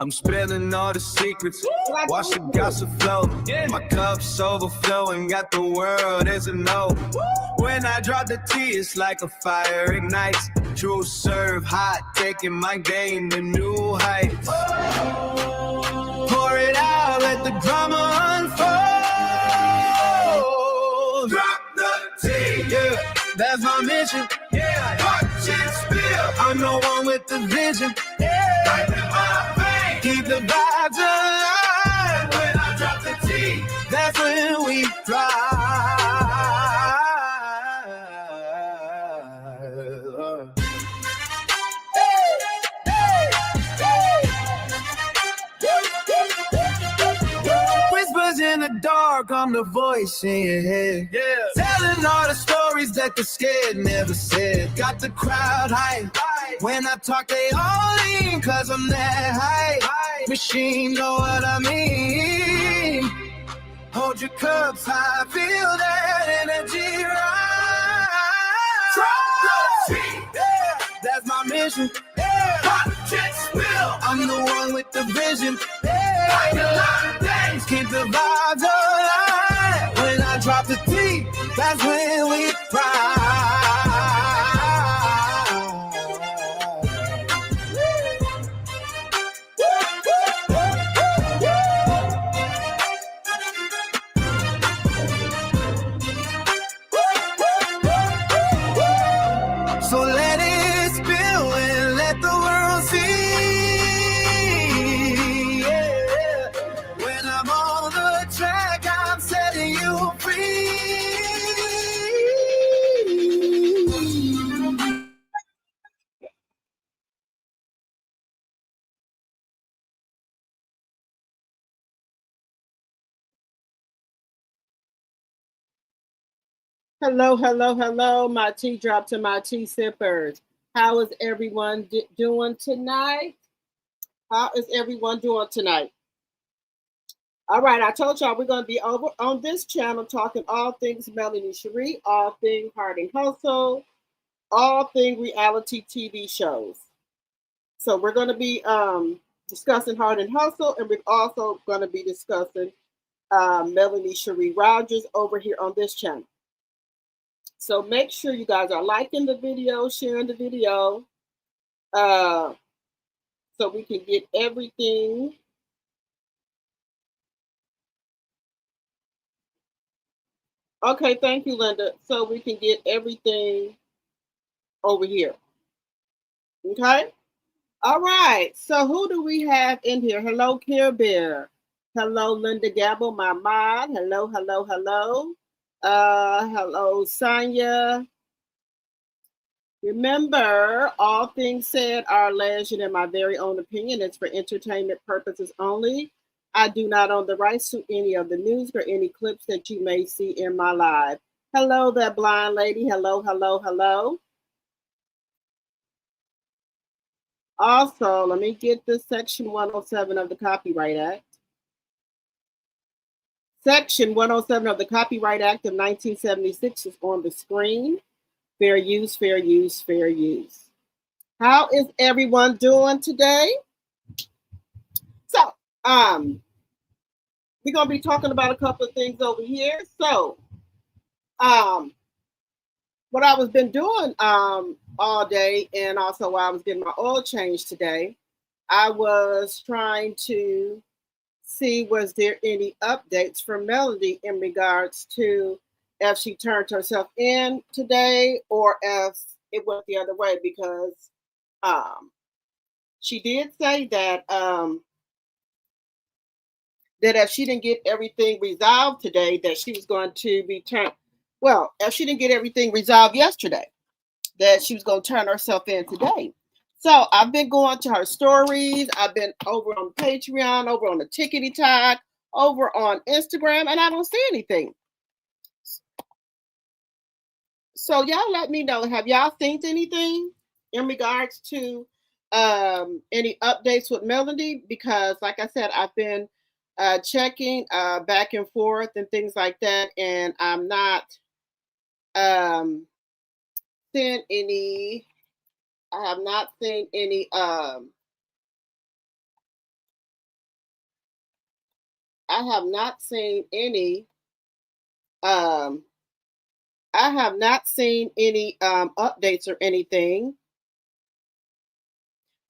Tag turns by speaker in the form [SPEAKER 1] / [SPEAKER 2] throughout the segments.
[SPEAKER 1] I'm spilling all the secrets. Watch the gossip flow. My cup's overflowing. Got the world as a no. When I drop the T, it's like a fire ignites. True serve hot, taking my game to new heights. Pour it out, let the drama unfold. Drop the T, yeah, that's my mission. Yeah, watch it spill. I'm the one with the vision. Yeah, right in my vein. Keep the vibes alive. When I drop the T, that's when we fly. Whispers in the dark, I'm the voice in your head. Yeah. Telling all the stories that the scared never said. Got the crowd hype. When I talk, they all in, cause I'm that high. Machine, know what I mean. Hold your cups high, feel that energy rise. Yeah, that's my mission. Yeah. Watch it spill. I'm the one with the vision. Yeah. Like a lot of things, keep the vibes alive. When I drop the T, that's when we fly. So let it spill and let the world see. Yeah. When I'm on the track, I'm setting you free.
[SPEAKER 2] Hello, hello, hello, my tea drops and my tea sippers. How is everyone doing tonight? How is everyone doing tonight? All right, I told y'all we're going to be over on this channel talking all things Melanie Shari, all things Heart and Hustle, all things reality TV shows. So we're going to be discussing Heart and Hustle, and we're also going to be discussing Melanie Shari Rogers over here on this channel. So make sure you guys are liking the video, sharing the video, so we can get everything. Okay, thank you, Linda. So we can get everything over here. Okay? All right. So who do we have in here? Hello, Care Bear. Hello, Linda Gabble, my mod. Hello, hello, hello. Hello, Sonia. Remember, all things said are legend and my very own opinion. It's for entertainment purposes only. I do not own the rights to any of the news or any clips that you may see in my live. Hello, that blind lady. Hello, hello, hello. Also, let me get this Section 107 of the Copyright Act. Section 107 of the Copyright Act of 1976 is on the screen. Fair use, fair use, fair use. How is everyone doing today? So, we're going to be talking about a couple of things over here. So, what I was been doing all day, and also while I was getting my oil changed today, I was trying to see was there any updates from Melody in regards to if she turned herself in today or if it went the other way, because she did say that that if she didn't get everything resolved today, that she was going to be turned. Well, if she didn't get everything resolved yesterday, that she was going to turn herself in today. So I've been going to her stories. I've been over on Patreon, over on the Tickety Talk, over on Instagram, and I don't see anything. So y'all let me know. Have y'all seen anything in regards to any updates with Melody? Because like I said, I've been checking back and forth and things like that, and I'm not seen any. I have not seen any I have not seen any. Um, I have not seen any updates or anything.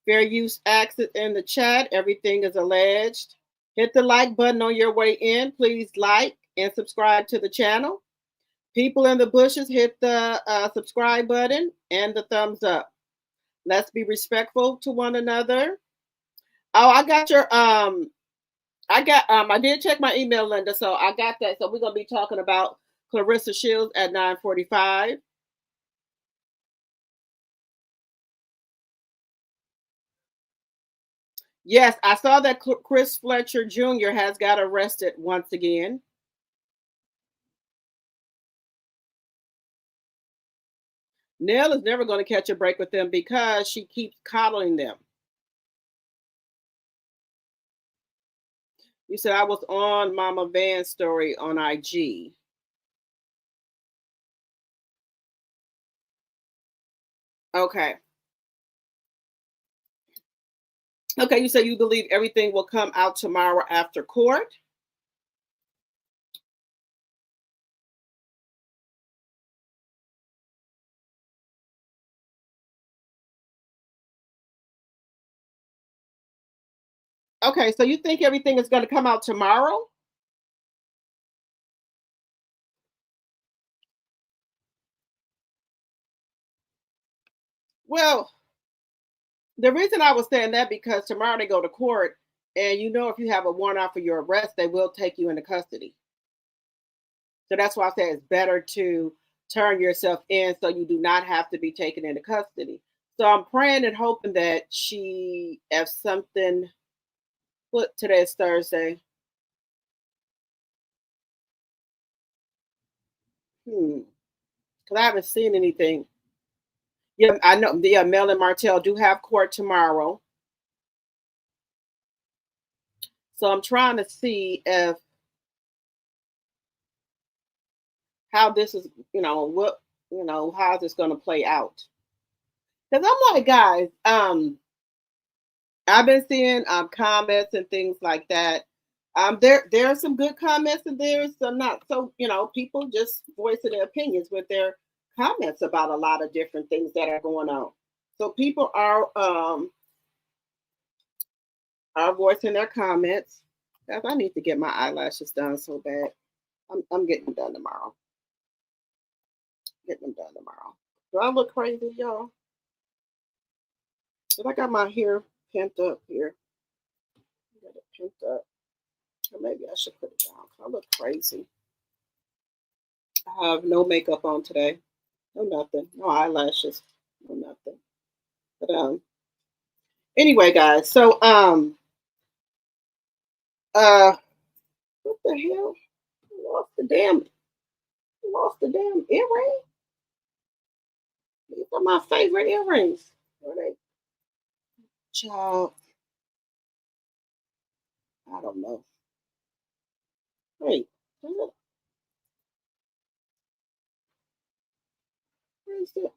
[SPEAKER 2] Fair use asks it in the chat. Everything is alleged. Hit the like button on your way in. Please like and subscribe to the channel. People in the bushes, hit the subscribe button and the thumbs up. Let's be respectful to one another. Oh, I got your I did check my email, Linda, so I got that. So we're gonna be talking about Clarissa Shields at 9:45. Yes, I saw that Chris Fletcher Jr. has got arrested once again. Nell is never going to catch a break with them because she keeps coddling them. You said I was on Mama Van's story on IG. Okay. Okay, you said you believe everything will come out tomorrow after court. Okay, so you think everything is going to come out tomorrow? Well, the reason I was saying that because tomorrow they go to court, and you know if you have a warrant out for your arrest, they will take you into custody. So that's why I say it's better to turn yourself in so you do not have to be taken into custody. So I'm praying and hoping that she, if something, what today is Thursday. Because I haven't seen anything. Yeah, I know. Yeah, Mel and Martell do have court tomorrow. So I'm trying to see if how this is, how is this going to play out? Because I'm like, guys, I've been seeing comments and things like that. There are some good comments and there's some not. So people just voicing their opinions with their comments about a lot of different things that are going on. So people are voicing their comments. Guys, I need to get my eyelashes done so bad. I'm getting them done tomorrow. Getting them done tomorrow. Do I look crazy, y'all? But I got my hair pent up here. Got it pent up. Or maybe I should put it down. I look crazy. I have no makeup on today. No nothing. No eyelashes. No nothing. But anyway, guys. So what the hell? I lost the damn earring. These are my favorite earrings. Where they? Child. I don't know. Wait. Where is it?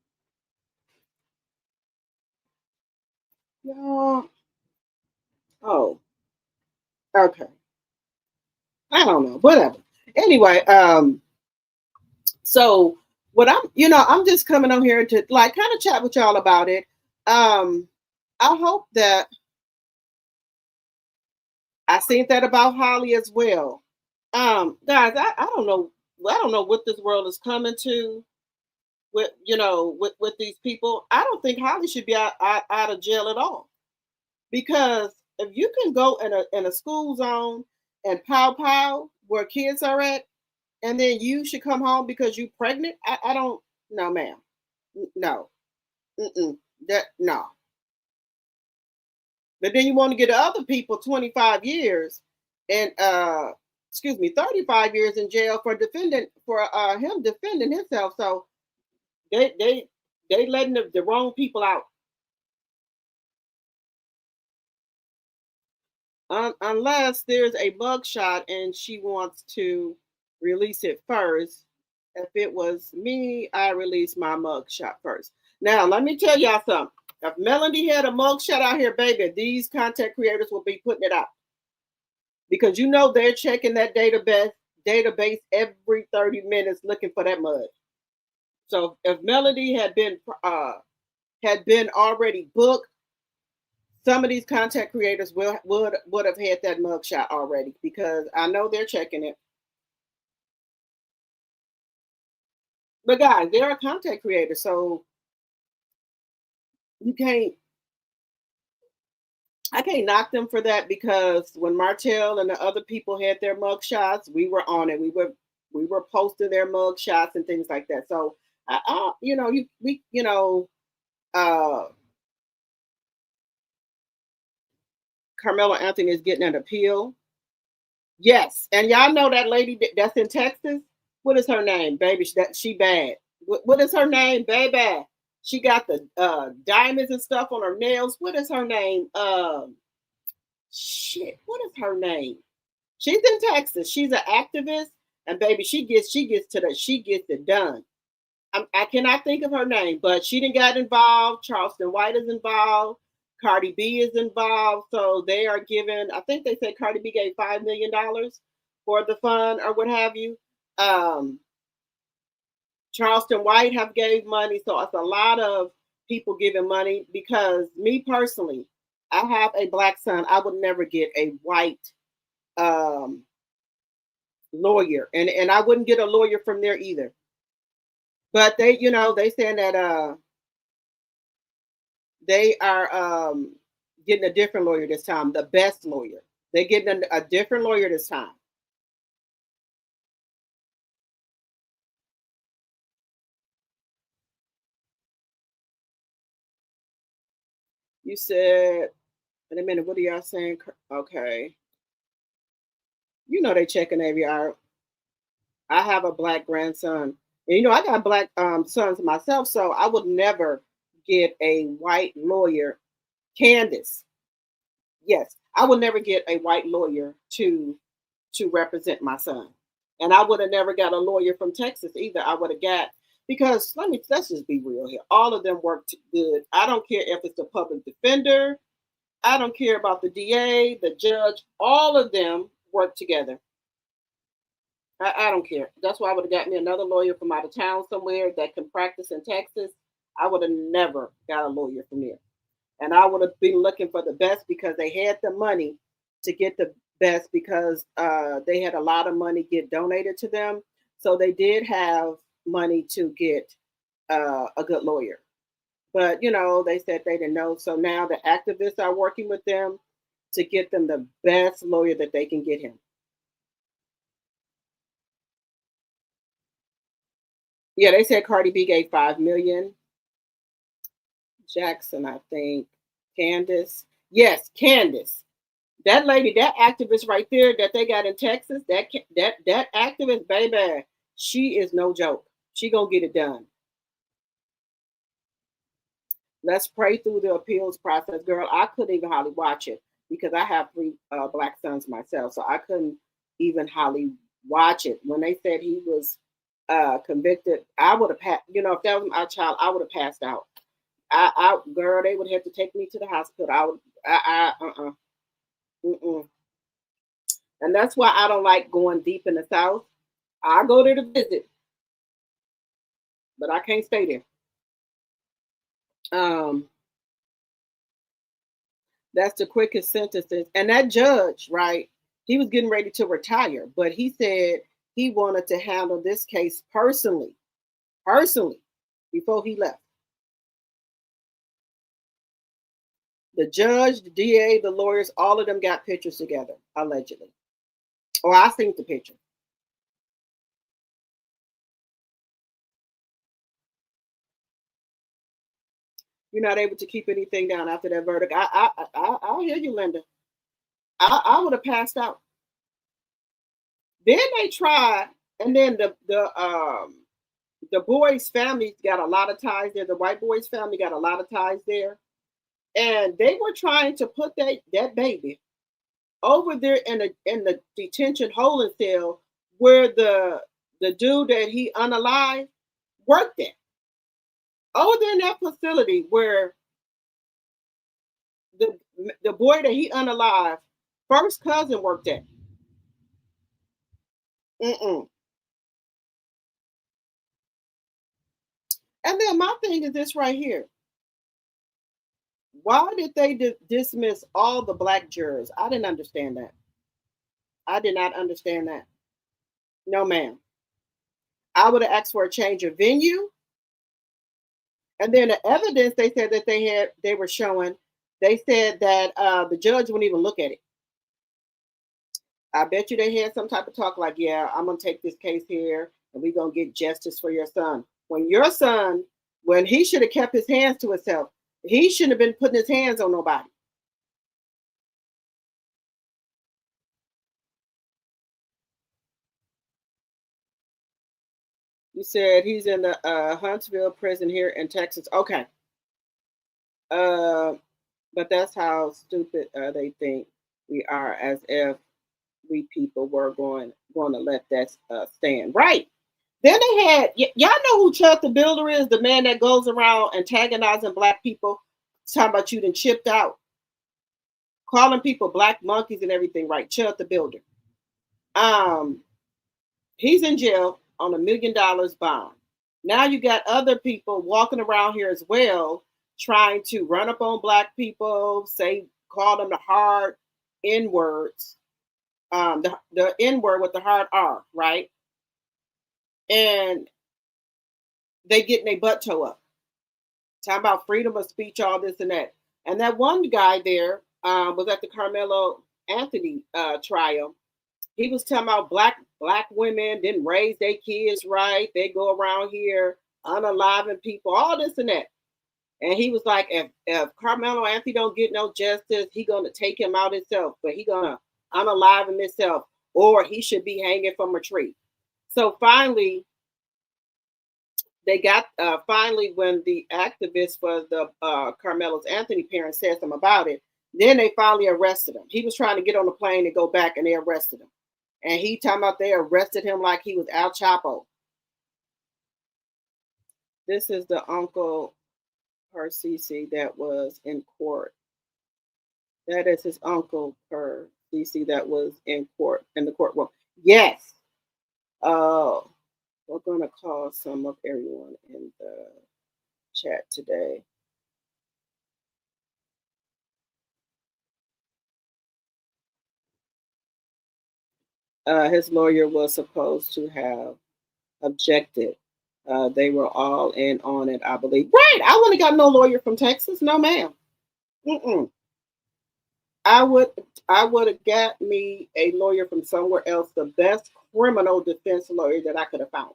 [SPEAKER 2] No. Oh. Okay. I don't know. Whatever. Anyway, so what I'm just coming on here to like kind of chat with y'all about it. I hope that I seen that about Holly as well. Guys, I don't know. I don't know what this world is coming to with these people. I don't think Holly should be out of jail at all. Because if you can go in a school zone and pow where kids are at, and then you should come home because you're pregnant, I don't. No, ma'am. No. That no. But then you want to get other people 25 years and 35 years in jail for him defending himself. So they letting the wrong people out. Unless there's a mugshot and she wants to release it first. If it was me, I release my mugshot first. Now, let me tell y'all something. If Melody had a mugshot out here, baby, these content creators will be putting it out. because they're checking that database every 30 minutes looking for that mud. So if Melody had been already booked, some of these content creators would have had that mugshot already, because I know they're checking it. But guys, they're a content creator, so I can't knock them for that, because when Martell and the other people had their mugshots, we were on it. We were posting their mugshots and things like that. So uh, Carmelo Anthony is getting an appeal. Yes, and y'all know that lady that's in Texas. What is her name, baby? She bad. What is her name, baby? She got the diamonds and stuff on her nails. What is her name? Shit. What is her name? She's in Texas. She's an activist, and baby, she gets it done. I cannot think of her name, but she didn't got involved. Charleston White is involved. Cardi B is involved. So they are giving, I think they said Cardi B gave $5 million for the fund or what have you. Charleston White have gave money. So it's a lot of people giving money, because me personally, I have a black son. I would never get a white lawyer. And I wouldn't get a lawyer from there either. But they saying that they are getting a different lawyer this time, the best lawyer. They're getting a different lawyer this time. You said, in a minute, what are y'all saying? Okay. They checking every hour. I have a black grandson. And I got black sons myself, so I would never get a white lawyer. Candace. Yes, I would never get a white lawyer to represent my son. And I would have never got a lawyer from Texas either. I would have got, because let's just be real here. All of them work good. I don't care if it's the public defender. I don't care about the DA, the judge. All of them work together. I don't care. That's why I would have got me another lawyer from out of town somewhere that can practice in Texas. I would have never got a lawyer from there. And I would have been looking for the best, because they had the money to get the best, because they had a lot of money get donated to them. So they did have money to get a good lawyer. But, they said they didn't know. So now the activists are working with them to get them the best lawyer that they can get him. Yeah, they said Cardi B gave $5 million. Jackson, I think. Candace. Yes, Candace. That lady, that activist right there that they got in Texas, that activist, baby, she is no joke. She gonna get it done. Let's pray through the appeals process, girl. I couldn't even hardly watch it, because I have 3 black sons myself, so I couldn't even hardly watch it. When they said he was convicted, I would have passed. If that was my child, I would have passed out. Girl, they would have to take me to the hospital. And that's why I don't like going deep in the South. I go there to visit, but I can't stay there. That's the quickest sentences. And that judge, right? He was getting ready to retire, but he said he wanted to handle this case personally, before he left. The judge, the DA, the lawyers, all of them got pictures together, allegedly. Or I seen the picture. You're not able to keep anything down after that verdict. I'll hear you, Linda. I would have passed out. Then they tried, and then the boys' family got a lot of ties there. The white boys' family got a lot of ties there, and they were trying to put that baby over there in the detention holding cell where the dude that he unalived worked at. Over there in that facility where the boy that he unalived first cousin worked at. Mm-mm. And then my thing is this right here. Why did they dismiss all the black jurors? I didn't understand that. I did not understand that. No, ma'am. I would have asked for a change of venue. And then the evidence they said that they were showing, they said that the judge wouldn't even look at it. I bet you they had some type of talk like, yeah, I'm gonna take this case here and we're gonna get justice for your son. When your son, when he should have kept his hands to himself, he shouldn't have been putting his hands on nobody. You said he's in the Huntsville prison here in Texas. Okay. Uh, but that's how stupid they think we are, as if we people were going to let that stand. Right. Then they had y'all know who Chuck the Builder is, the man that goes around antagonizing black people, talking about you done chipped out, calling people black monkeys and everything. Right, Chuck the Builder. Um, he's in jail on $1 million bond. Now you got other people walking around here as well, trying to run up on black people, say, call them the hard N words, the N word with the hard R, right? And they getting their butt toe up, talking about freedom of speech, all this and that. And that one guy there was at the Carmelo Anthony trial. He was talking about black women didn't raise their kids right. They go around here unaliving people, all this and that. And he was like, if Carmelo Anthony don't get no justice, he gonna take him out himself, but he gonna unalive him himself, or he should be hanging from a tree. So finally, they got finally when the activists for the Carmelo's Anthony parents said something about it, then they finally arrested him. He was trying to get on the plane and go back, and they arrested him. And he talking about they arrested him like he was Al Chapo. This is the uncle per CC that was in court. That is his uncle per CC that was in court in the courtroom. Yes. We're gonna call some of everyone in the chat today. His lawyer was supposed to have objected. They were all in on it, I believe. Right. I wouldn't have got no lawyer from Texas. No, ma'am. Mm-mm. I would have got me a lawyer from somewhere else, the best criminal defense lawyer that I could have found.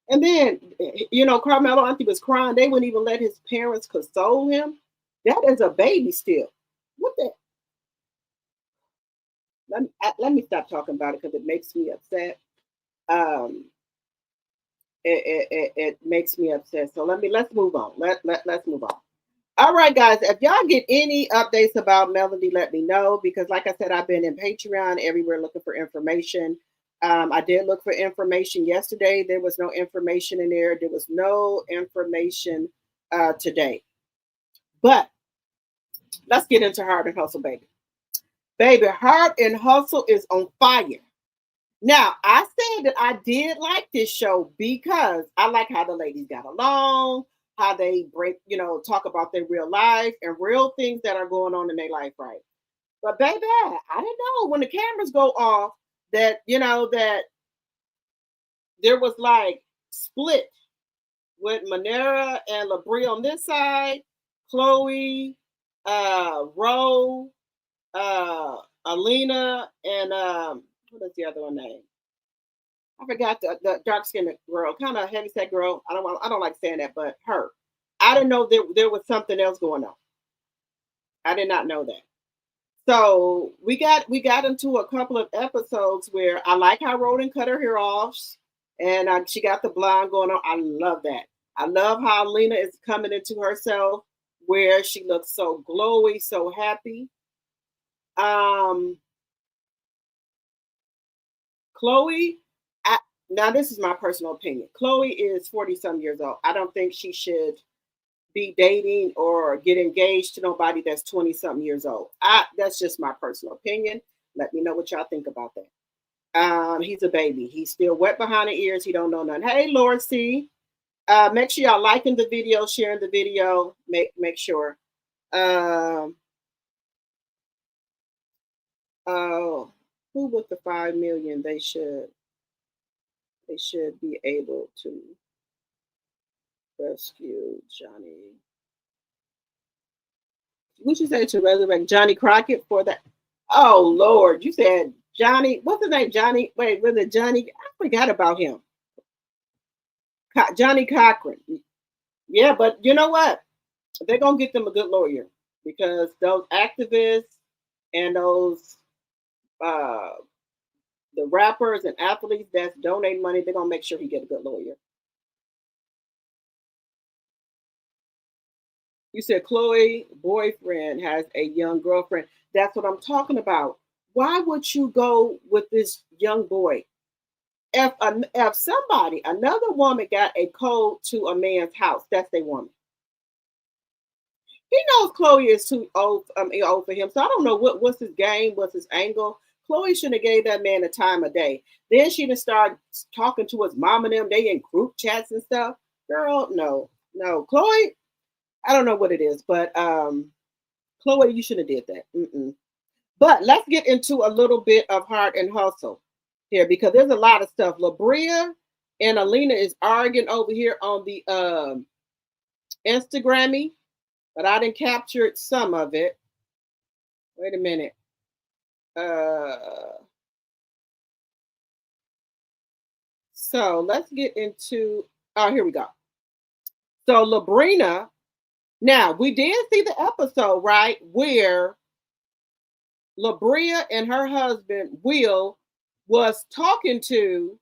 [SPEAKER 2] And then, Carmelo Anthony was crying. They wouldn't even let his parents console him. That is a baby still. What the? Let me stop talking about it because it makes me upset. Um, it makes me upset. So let's move on. Let's move on. All right, guys. If y'all get any updates about Melody, let me know because, like I said, I've been in Patreon everywhere looking for information. I did look for information yesterday. There was no information in there. There was no information today. But let's get into Heart and Hustle, baby. Baby, Heart and Hustle is on fire. Now, I said that I did like this show because I like how the ladies got along, how they talk about their real life and real things that are going on in their life, right? But baby, I didn't know when the cameras go off that there was like split with Manera and Labrie on this side, Chloe, Ro, Alina, and what is the other one name? I forgot the dark skinned girl, kind of heavy set girl. I don't like saying that, but her. I didn't know there was something else going on. I did not know that. So we got into a couple of episodes where I like how Roden cut her hair off, and she got the blonde going on. I love that. I love how Lena is coming into herself, where she looks so glowy, so happy. Chloe, now this is my personal opinion. Chloe is 40 some years old. I don't think she should be dating or get engaged to nobody that's 20 something years old. That's just my personal opinion. Let me know what y'all think about that. He's a baby. He's still wet behind the ears. He don't know nothing. Hey, Lord C. Make sure y'all liking the video, sharing the video. Make sure. Who with the 5 million? They should be able to rescue Johnny. Would you say to resurrect Johnny Crockett for that? Oh Lord, you said Johnny. What's his name? Johnny. Wait, was it Johnny? I forgot about him. Johnny Cochran. Yeah, but you know what? They're gonna get them a good lawyer because those activists and those the rappers and athletes that's donating money, they're gonna make sure he get a good lawyer. You said Chloe boyfriend has a young girlfriend. That's what I'm talking about. Why would you go with this young boy? If somebody, another woman got a code to a man's house, that's their woman. He knows Chloe is too old, old for him. So I don't know what's his game, what's his angle. Chloe shouldn't have gave that man a time of day. Then she done started talking to his mom and them. They in group chats and stuff. Girl, no. Chloe, I don't know what it is, but Chloe, you shouldn't have did that. Mm-mm. But let's get into a little bit of heart and hustle here because there's a lot of stuff. LaBria and Alina is arguing over here on the Instagrammy, but I didn't capture some of it. Wait a minute. So let's get into, here we go. So Labrina, now we did see the episode, right, where LaBria and her husband, Will, was talking to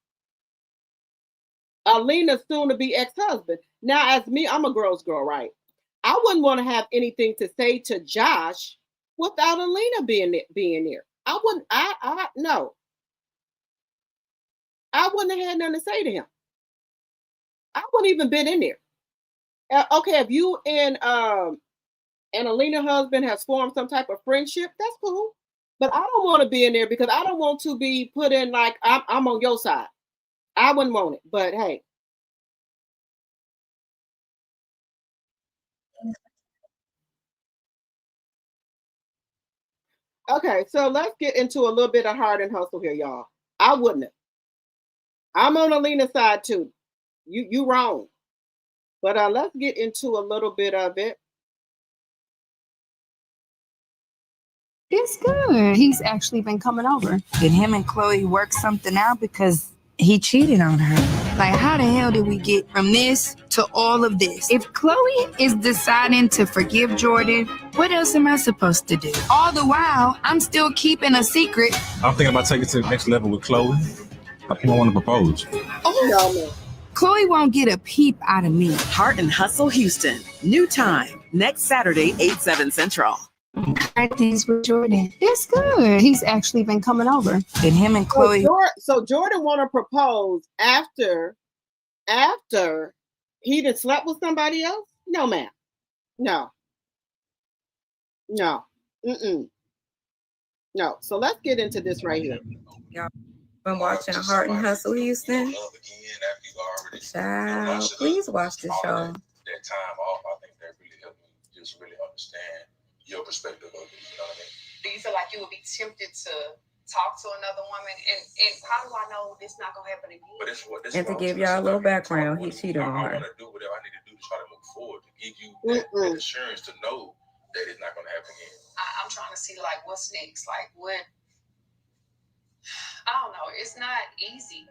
[SPEAKER 2] Alina's soon-to-be ex-husband. Now, as me, I'm a girl's girl, right? I wouldn't want to have anything to say to Josh without Alina being there. I wouldn't, no. I wouldn't have had nothing to say to him. I wouldn't even been in there. Okay, if you and Alina's husband has formed some type of friendship, that's cool. But I don't want to be in there because I don't want to be put in like I'm on your side. I wouldn't want it, but hey. Okay, so let's get into a little bit of heart and hustle here, y'all. I wouldn't have. I'm on Alina's side too. You wrong. But let's get into a little bit of it.
[SPEAKER 3] It's good. He's actually been coming over.
[SPEAKER 4] Did him and Chloe work something out because he cheated on her? Like, how the hell did we get from this to all of this? If Chloe is deciding to forgive Jordan, what else am I supposed to do? All the while, I'm still keeping a secret.
[SPEAKER 5] I'm thinking about taking it to the next level with Chloe. I think I want to propose.
[SPEAKER 4] Oh, Chloe won't get a peep out of me.
[SPEAKER 6] Heart and Hustle Houston. New time. Next Saturday, 8/7 Central.
[SPEAKER 3] Things with Jordan. It's good. He's actually been coming over.
[SPEAKER 4] Did him and Chloe.
[SPEAKER 2] So Jordan want to propose after he done slept with somebody else? No, ma'am. No. Mm-mm. No. So let's get into this right here.
[SPEAKER 7] Y'all been watching Heart and Hustle Houston? Child, please watch this show.
[SPEAKER 5] That time off, I think that really helped me just really understand your perspective of it. You know what I mean?
[SPEAKER 8] Do you feel like you would be tempted to talk to another woman? And how do I know this not gonna happen again?
[SPEAKER 5] But
[SPEAKER 7] and to give y'all a little background, he cheated on her.
[SPEAKER 5] I want to do whatever I need to do to try to move forward, to give you that assurance to know that it's not gonna happen again.
[SPEAKER 8] I'm trying to see like what's next. Like what? I don't know. It's not easy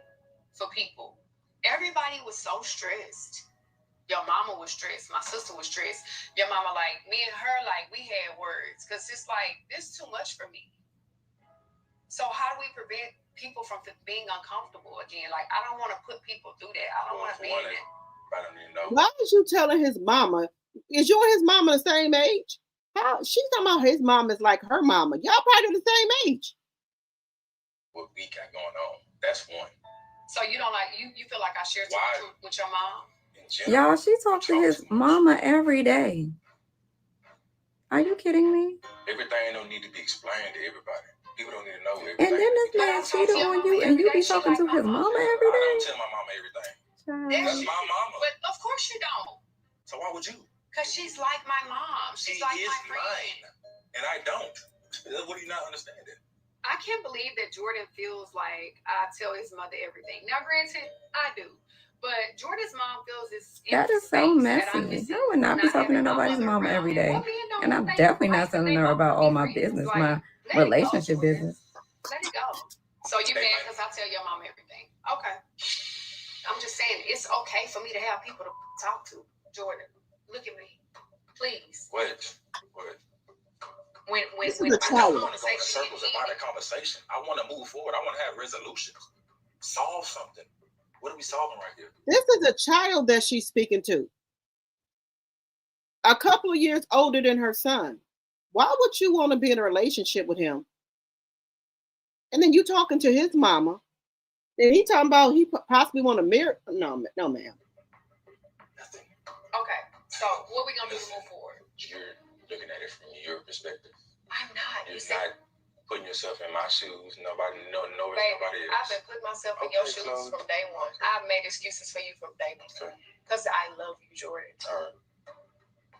[SPEAKER 8] for people. Everybody was so stressed. Your mama was stressed. My sister was stressed. Your mama, like, me and her, like, we had words. Because it's like, this is too much for me. So how do we prevent people from being uncomfortable again? Like, I don't want to put people through that. I don't want to be in it.
[SPEAKER 5] I don't even know.
[SPEAKER 2] Why is you telling his mama? Is you and his mama the same age? How she's talking about his mom is like her mama. Y'all probably the same age.
[SPEAKER 5] What we got going on. That's one.
[SPEAKER 8] So you don't like, you feel like I shared some truth with your mom?
[SPEAKER 5] In general.
[SPEAKER 7] Y'all, she talks to his mama every day. Are you kidding me?
[SPEAKER 5] Everything don't need to be explained to everybody. People don't need to know everything.
[SPEAKER 7] And then this man cheated on you, and you be talking to his mama every
[SPEAKER 5] I
[SPEAKER 7] day.
[SPEAKER 5] don't tell my mama everything. That's my mama.
[SPEAKER 8] But of course you don't.
[SPEAKER 5] So why would you?
[SPEAKER 8] Because she's like my mom. She's like my friend.
[SPEAKER 5] Mine, and I don't. What do you not understand?
[SPEAKER 8] I can't believe that Jordan feels like I tell his mother everything. Now, granted, I do. But Jordan's mom feels this.
[SPEAKER 7] That is so messy. I would not be talking to nobody's mama every day. And I'm definitely not telling her about all my business, my relationship business.
[SPEAKER 8] Let it go. So you mad because I tell your mom everything. Okay. I'm just saying it's okay for me to have people to talk to. Jordan, look at me. Please.
[SPEAKER 5] What?
[SPEAKER 8] When
[SPEAKER 2] This is
[SPEAKER 8] when
[SPEAKER 2] a child.
[SPEAKER 5] I want to go in circles about a conversation. I want to move forward. I want to have resolutions. Solve something. What are we solving right here?
[SPEAKER 2] This is a child that she's speaking to. A couple of years older than her son. Why would you want to be in a relationship with him? And then you talking to his mama. And he talking about he possibly want to marry. No, ma'am.
[SPEAKER 5] Nothing.
[SPEAKER 8] Okay. So what we gonna do to move forward?
[SPEAKER 5] You're looking at it from your perspective.
[SPEAKER 8] I'm not.
[SPEAKER 5] You're not putting yourself in my shoes. Nobody knows
[SPEAKER 8] Baby,
[SPEAKER 5] nobody else.
[SPEAKER 8] I've been putting myself in your shoes from day one. I've made excuses for you from day one. Because I love you, Jordan.
[SPEAKER 5] All right.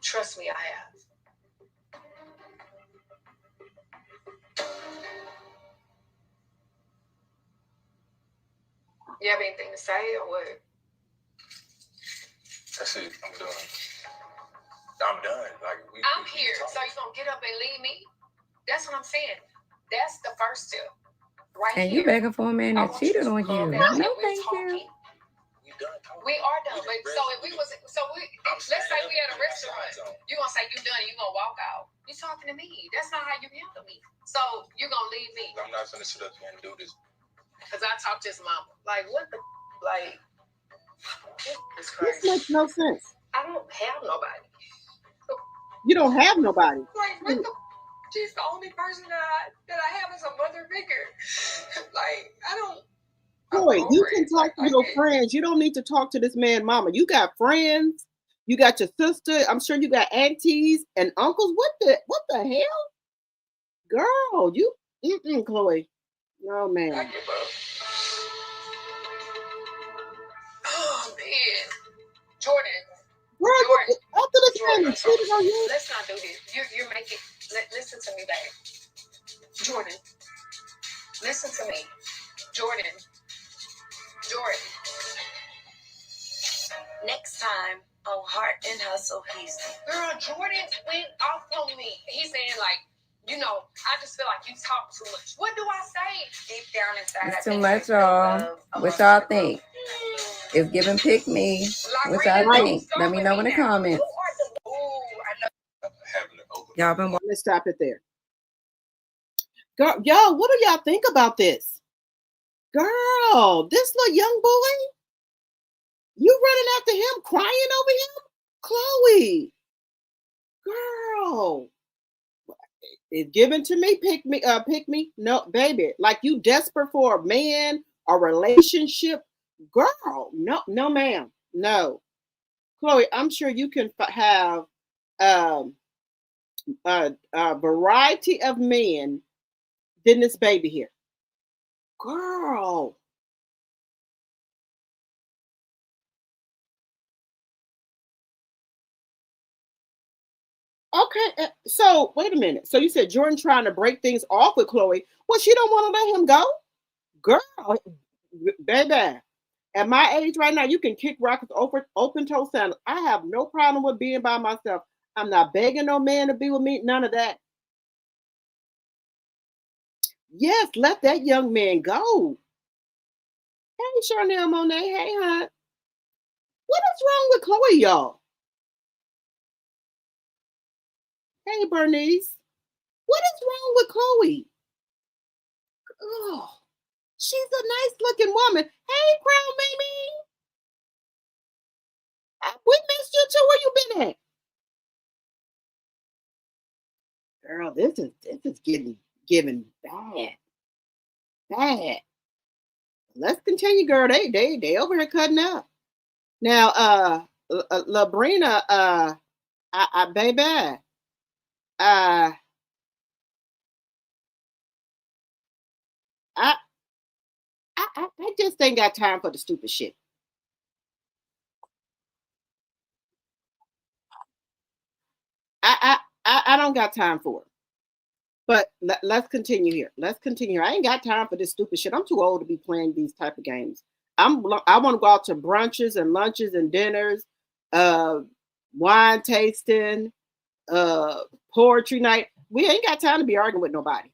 [SPEAKER 8] Trust me, I have. You have anything to say or what?
[SPEAKER 5] That's it. I'm done. I'm done.
[SPEAKER 8] I'm here. So you gonna get up and leave me? That's what I'm saying. That's the first step. Right
[SPEAKER 7] And
[SPEAKER 8] here.
[SPEAKER 7] you begging for a man that cheated on you. No, thank you.
[SPEAKER 5] We done talking.
[SPEAKER 8] We are done. But so if we let's say we at a restaurant, you gonna say you done, you gonna walk out. You talking to me. That's not how you handle me. So you gonna leave me.
[SPEAKER 5] I'm not gonna sit up here and do this.
[SPEAKER 8] Because I talked to his mama. Like, what the it's
[SPEAKER 2] This
[SPEAKER 8] crazy.
[SPEAKER 2] makes no sense.
[SPEAKER 8] I don't have nobody.
[SPEAKER 2] You don't have nobody.
[SPEAKER 8] Like, what the she's the only person that I have as a mother figure. Like, I don't.
[SPEAKER 2] Boy, you can talk to your friends. You don't need to talk to this man, mama. You got friends. You got your sister. I'm sure you got aunties and uncles. What the hell? Girl, you Chloe. No, man.
[SPEAKER 5] I give up.
[SPEAKER 8] Oh, man. Jordan.
[SPEAKER 2] Girl,
[SPEAKER 8] Jordan.
[SPEAKER 2] after this man is cheating on you.
[SPEAKER 8] Let's not do this. You're making. Listen to me, babe. Jordan. Listen to me. Jordan.
[SPEAKER 9] Next time on Heart and Hustle Houston.
[SPEAKER 8] Girl, Jordan went off on me. He's saying I just feel like you talk too much. What do I say?
[SPEAKER 9] Deep down inside,
[SPEAKER 7] It's too much, y'all. What y'all think? It's giving pick me. What y'all think? Let me know in the comments. Y'all been watching.
[SPEAKER 2] Let's stop it there. Girl, y'all, what do y'all think about this? Girl, this little young boy, you running after him, crying over him? Chloe, girl, it's given to me, pick me. No, baby, like you desperate for a man, a relationship. Girl, no, ma'am, no. Chloe, I'm sure you can have a variety of men than this baby here. Girl. Okay, so wait a minute. So you said Jordan trying to break things off with Chloe. Well, she don't want to let him go? Girl, baby, at my age right now, you can kick rocks with open toe sandals. I have no problem with being by myself. I'm not begging no man to be with me. None of that. Yes, let that young man go. Hey, Charnel Monet. Hey, hon. What is wrong with Chloe, y'all? Hey, Bernice. What is wrong with Chloe? Oh, she's a nice looking woman. Hey, Crown Mimi. We missed you too. Where you been at? Girl, this is getting bad. Bad. Let's continue, girl. They over here cutting up. Now, Labrina, baby, I, I just ain't got time for the stupid shit. I don't got time for it. But let's continue here. Let's continue. I ain't got time for this stupid shit. I'm too old to be playing these type of games. I want to go out to brunches and lunches and dinners, uh, wine tasting, poetry night. We ain't got time to be arguing with nobody.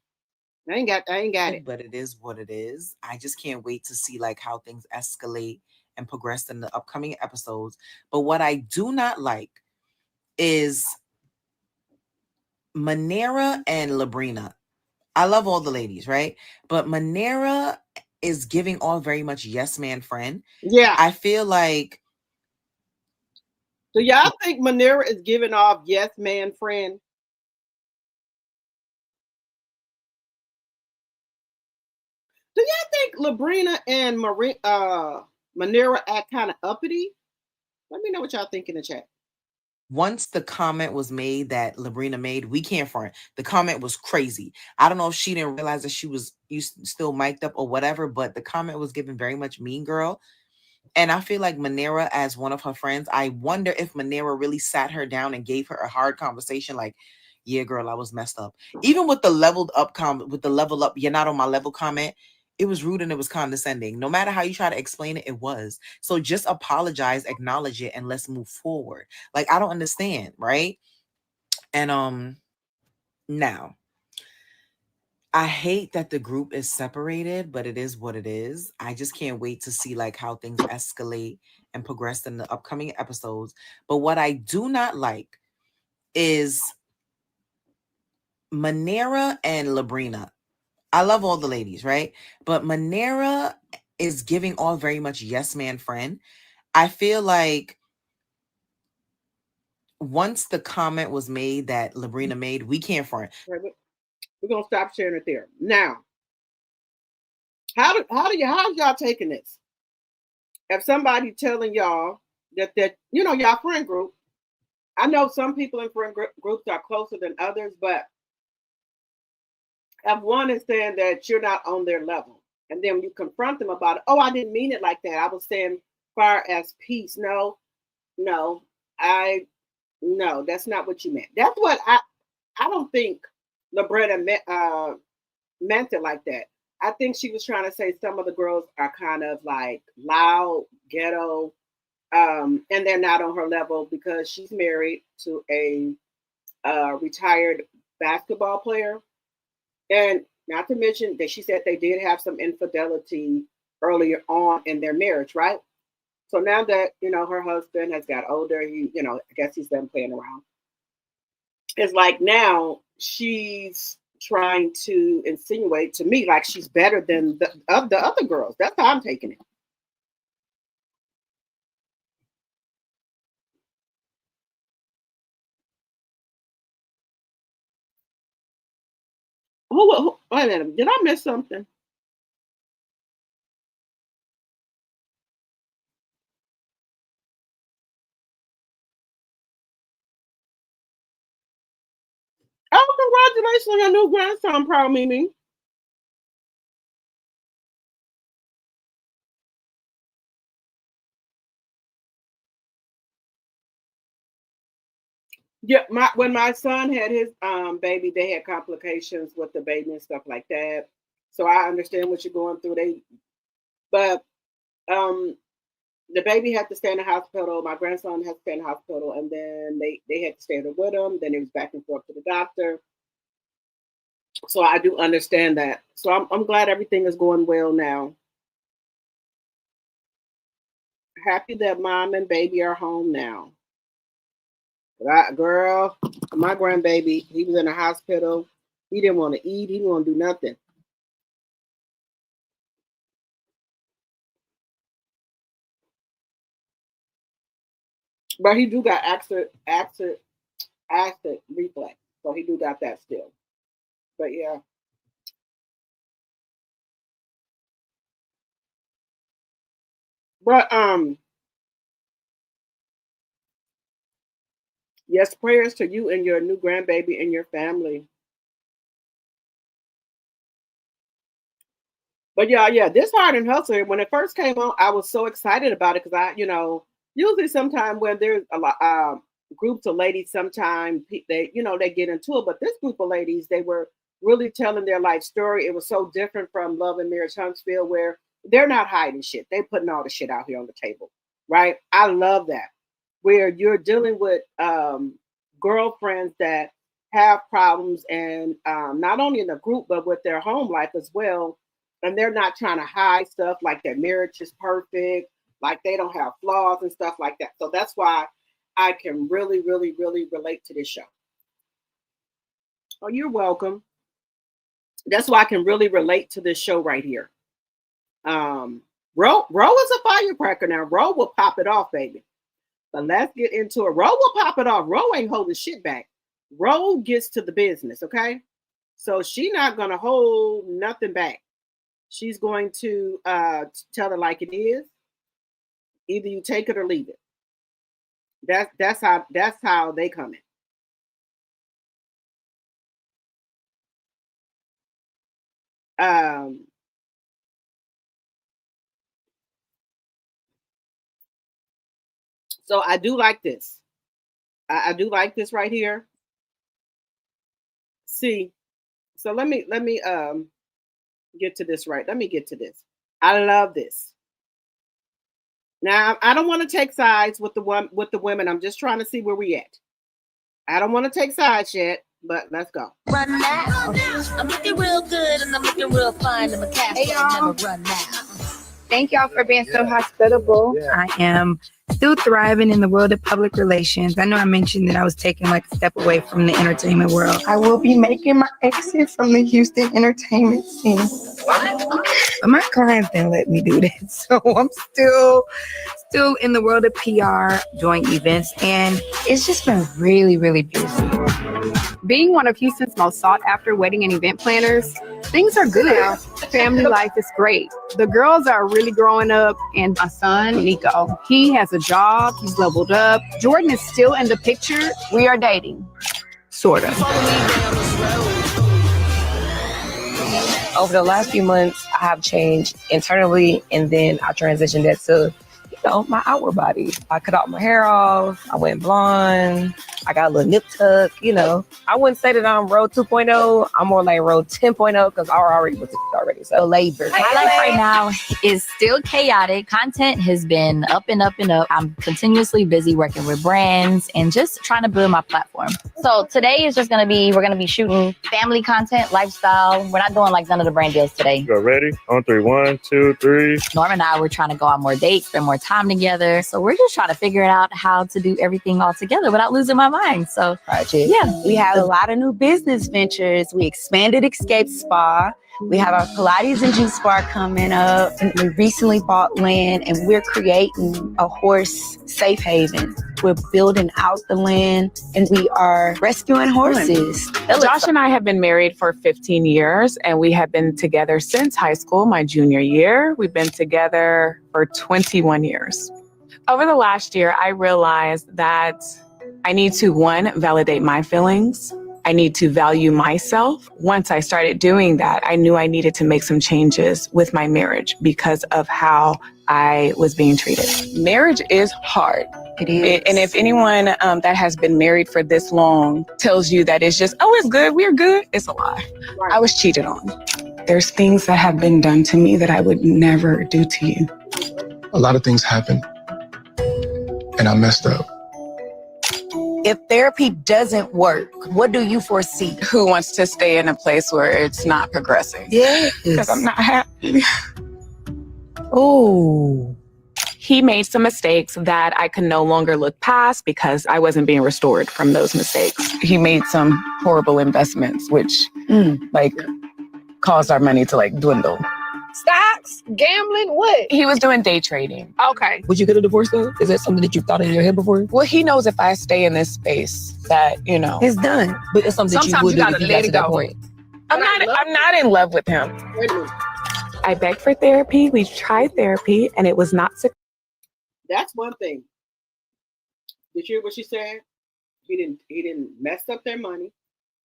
[SPEAKER 2] I ain't got it.
[SPEAKER 6] But it is what it is. I just can't wait to see like how things escalate and progress in the upcoming episodes. But what I do not like is Manera and Labrina. I love all the ladies, right? But Manera is giving all very much yes man friend.
[SPEAKER 2] Yeah.
[SPEAKER 6] I feel like.
[SPEAKER 2] Do y'all think Manera is giving off yes man friend? Do y'all think Labrina and Manera act kind of uppity? Let me know what y'all think in the chat.
[SPEAKER 6] Once the comment was made that Labrina made, we can't front. The comment was crazy. I don't know if she didn't realize that she was still mic'd up or whatever, but the comment was given very much mean girl. And I feel like Manera, as one of her friends, I wonder if Manera really sat her down and gave her a hard conversation like, yeah, girl, I was messed up. Even with the leveled up comment, with the level up, you're not on my level comment, it was rude and it was condescending. No matter how you try to explain it, it was. So just apologize, acknowledge it, and let's move forward. Like, I don't understand, right? And now, I hate that the group is separated, but it is what it is. I just can't wait to see like how things escalate and progress in the upcoming episodes. But what I do not like is Manera and Labrina. I love all the ladies, right? But Manera is giving all very much yes man friend. I feel like once the comment was made that Labrina made, we can't front.
[SPEAKER 2] We're gonna stop sharing it there. Now, how's y'all taking this? If somebody telling y'all that y'all friend group, I know some people in friend groups are closer than others, but if one is saying that you're not on their level, and then you confront them about it, oh, I didn't mean it like that. I was saying far as peace. No, that's not what you meant. That's what I don't think Labretta meant it like that. I think she was trying to say some of the girls are kind of like loud, ghetto, and they're not on her level because she's married to a retired basketball player. And not to mention that she said they did have some infidelity earlier on in their marriage, right? So now that, her husband has got older, I guess he's done playing around. It's like now she's trying to insinuate to me like she's better than the other girls. That's how I'm taking it. Wait a minute. Did I miss something? Oh, congratulations on your new grandson, Proud Mimi. Yeah, when my son had his baby, they had complications with the baby and stuff like that. So I understand what you're going through. But the baby had to stay in the hospital. My grandson had to stay in the hospital, and then they had to stay there with him. Then he was back and forth to the doctor. So I do understand that. So I'm glad everything is going well now. Happy that mom and baby are home now. Girl, my grandbaby, he was in the hospital. He didn't want to eat. He didn't want to do nothing. But he do got acid reflex. So he do got that still. But yeah. But Yes, prayers to you and your new grandbaby and your family. But yeah, this Hard and Hustle, when it first came on, I was so excited about it because usually sometime when there's a lot groups of ladies, sometimes they get into it. But this group of ladies, they were really telling their life story. It was so different from Love and Marriage Huntsville, where they're not hiding shit. They're putting all the shit out here on the table, right? I love that. Where you're dealing with girlfriends that have problems, and not only in the group but with their home life as well, and they're not trying to hide stuff like their marriage is perfect, like they don't have flaws and stuff like that. So that's why I can really, really, really relate to this show. Oh, you're welcome. That's why I can really relate to this show right here. Ro is a firecracker now. Ro will pop it off, baby. But let's get into it. Ro will pop it off. Ro ain't holding shit back. Ro gets to the business, okay? So she's not gonna hold nothing back. She's going to tell it like it is. Either you take it or leave it. That's how they come in. So I do like this. I do like this right here. See, so let me get to this right. Let me get to this. I love this. Now I don't want to take sides with the women. I'm just trying to see where we at. I don't want to take sides yet, but let's go.
[SPEAKER 9] Run now. I'm looking real good and I'm looking real fine. I'm a cat, hey, never run now.
[SPEAKER 4] Thank y'all for being so hospitable. I am still thriving in the world of public relations. I know I mentioned that I was taking like a step away from the entertainment world. I will be making my exit from the Houston entertainment scene. But my clients didn't let me do that. So I'm still in the world of PR, doing events, and it's just been really, really busy.
[SPEAKER 3] Being one of Houston's most sought after wedding and event planners, things are good. Family life is great. The girls are really growing up, and my son, Nico, he has a job, he's leveled up. Jordan is still in the picture. We are dating, sort of.
[SPEAKER 10] Over the last few months, I have changed internally, and then I transitioned that to, my outward body. I cut all my hair off. I went blonde. I got a little nip tuck, I wouldn't say that I'm road 2.0. I'm more like road 10.0 because I already was already. So labor.
[SPEAKER 11] My life right now is still chaotic. Content has been up and up and up. I'm continuously busy working with brands and just trying to build my platform. So today is just we're going to be shooting family content, lifestyle. We're not doing like none of the brand deals today.
[SPEAKER 12] You ready? On 3, 1, 2, 3.
[SPEAKER 11] Norm and I, we're trying to go on more dates, spend more time together. So we're just trying to figure out how to do everything all together without losing my mind. So yeah,
[SPEAKER 13] we have a lot of new business ventures. We expanded Escape Spa. We have our Pilates and Juice Bar coming up. And we recently bought land and we're creating a horse safe haven. We're building out the land and we are rescuing horses.
[SPEAKER 14] Josh and I have been married for 15 years and we have been together since high school, my junior year. We've been together for 21 years. Over the last year, I realized that I need to, one, validate my feelings. I need to value myself. Once I started doing that, I knew I needed to make some changes with my marriage because of how I was being treated. Marriage is hard.
[SPEAKER 4] It is.
[SPEAKER 14] And if anyone that has been married for this long tells you that it's just, it's good, we're good, it's a lie. Right. I was cheated on. There's things that have been done to me that I would never do to you.
[SPEAKER 15] A lot of things happened and I messed up.
[SPEAKER 4] If therapy doesn't work, what do you foresee?
[SPEAKER 14] Who wants to stay in a place where it's not progressing?
[SPEAKER 4] Yes.
[SPEAKER 14] Because I'm not happy.
[SPEAKER 4] Oh.
[SPEAKER 14] He made some mistakes that I could no longer look past because I wasn't being restored from those mistakes. He made some horrible investments, which caused our money to dwindle.
[SPEAKER 3] Stocks, gambling, what?
[SPEAKER 14] He was doing day trading.
[SPEAKER 3] Okay.
[SPEAKER 10] Would you get a divorce though? Is that something that you've thought in your head before?
[SPEAKER 14] Well, he knows if I stay in this space that,
[SPEAKER 4] it's done.
[SPEAKER 10] But it's something that you would do if you got to that point.
[SPEAKER 14] I'm not in love with him. I begged for therapy. We tried therapy and it was not successful.
[SPEAKER 2] That's one thing. Did you hear what she said? He didn't mess up their money.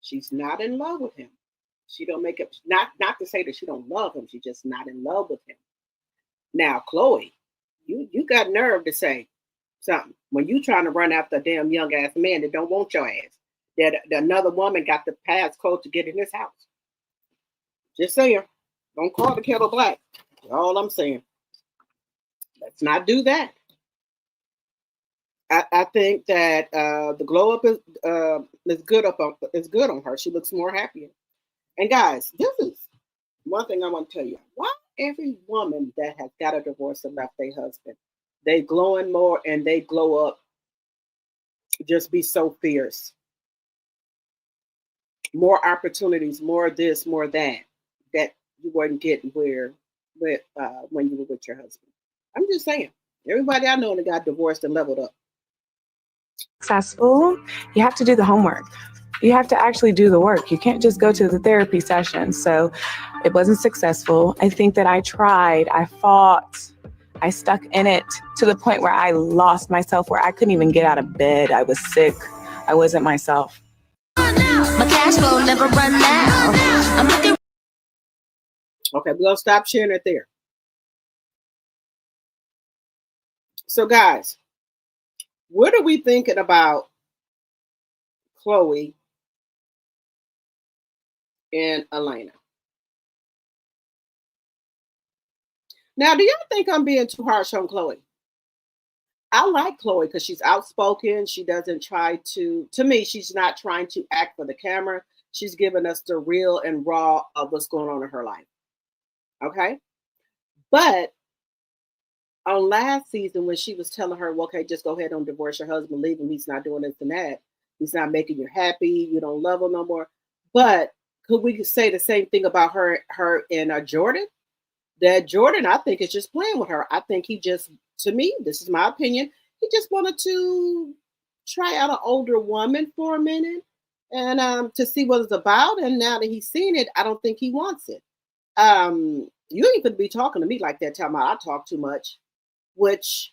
[SPEAKER 2] She's not in love with him. She don't make it, not to say that she don't love him. She's just not in love with him. Now, Chloe, you got nerve to say something when you trying to run after a damn young ass man that don't want your ass. That another woman got the passcode to get in his house. Just saying. Don't call the kettle black. That's all I'm saying. Let's not do that. I think that the glow up is good on her. She looks more happier. And guys, this is one thing I want to tell you. Why every woman that has got a divorce and left their husband, they glowing more and they glow up, just be so fierce. More opportunities, more this, more that you weren't getting when you were with your husband. I'm just saying. Everybody I know that got divorced and leveled up.
[SPEAKER 14] Successful, you have to do the homework. You have to actually do the work. You can't just go to the therapy session. So it wasn't successful. I think that I tried, I fought, I stuck in it to the point where I lost myself, where I couldn't even get out of bed. I was sick. I wasn't myself.
[SPEAKER 9] My cash flow never run out. I'm looking.
[SPEAKER 2] Okay, we're going to stop sharing it there. So, guys, what are we thinking about Chloe and Elena? Now, do y'all think I'm being too harsh on Chloe? I like Chloe because she's outspoken. She doesn't try to me, she's not trying to act for the camera. She's giving us the real and raw of what's going on in her life. Okay? But on last season, when she was telling her, well, okay, just go ahead and divorce your husband, leave him. He's not doing this and that. He's not making you happy. You don't love him no more. But could we say the same thing about her and Jordan? That Jordan, I think, is just playing with her. I think he just, to me, this is my opinion, he just wanted to try out an older woman for a minute and to see what it's about. And now that he's seen it, I don't think he wants it. You ain't gonna be talking to me like that, telling me I talk too much, which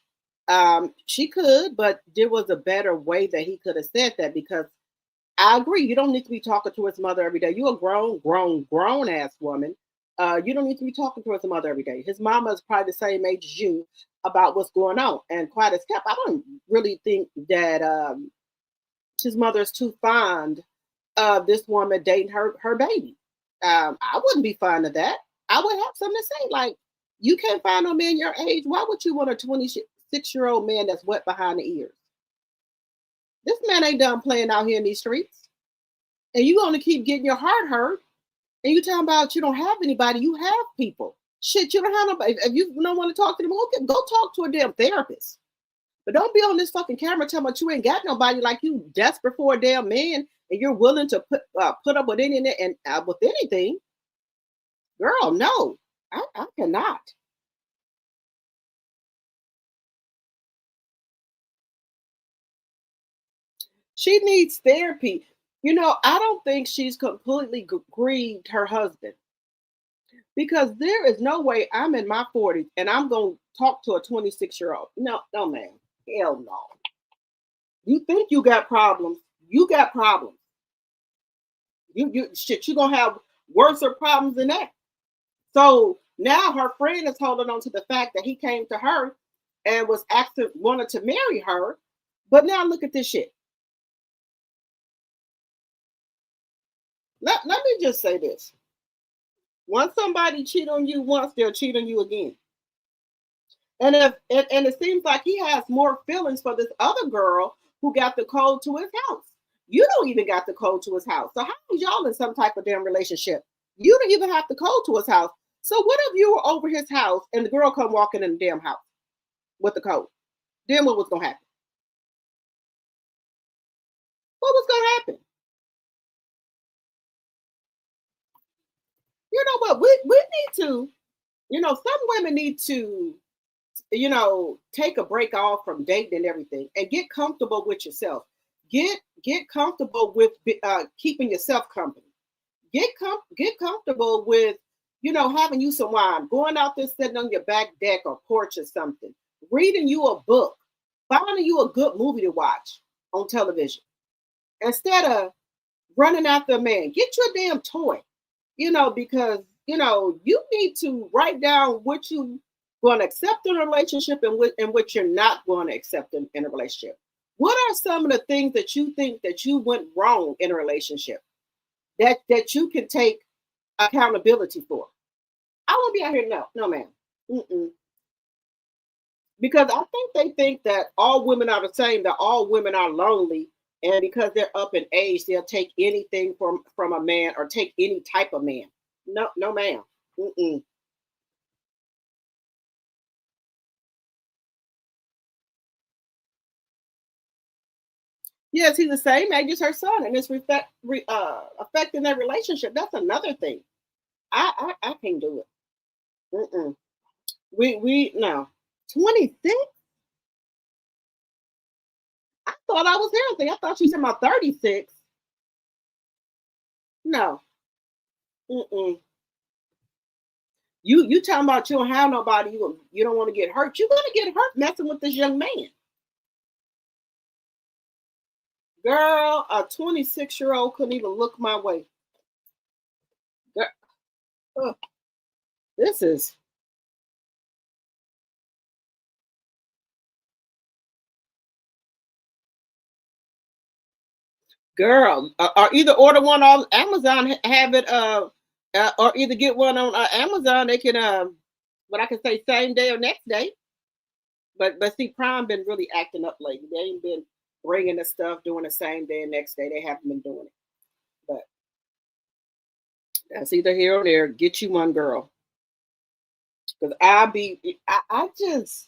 [SPEAKER 2] she could, but there was a better way that he could have said that, because I agree, you don't need to be talking to his mother every day. You're a grown ass woman. You don't need to be talking to his mother every day. His mama is probably the same age as you about what's going on. And quite as kept, I don't really think that his mother is too fond of this woman dating her baby. I wouldn't be fond of that. I would have something to say, like, you can't find no man your age. Why would you want a 26-year-old man that's wet behind the ears? This man ain't done playing out here in these streets. And you going to keep getting your heart hurt. And you talking about you don't have anybody. You have people. Shit, you don't have nobody. If you don't want to talk to them, go talk to a damn therapist. But don't be on this fucking camera telling me you ain't got nobody, like you desperate for a damn man and you're willing to put up with anything and with anything. Girl, no, I cannot. She needs therapy. You know, I don't think she's completely grieved her husband, because there is no way I'm in my 40s and I'm going to talk to a 26-year-old. No, man. Hell no. You think you got problems. You got problems. You're going to have worse problems than that. So now her friend is holding on to the fact that he came to her and wanted to marry her. But now look at this shit. Let me just say this. Once somebody cheat on you once, they'll cheat on you again. And it seems like he has more feelings for this other girl who got the code to his house. You don't even got the code to his house. So how is y'all in some type of damn relationship? You don't even have the code to his house. So what if you were over his house and the girl come walking in the damn house with the code? Then what was going to happen? What was going to happen? You know what? We need to, some women need to, take a break off from dating and everything and get comfortable with yourself. Get comfortable with keeping yourself company. Get comfortable with, having you some wine, going out there sitting on your back deck or porch or something, reading you a book, finding you a good movie to watch on television. instead of running after a man, get you a damn toy. Because you need to write down what you going to accept in a relationship and what you're not going to accept in a relationship. What are some of the things that you think that you went wrong in a relationship that you can take accountability for? I won't be out here. No, ma'am. Mm-mm. Because I think they think that all women are the same, that all women are lonely, and because they're up in age, they'll take anything from a man or take any type of man. No, ma'am. Mm-mm. Yes, he's the same age as her son, and it's affecting their relationship. That's another thing. I can't do it. Mm-mm. We no 26. I thought I was healthy. I thought she said about 36. No. Mm-mm. You talking about you don't have nobody, you don't want to get hurt. You're gonna get hurt messing with this young man. Girl, a 26-year-old couldn't even look my way. Girl, this is girl. Or either order one on Amazon, have it or either get one on Amazon. They can what I can say same day or next day. But see, Prime been really acting up lately. They ain't been bringing the stuff, doing the same day and next day. They haven't been doing it. But that's either here or there. Get you one, girl. Because I just,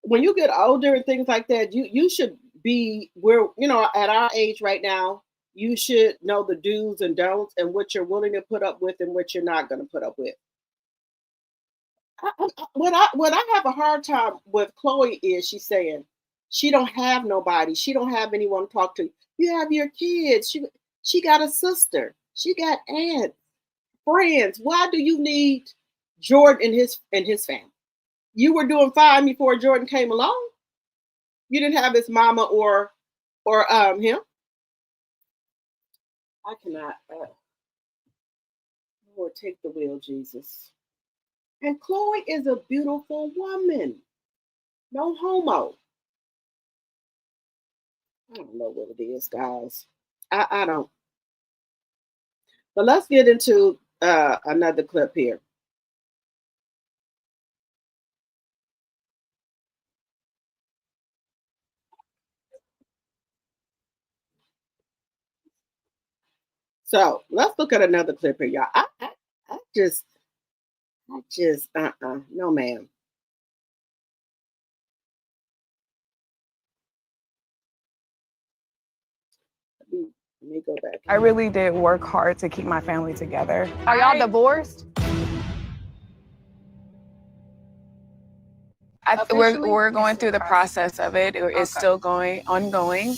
[SPEAKER 2] when you get older and things like that, you should be where, at our age right now, you should know the do's and don'ts and what you're willing to put up with and what you're not going to put up with. What I have a hard time with Chloe is she's saying she don't have nobody. She don't have anyone to talk to. You have your kids. She got a sister. She got aunts, friends. Why do you need Jordan and his family? You were doing fine before Jordan came along. You didn't have his mama or him. I cannot. Lord, take the wheel, Jesus. And Chloe is a beautiful woman. No homo. I don't know what it is, guys. I don't. But let's get into another clip here. So let's look at another clip here, y'all. I just, no, ma'am. Let me go back.
[SPEAKER 14] I really did work hard to keep my family together.
[SPEAKER 3] Are y'all divorced?
[SPEAKER 14] We're going through the process of it. It's still ongoing.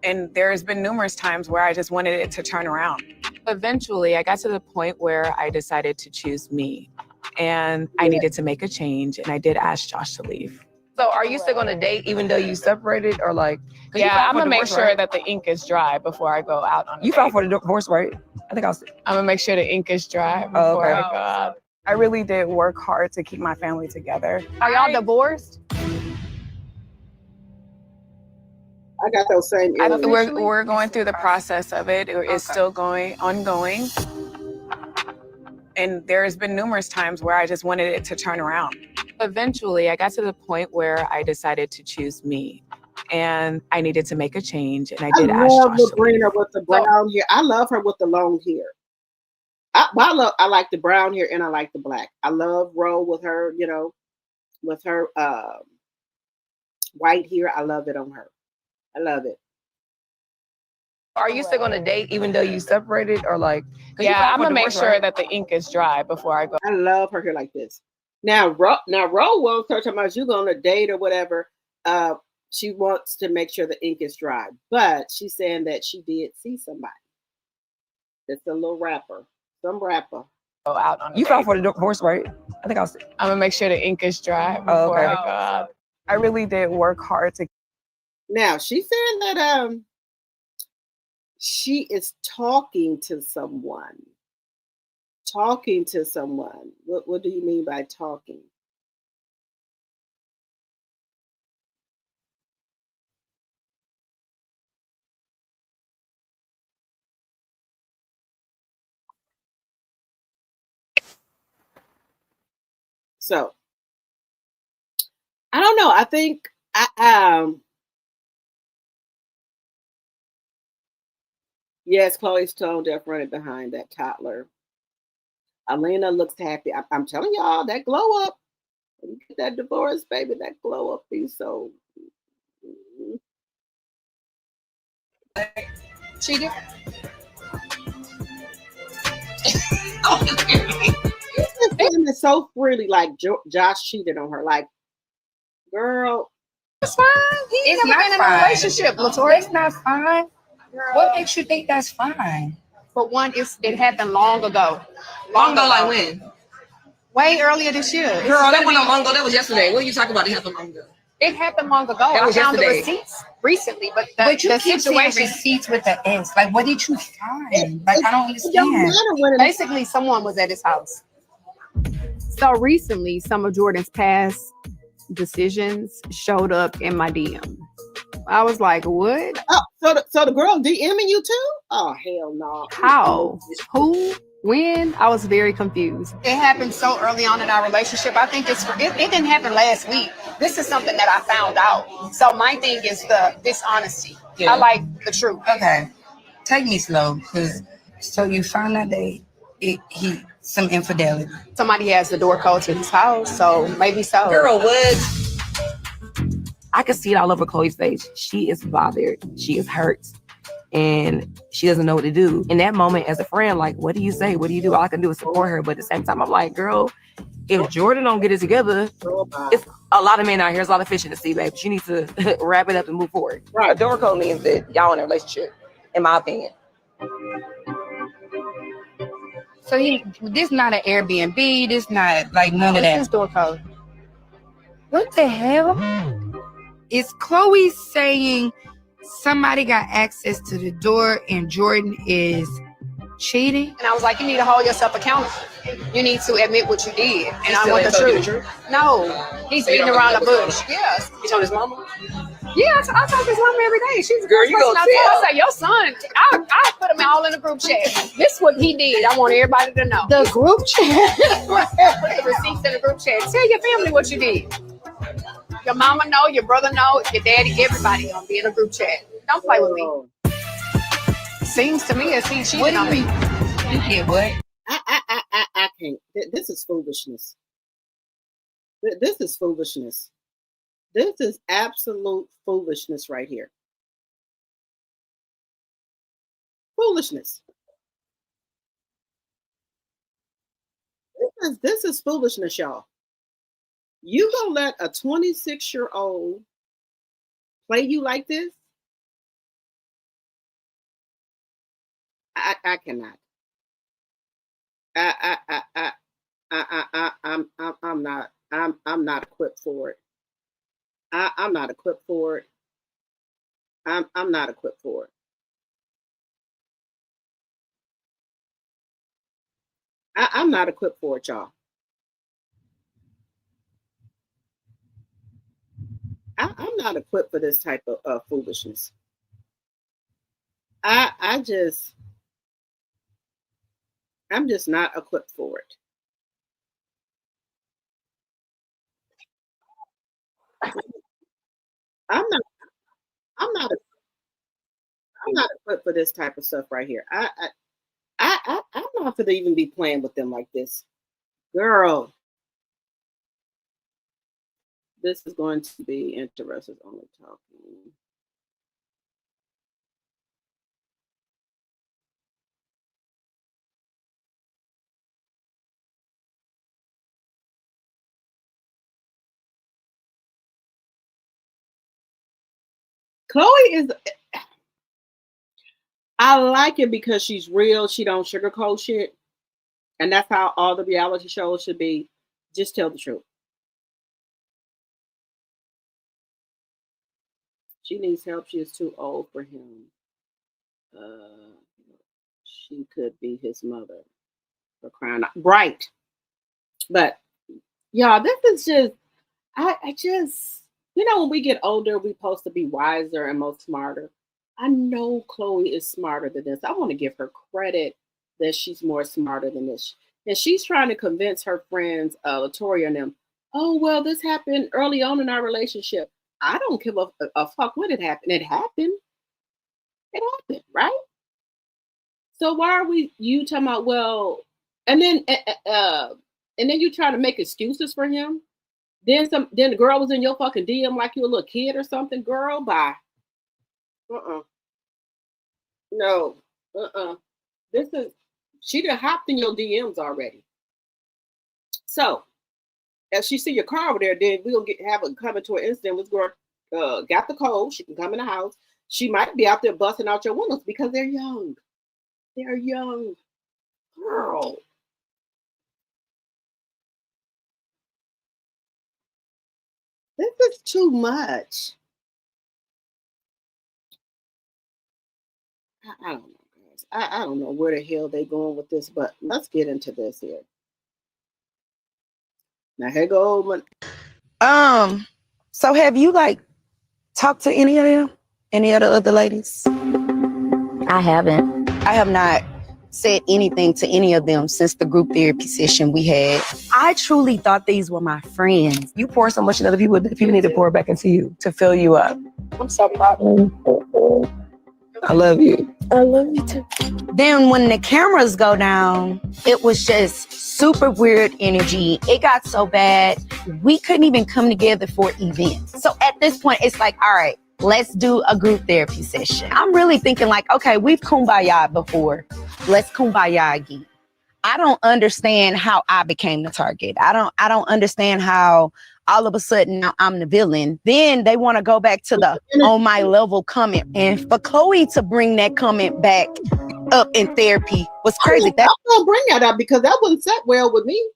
[SPEAKER 14] And there's been numerous times where I just wanted it to turn around. Eventually, I got to the point where I decided to choose me. And I needed to make a change, and I did ask Josh to leave.
[SPEAKER 10] So are you still gonna date even though you separated, or like?
[SPEAKER 14] Yeah, I'm gonna make sure that the ink is dry before I go out on.
[SPEAKER 10] You filed for the divorce, right? I think I was.
[SPEAKER 14] I'm gonna make sure the ink is dry before I go out. I really did work hard to keep my family together.
[SPEAKER 3] Are y'all divorced?
[SPEAKER 2] I got those same.
[SPEAKER 14] We're going through the process of it. It's still ongoing. And there's been numerous times where I just wanted it to turn around. Eventually, I got to the point where I decided to choose me. And I needed to make a change. And I did ask Josh to leave.
[SPEAKER 2] Sabrina with the brown hair. I love her with the long hair. I like the brown hair and I like the black. I love Ro with her, with her white hair. I love it on her. I love it.
[SPEAKER 10] Are you still gonna date even though you separated, or like?
[SPEAKER 14] Yeah, I'm gonna make sure that the ink is dry before I go.
[SPEAKER 2] I love her hair like this. Now Ro won't start talking about you going on a date or whatever. She wants to make sure the ink is dry, but she's saying that she did see somebody. It's a little rapper, some rapper.
[SPEAKER 14] Go out on.
[SPEAKER 10] You filed for the divorce, right? I think I was.
[SPEAKER 14] I'm gonna make sure the ink is dry before I go out. I really did work hard to.
[SPEAKER 2] Now she's saying that She is talking to someone. Talking to someone. What do you mean by talking? So I don't know. I think yes, Chloe's tone deaf running behind that toddler. Alina looks happy. I'm telling y'all, that glow up. When you get that divorce, baby, that glow up be so.
[SPEAKER 3] Cheated.
[SPEAKER 2] It's so freely like Josh cheated on her. Like, girl,
[SPEAKER 4] It's fine. He's
[SPEAKER 3] It's
[SPEAKER 4] never
[SPEAKER 3] not
[SPEAKER 4] been in a
[SPEAKER 3] fine.
[SPEAKER 4] relationship, Latoya. It's not fine. What makes you think that's fine?
[SPEAKER 3] For one, it happened long ago.
[SPEAKER 10] Long ago, like when?
[SPEAKER 3] Way earlier this year.
[SPEAKER 10] Girl, that wasn't long ago. That was yesterday. What are you talking about? It happened long ago.
[SPEAKER 3] It happened long ago.
[SPEAKER 10] That was
[SPEAKER 3] I found
[SPEAKER 10] yesterday.
[SPEAKER 3] the receipts recently, but
[SPEAKER 4] But you
[SPEAKER 3] the
[SPEAKER 4] keep saying
[SPEAKER 3] situation.
[SPEAKER 4] receipts with the S. Like, what did you find? Like, I don't
[SPEAKER 2] It don't
[SPEAKER 4] understand.
[SPEAKER 2] matter when
[SPEAKER 3] Basically, someone was at his house. So recently, some of Jordan's past decisions showed up in my DM. I was like, what?
[SPEAKER 2] Oh, so the girl DMing you too? Oh hell no.
[SPEAKER 3] How? Who? When? I was very confused. It happened so early on in our relationship. I think it didn't happen last week. This is something that I found out. So my thing is the dishonesty.
[SPEAKER 4] Yeah.
[SPEAKER 3] I like the truth.
[SPEAKER 4] Okay. Take me slow, because so you found out that he some infidelity.
[SPEAKER 3] Somebody has the door code to his house, so maybe so.
[SPEAKER 10] Girl, what? I could see it all over Chloe's face. She is bothered. She is hurt. And she doesn't know what to do. In that moment, as a friend, like, what do you say? What do you do? All I can do is support her. But at the same time, I'm like, girl, if Jordan don't get it together, it's a lot of men out here. There's a lot of fish in the sea, babe. You need to wrap it up and move forward. Right. A door code means that y'all in a relationship, in my opinion.
[SPEAKER 4] So this not an Airbnb. This not like none of that.
[SPEAKER 3] This is door code.
[SPEAKER 4] What the hell? Is Chloe saying somebody got access to the door and Jordan is cheating?
[SPEAKER 3] And I was like, you need to hold yourself accountable. You need to admit what you did. And I want the truth. No, he's beating around the bush. Yes.
[SPEAKER 10] He told his mama?
[SPEAKER 3] Yeah, I talk to his mom every day. She's the
[SPEAKER 10] Girl,
[SPEAKER 3] first
[SPEAKER 10] you
[SPEAKER 3] person
[SPEAKER 10] gonna
[SPEAKER 3] I tell.
[SPEAKER 10] tell.
[SPEAKER 3] I say, your son, I put them all in the group chat. This is what he did. I want everybody to know.
[SPEAKER 4] The group chat?
[SPEAKER 3] Put the receipts in the group chat. Tell your family what you did. Your mama know, your brother know, your daddy, everybody gonna be in a group chat. Don't play with me. Seems to me as he cheating on me.
[SPEAKER 4] You did what?
[SPEAKER 2] I can't. This is foolishness. This is foolishness. This is absolute foolishness right here. Foolishness. This is foolishness, y'all. You gonna let a 26-year-old play you like this? I cannot. I'm not equipped for it. I'm not equipped for it. I'm not equipped for it. I'm not equipped for it, y'all. I'm not equipped for this type of foolishness. I'm just not equipped for it. I'm not. I'm not. I'm not equipped for this type of stuff right here. I'm not going to even be playing with them like this, girl. This is going to be interesting. Only talking. Chloe is. I like it because she's real. She don't sugarcoat shit, and that's how all the reality shows should be. Just tell the truth. She needs help. She is too old for him. She could be his mother. For crying out. Right. But y'all, this is just, I just, when we get older, we're supposed to be wiser and more smarter. I know Chloe is smarter than this. I want to give her credit that she's more smarter than this. And she's trying to convince her friends, Latoya and them, oh, well, this happened early on in our relationship. I don't give a fuck when it happened. It happened. It happened, right? So why are you talking about, well, and then you trying to make excuses for him? Then the girl was in your fucking DM like you a little kid or something. Girl, bye. No. She done hopped in your DMs already. So if she see your car over there, then we'll have a come into an incident. This girl got the code. She can come in the house. She might be out there busting out your windows because they're young. They're young. Girl. This is too much. I don't know, guys. I don't know where the hell they going with this, but let's get into this here. Now here go.
[SPEAKER 13] So have you talked to any of them? Any of the other ladies?
[SPEAKER 11] I haven't.
[SPEAKER 13] I have not said anything to any of them since the group therapy session we had. I truly thought these were my friends.
[SPEAKER 10] You pour so much into other people that people need to pour back into you to fill you up. I'm so proud of you. I love you. I love you too.
[SPEAKER 13] Then when the cameras go down, it was just super weird energy. It got so bad, we couldn't even come together for events. So at this point, it's like, all right, let's do a group therapy session. I'm really thinking okay, we've kumbaya before. Let's kumbaya again. I don't understand how I became the target. I don't understand how all of a sudden now I'm the villain. Then they want to go back to the on my level comment. And for Chloe to bring that comment back up in therapy was crazy.
[SPEAKER 2] I'm gonna bring that up because that wouldn't set well with me.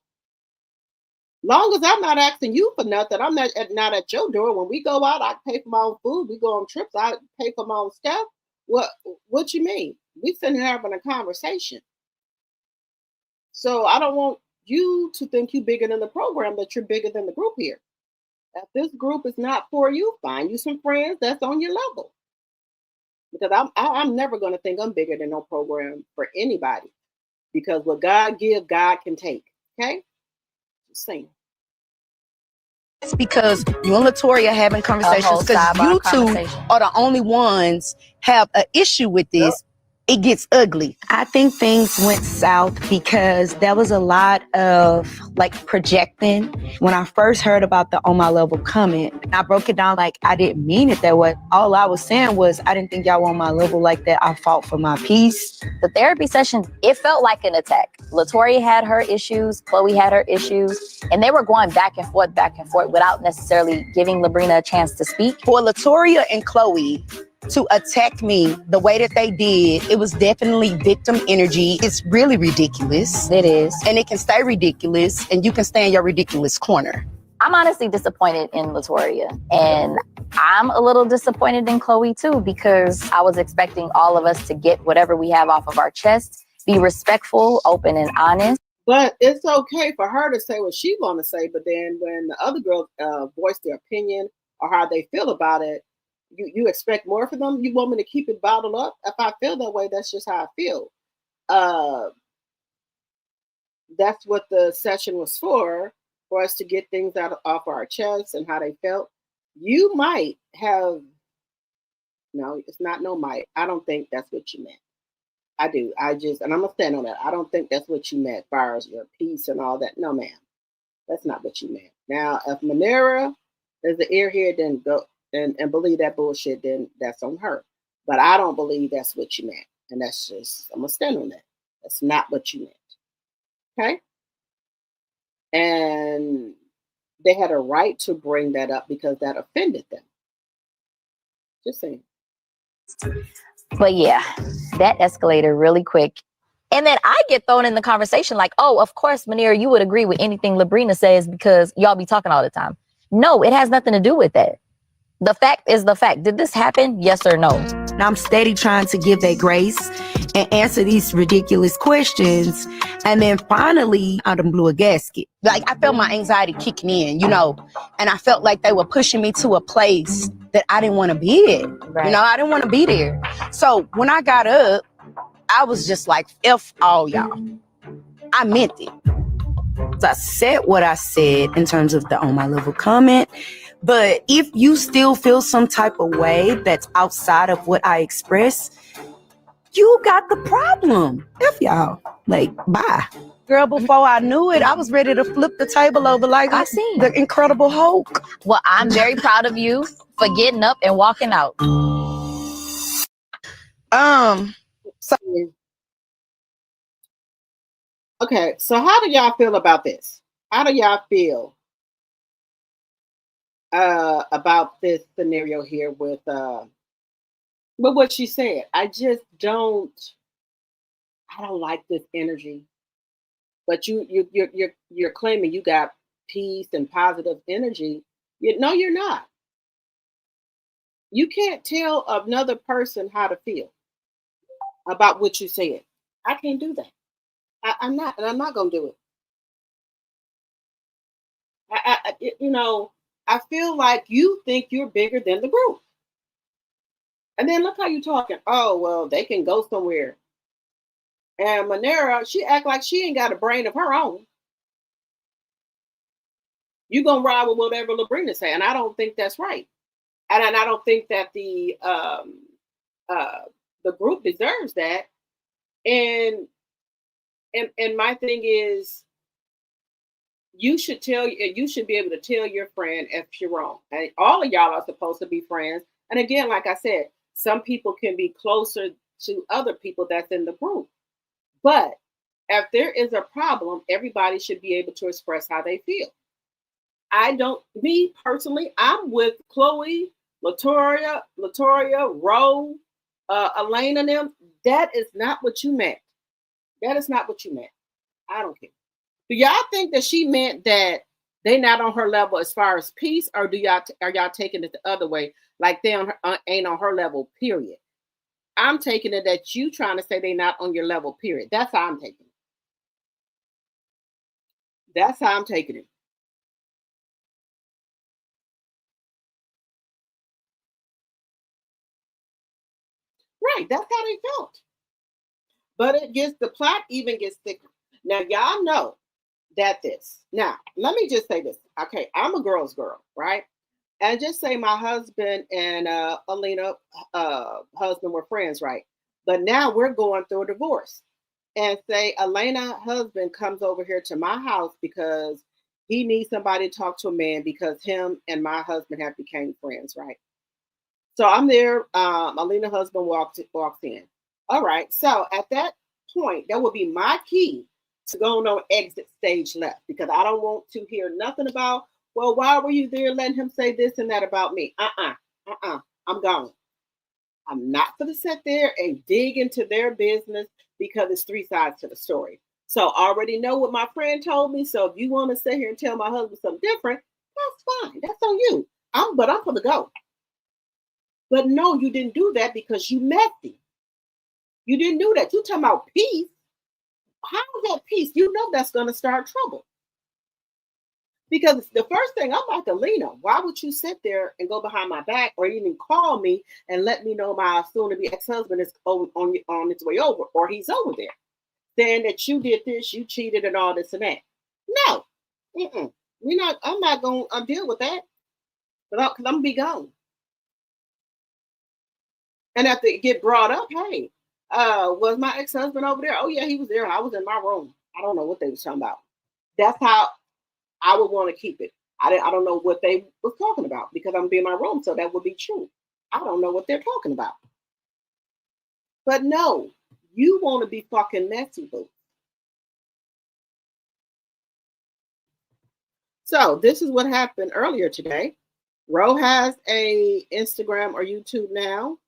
[SPEAKER 2] Long as I'm not asking you for nothing, I'm not at your door. When we go out, I pay for my own food. We go on trips, I pay for my own stuff. What you mean? We sitting here having a conversation. So I don't want you to think you're bigger than the program, that you're bigger than the group here. If this group is not for you, find you some friends that's on your level. Because I'm never going to think I'm bigger than no program for anybody. Because what God gives, God can take. Okay? Just saying.
[SPEAKER 13] It's because you and Latoya having conversations because you two are the only ones have an issue with this. It gets ugly. I think things went south because there was a lot of projecting. When I first heard about the on my level comment, I broke it down I didn't mean it that way. All I was saying was I didn't think y'all were on my level like that. I fought for my peace.
[SPEAKER 11] The therapy session, it felt like an attack. Latoya had her issues, Chloe had her issues, and they were going back and forth without necessarily giving Labrina a chance to speak.
[SPEAKER 13] For Latoya and Chloe to attack me the way that they did, it was definitely victim energy. It's really ridiculous.
[SPEAKER 11] It is.
[SPEAKER 13] And it can stay ridiculous, and you can stay in your ridiculous corner.
[SPEAKER 11] I'm honestly disappointed in Latoya, and I'm a little disappointed in Chloe too, because I was expecting all of us to get whatever we have off of our chest, be respectful, open, and honest.
[SPEAKER 2] But it's okay for her to say what she want to say, but then when the other girls voice their opinion or how they feel about it, you expect more from them? You want me to keep it bottled up? If I feel that way, that's just how I feel. That's what the session was for us to get things off our chests and how they felt. You might have, no, it's not no might. I don't think that's what you meant. I do. And I'm going to stand on that. I don't think that's what you meant as far as your peace and all that. No, ma'am. That's not what you meant. Now, if Manera is the airhead, then go and believe that bullshit, then that's on her. But I don't believe that's what you meant. And that's just, I'm going to stand on that. That's not what you meant. Okay? And they had a right to bring that up because that offended them. Just saying.
[SPEAKER 11] But yeah, that escalated really quick. And then I get thrown in the conversation oh, of course, Manera, you would agree with anything Labrina says because y'all be talking all the time. No, it has nothing to do with that. The fact is the fact. Did this happen? Yes or no?
[SPEAKER 13] Now I'm steady trying to give that grace and answer these ridiculous questions. And then finally, I done blew a gasket. Like, I felt my anxiety kicking in, you know, and I felt like they were pushing me to a place that I didn't want to be in.
[SPEAKER 11] Right.
[SPEAKER 13] You know, I didn't want to be there. So when I got up, I was just like, F all y'all. I meant it. I said what I said in terms of the on my level comment. But if you still feel some type of way that's outside of what I express, you got the problem. F y'all. Like, bye. Girl, before I knew it, I was ready to flip the table over like
[SPEAKER 11] I see.
[SPEAKER 13] the Incredible Hulk.
[SPEAKER 11] Well, I'm very proud of you for getting up and walking out.
[SPEAKER 13] So
[SPEAKER 2] Okay, so how do y'all feel about this? How do y'all feel about this scenario here with what she said? I don't like this energy. But you're claiming you got peace and positive energy. No, you're not. You can't tell another person how to feel about what you said. I can't do that. I'm not, and I'm not gonna do it. I feel like you think you're bigger than the group. And then look how you talking. Oh, well, they can go somewhere. And Manera, she act like she ain't got a brain of her own. You gonna ride with whatever Labrina say, and I don't think that's right. And I don't think that the group deserves that. And my thing is, you should be able to tell your friend if you're wrong. And all of y'all are supposed to be friends. And again, like I said, some people can be closer to other people that's in the group. But if there is a problem, everybody should be able to express how they feel. Me personally, I'm with Chloe, Latoria, Ro, Elaine and them. That is not what you meant. That is not what you meant. I don't care. Do y'all think that she meant that they not on her level as far as peace, or are y'all taking it the other way, like they ain't on her level, period? I'm taking it that you trying to say they not on your level, period. That's how I'm taking it. That's how I'm taking it. Right, that's how they felt. But the plot even gets thicker. Now, y'all know that this. Now, let me just say this. Okay, I'm a girl's girl, right? And just say my husband and Alina husband were friends, right? But now we're going through a divorce. And say Elena husband comes over here to my house because he needs somebody to talk to a man because him and my husband have became friends, right? So I'm there. Alina husband walks in. All right. So at that point, that would be my key to go on exit stage left because I don't want to hear nothing about, well, why were you there letting him say this and that about me? I'm gone. I'm not going to sit there and dig into their business because it's three sides to the story. So I already know what my friend told me. So if you want to sit here and tell my husband something different, that's fine. That's on you. But I'm going to go. But no, you didn't do that because you messy. You didn't do that. You talking about peace. How is that peace? You know that's going to start trouble. Because the first thing, I'm like, Alina, why would you sit there and go behind my back or even call me and let me know my soon-to-be ex-husband is on his way over or he's over there, saying that you did this, you cheated and all this and that. No. I'm not going to deal with that because I'm going to be gone. And after it get brought up, hey, was my ex-husband over there? Oh, yeah, he was there. I was in my room. I don't know what they was talking about. That's how I would want to keep it. I don't know what they was talking about because I'm being in my room, so that would be true. I don't know what they're talking about. But no, you want to be fucking messy, boo. So this is what happened earlier today. Ro has a Instagram or YouTube now.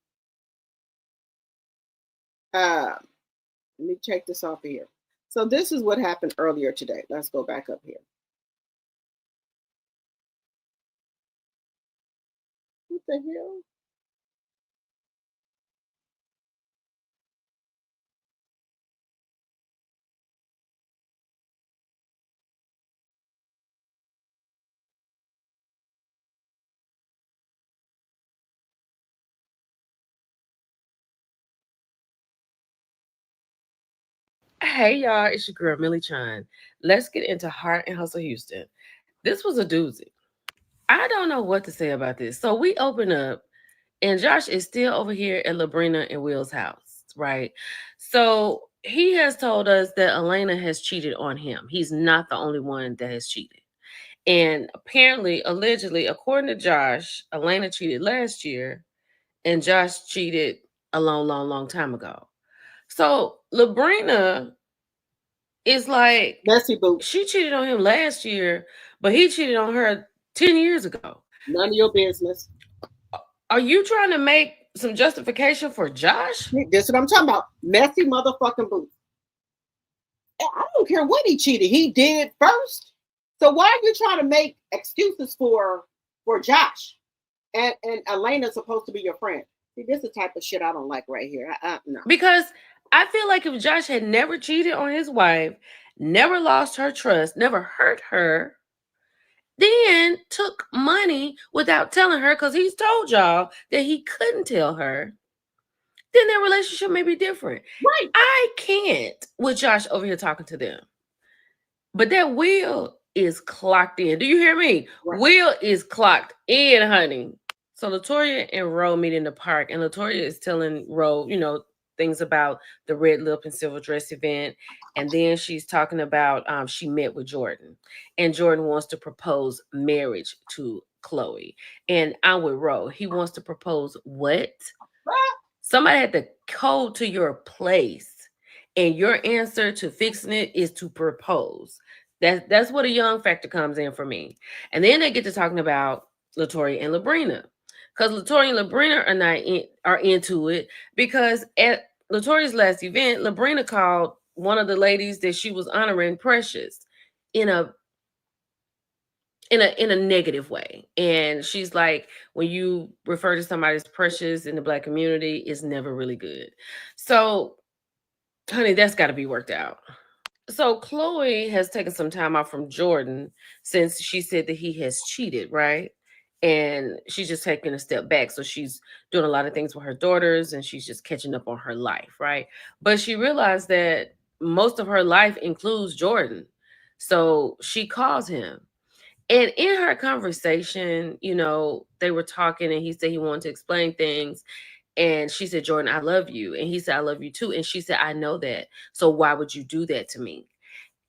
[SPEAKER 2] Let me check this off here. So this is what happened earlier today. Let's go back up here. the hell?
[SPEAKER 16] Hey y'all, it's your girl Millie Chan. Let's get into Heart and Hustle Houston. This was a doozy. I don't know what to say about this. So we open up, and Josh is still over here at Labrina and Will's house, right? So he has told us that Elena has cheated on him. He's not the only one that has cheated. And apparently, allegedly, according to Josh, Elena cheated last year, and Josh cheated a long, long, long time ago. So Labrina is like,
[SPEAKER 2] messy boo.
[SPEAKER 16] She cheated on him last year, but he cheated on her 10 years ago.
[SPEAKER 2] None of your business.
[SPEAKER 16] Are you trying to make some justification for Josh?
[SPEAKER 2] This is what I'm talking about. Messy motherfucking boo. I don't care what he cheated. He did first. So why are you trying to make excuses for Josh? And Elena's supposed to be your friend. See, this is the type of shit I don't like right here. No.
[SPEAKER 16] Because I feel like if Josh had never cheated on his wife, never lost her trust, never hurt her, then took money without telling her, because he's told y'all that he couldn't tell her, then their relationship may be different.
[SPEAKER 2] Right.
[SPEAKER 16] I can't with Josh over here talking to them. But that Will is clocked in. Do you hear me? Right. Will is clocked in, honey. So Latoya and Ro meet in the park, and Latoya is telling Ro, things about the red lip and silver dress event. And then she's talking about she met with Jordan, and Jordan wants to propose marriage to Chloe. And I'm with Ro. He wants to propose what? Somebody had to code to your place, and your answer to fixing it is to propose. That's what a young factor comes in for me. And then they get to talking about Latoya and Labrina, because Latoya and Labrina are into it, because at Latoya's last event, Labrina called one of the ladies that she was honoring Precious in a negative way. And she's like, when you refer to somebody as Precious in the Black community, it's never really good. So, honey, that's got to be worked out. So Chloe has taken some time off from Jordan since she said that he has cheated, right? And she's just taking a step back. So she's doing a lot of things with her daughters, and she's just catching up on her life, right? But she realized that most of her life includes Jordan. So she calls him. And in her conversation, they were talking, and he said he wanted to explain things. And she said, Jordan, I love you. And he said, I love you too. And she said, I know that. So why would you do that to me?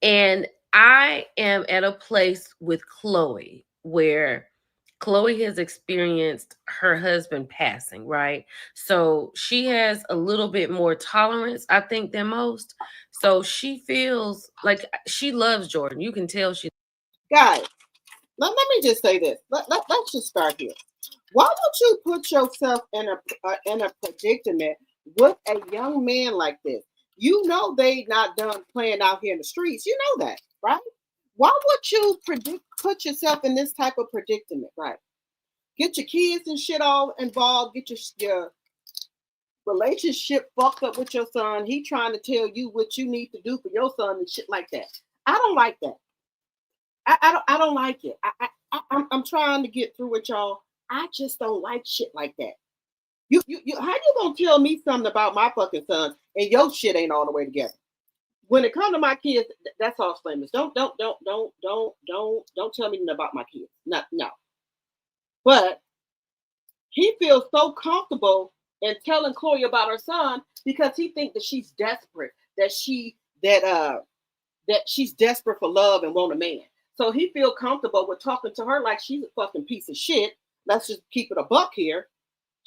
[SPEAKER 16] And I am at a place with Chloe where Chloe has experienced her husband passing, right? So she has a little bit more tolerance, I think, than most. So she feels like she loves Jordan. You can tell she.
[SPEAKER 2] Guys, let me just say this. Let's just start here. Why would you put yourself in a predicament with a young man like this? You know they not done playing out here in the streets. You know that, right? Why would you put yourself in this type of predicament, right? Get your kids and shit all involved. Get your relationship fucked up with your son. He trying to tell you what you need to do for your son and shit like that. I don't like that. I don't like it. I'm trying to get through with y'all. I just don't like shit like that. You how you gonna tell me something about my fucking son and your shit ain't all the way together? When it comes to my kids, that's all flamers. Don't tell me nothing about my kids. No. But he feels so comfortable in telling Chloe about her son because he thinks that she's desperate, that she's desperate for love and want a man. So he feel comfortable with talking to her like she's a fucking piece of shit. Let's just keep it a buck here.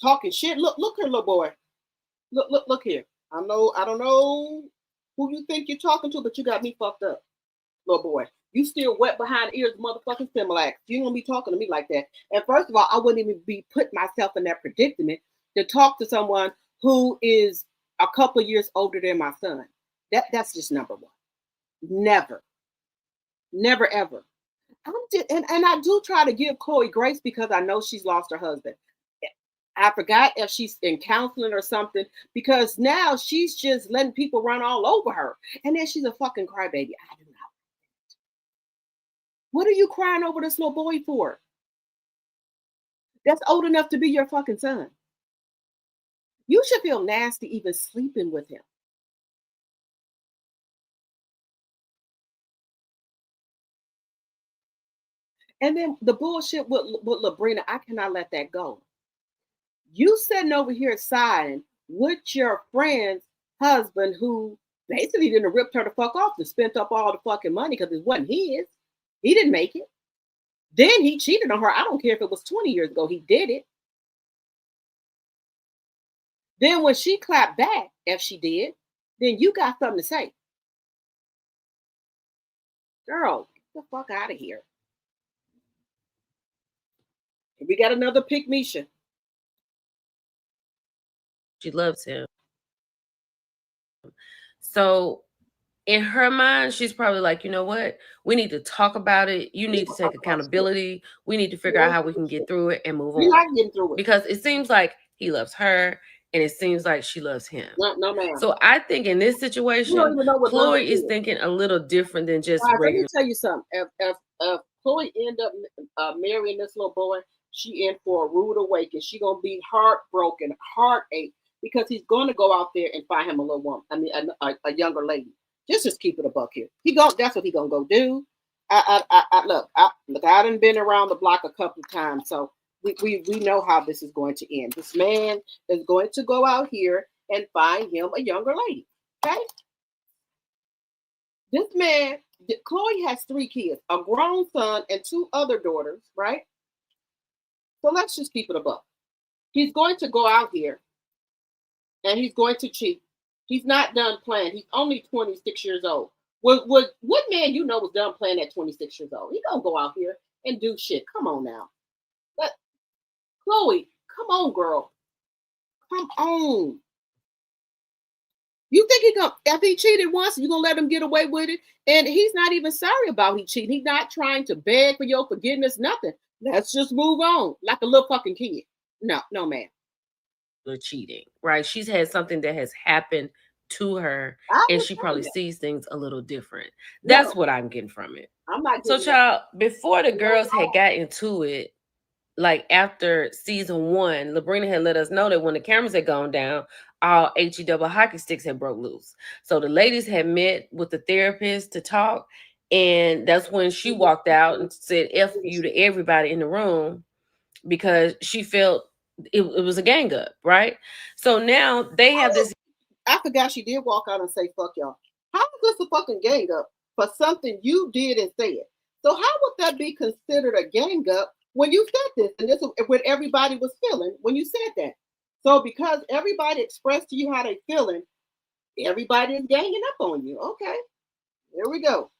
[SPEAKER 2] Talking shit. Look here, little boy. Look here. I don't know who you think you're talking to, but you got me fucked up, little boy. You still wet behind the ears, motherfucking Similac. You don't gonna be talking to me like that. And first of all, I wouldn't even be putting myself in that predicament to talk to someone who is a couple of years older than my son. That's just number one. Never ever. And I do try to give Chloe grace because I know she's lost her husband. I forgot if she's in counseling or something, because now she's just letting people run all over her. And then she's a fucking crybaby. I do not. What are you crying over this little boy for? That's old enough to be your fucking son. You should feel nasty even sleeping with him. And then the bullshit with Labrina, I cannot let that go. You sitting over here siding with your friend's husband who basically didn't ripped her the fuck off and spent up all the fucking money because it wasn't his. He didn't make it. Then he cheated on her. I don't care if it was 20 years ago. He did it. Then when she clapped back, if she did, then you got something to say. Girl, get the fuck out of here. And we got another pick Misha.
[SPEAKER 16] She loves him. So in her mind, she's probably like, you know what? We need to talk about it. You need to take accountability. We need to figure out how we can get through it and move on.
[SPEAKER 2] We're not getting through it.
[SPEAKER 16] Because it seems like he loves her and it seems like she loves him.
[SPEAKER 2] No, ma'am.
[SPEAKER 16] So I think in this situation, Chloe is thinking a little different than just
[SPEAKER 2] Guys, let
[SPEAKER 16] regular.
[SPEAKER 2] me tell you something. If Chloe end up marrying this little boy, she in for a rude awakening. She gonna be heartbroken, heartache, because he's gonna go out there and find him a little woman. I mean, a younger lady. Just keep it a buck here. That's what he gonna go do. Look, I done been around the block a couple of times, so we know how this is going to end. This man is going to go out here and find him a younger lady. Okay? This man, Chloe has 3 kids, a grown son and 2 other daughters, right? So let's just keep it a buck. He's going to go out here and he's going to cheat. He's not done playing. He's only 26 years old. What man you know was done playing at 26 years old? He gonna go out here and do shit. Come on now. But Chloe, come on, girl. Come on. You think if he cheated once, you're gonna let him get away with it? And he's not even sorry about he cheating. He's not trying to beg for your forgiveness, nothing. Let's just move on like a little fucking kid. No, man.
[SPEAKER 16] Cheating, right? She's had something that has happened to her, and she probably sees things a little different. That's what I'm getting from it.
[SPEAKER 2] I'm not.
[SPEAKER 16] So, child, before the girls had got into it, like after season 1, Labrina had let us know that when the cameras had gone down, all HE double hockey sticks had broke loose. So the ladies had met with the therapist to talk, and that's when she walked out and said F you to everybody in the room because she felt it was a gang up, right? So now they have this.
[SPEAKER 2] I forgot she did walk out and say fuck y'all. How is this a fucking gang up for something you did and said? So how would that be considered a gang up when you said this? And this is what everybody was feeling when you said that. So because everybody expressed to you how they feeling, everybody is ganging up on you. Okay, here we go.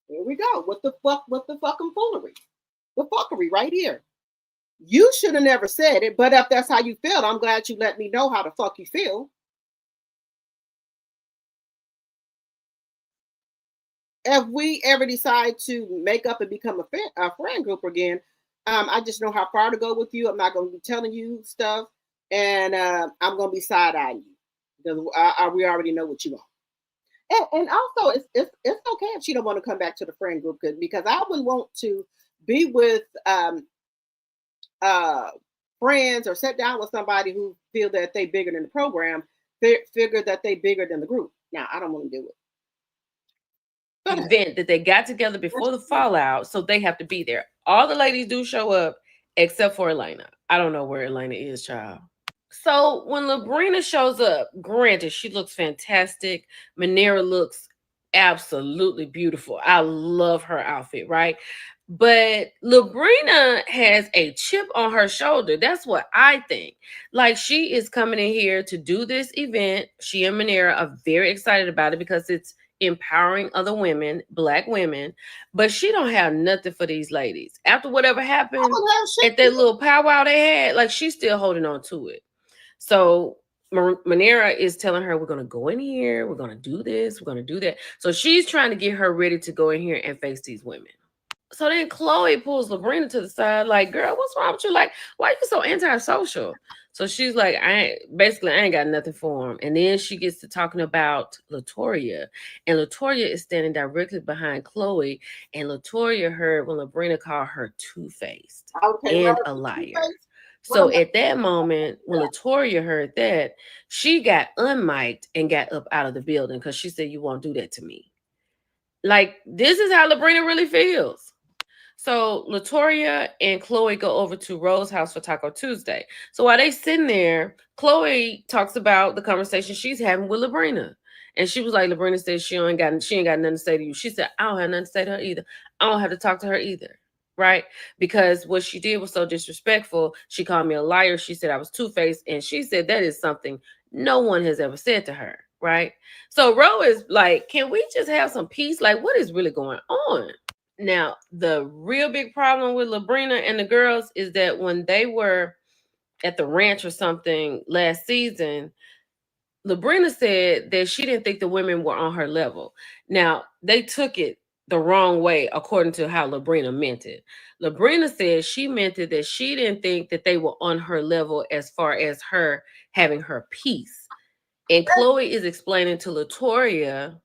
[SPEAKER 2] Here we go. What the fucking foolery? The fuckery right here. You should have never said it, but if that's how you feel, I'm glad you let me know how the fuck you feel. If we ever decide to make up and become a friend group again, I just know how far to go with you. I'm not going to be telling you stuff, and I'm going to be side-eyeing you because we already know what you want. And also, it's okay if she don't want to come back to the friend group because I would want to be with friends or sit down with somebody who feel that they bigger than the program, figure that they bigger than the group. Now, I don't want to do it.
[SPEAKER 16] Event that they got together before the fallout, so they have to be there. All the ladies do show up except for Elena. I don't know where Elena is, child. So when Labrina shows up, granted, she looks fantastic. Manera looks absolutely beautiful. I love her outfit, right? But Labrina has a chip on her shoulder. That's what I think. Like, she is coming in here to do this event. She and Manera are very excited about it because it's empowering other women, Black women, but she don't have nothing for these ladies. After whatever happened at that little powwow they had, like, she's still holding on to it. So Manera is telling her, we're going to go in here, we're going to do this, we're going to do that. So she's trying to get her ready to go in here and face these women. So then Chloe pulls Labrina to the side, like, girl, what's wrong with you? Like, why are you so antisocial? So she's like, I ain't got nothing for him. And then she gets to talking about Latoria. And Latoria is standing directly behind Chloe. And Latoria heard when Labrina called her two-faced and a liar. So at that moment, when Latoria heard that, she got unmiked and got up out of the building because she said, you won't do that to me. Like, this is how Labrina really feels. So Latoria and Chloe go over to Rose's house for Taco Tuesday. So while they sitting there, Chloe talks about the conversation she's having with Labrina. And she was like, Labrina said she ain't got nothing to say to you. She said, I don't have nothing to say to her either. I don't have to talk to her either. Right? Because what she did was so disrespectful. She called me a liar. She said I was two-faced. And she said that is something no one has ever said to her. Right? So Ro is like, can we just have some peace? Like, what is really going on? Now, the real big problem with Labrina and the girls is that when they were at the ranch or something last season, Labrina said that she didn't think the women were on her level. Now, they took it the wrong way according to how Labrina meant it. Labrina said she meant it that she didn't think that they were on her level as far as her having her peace. And Chloe is explaining to Latoria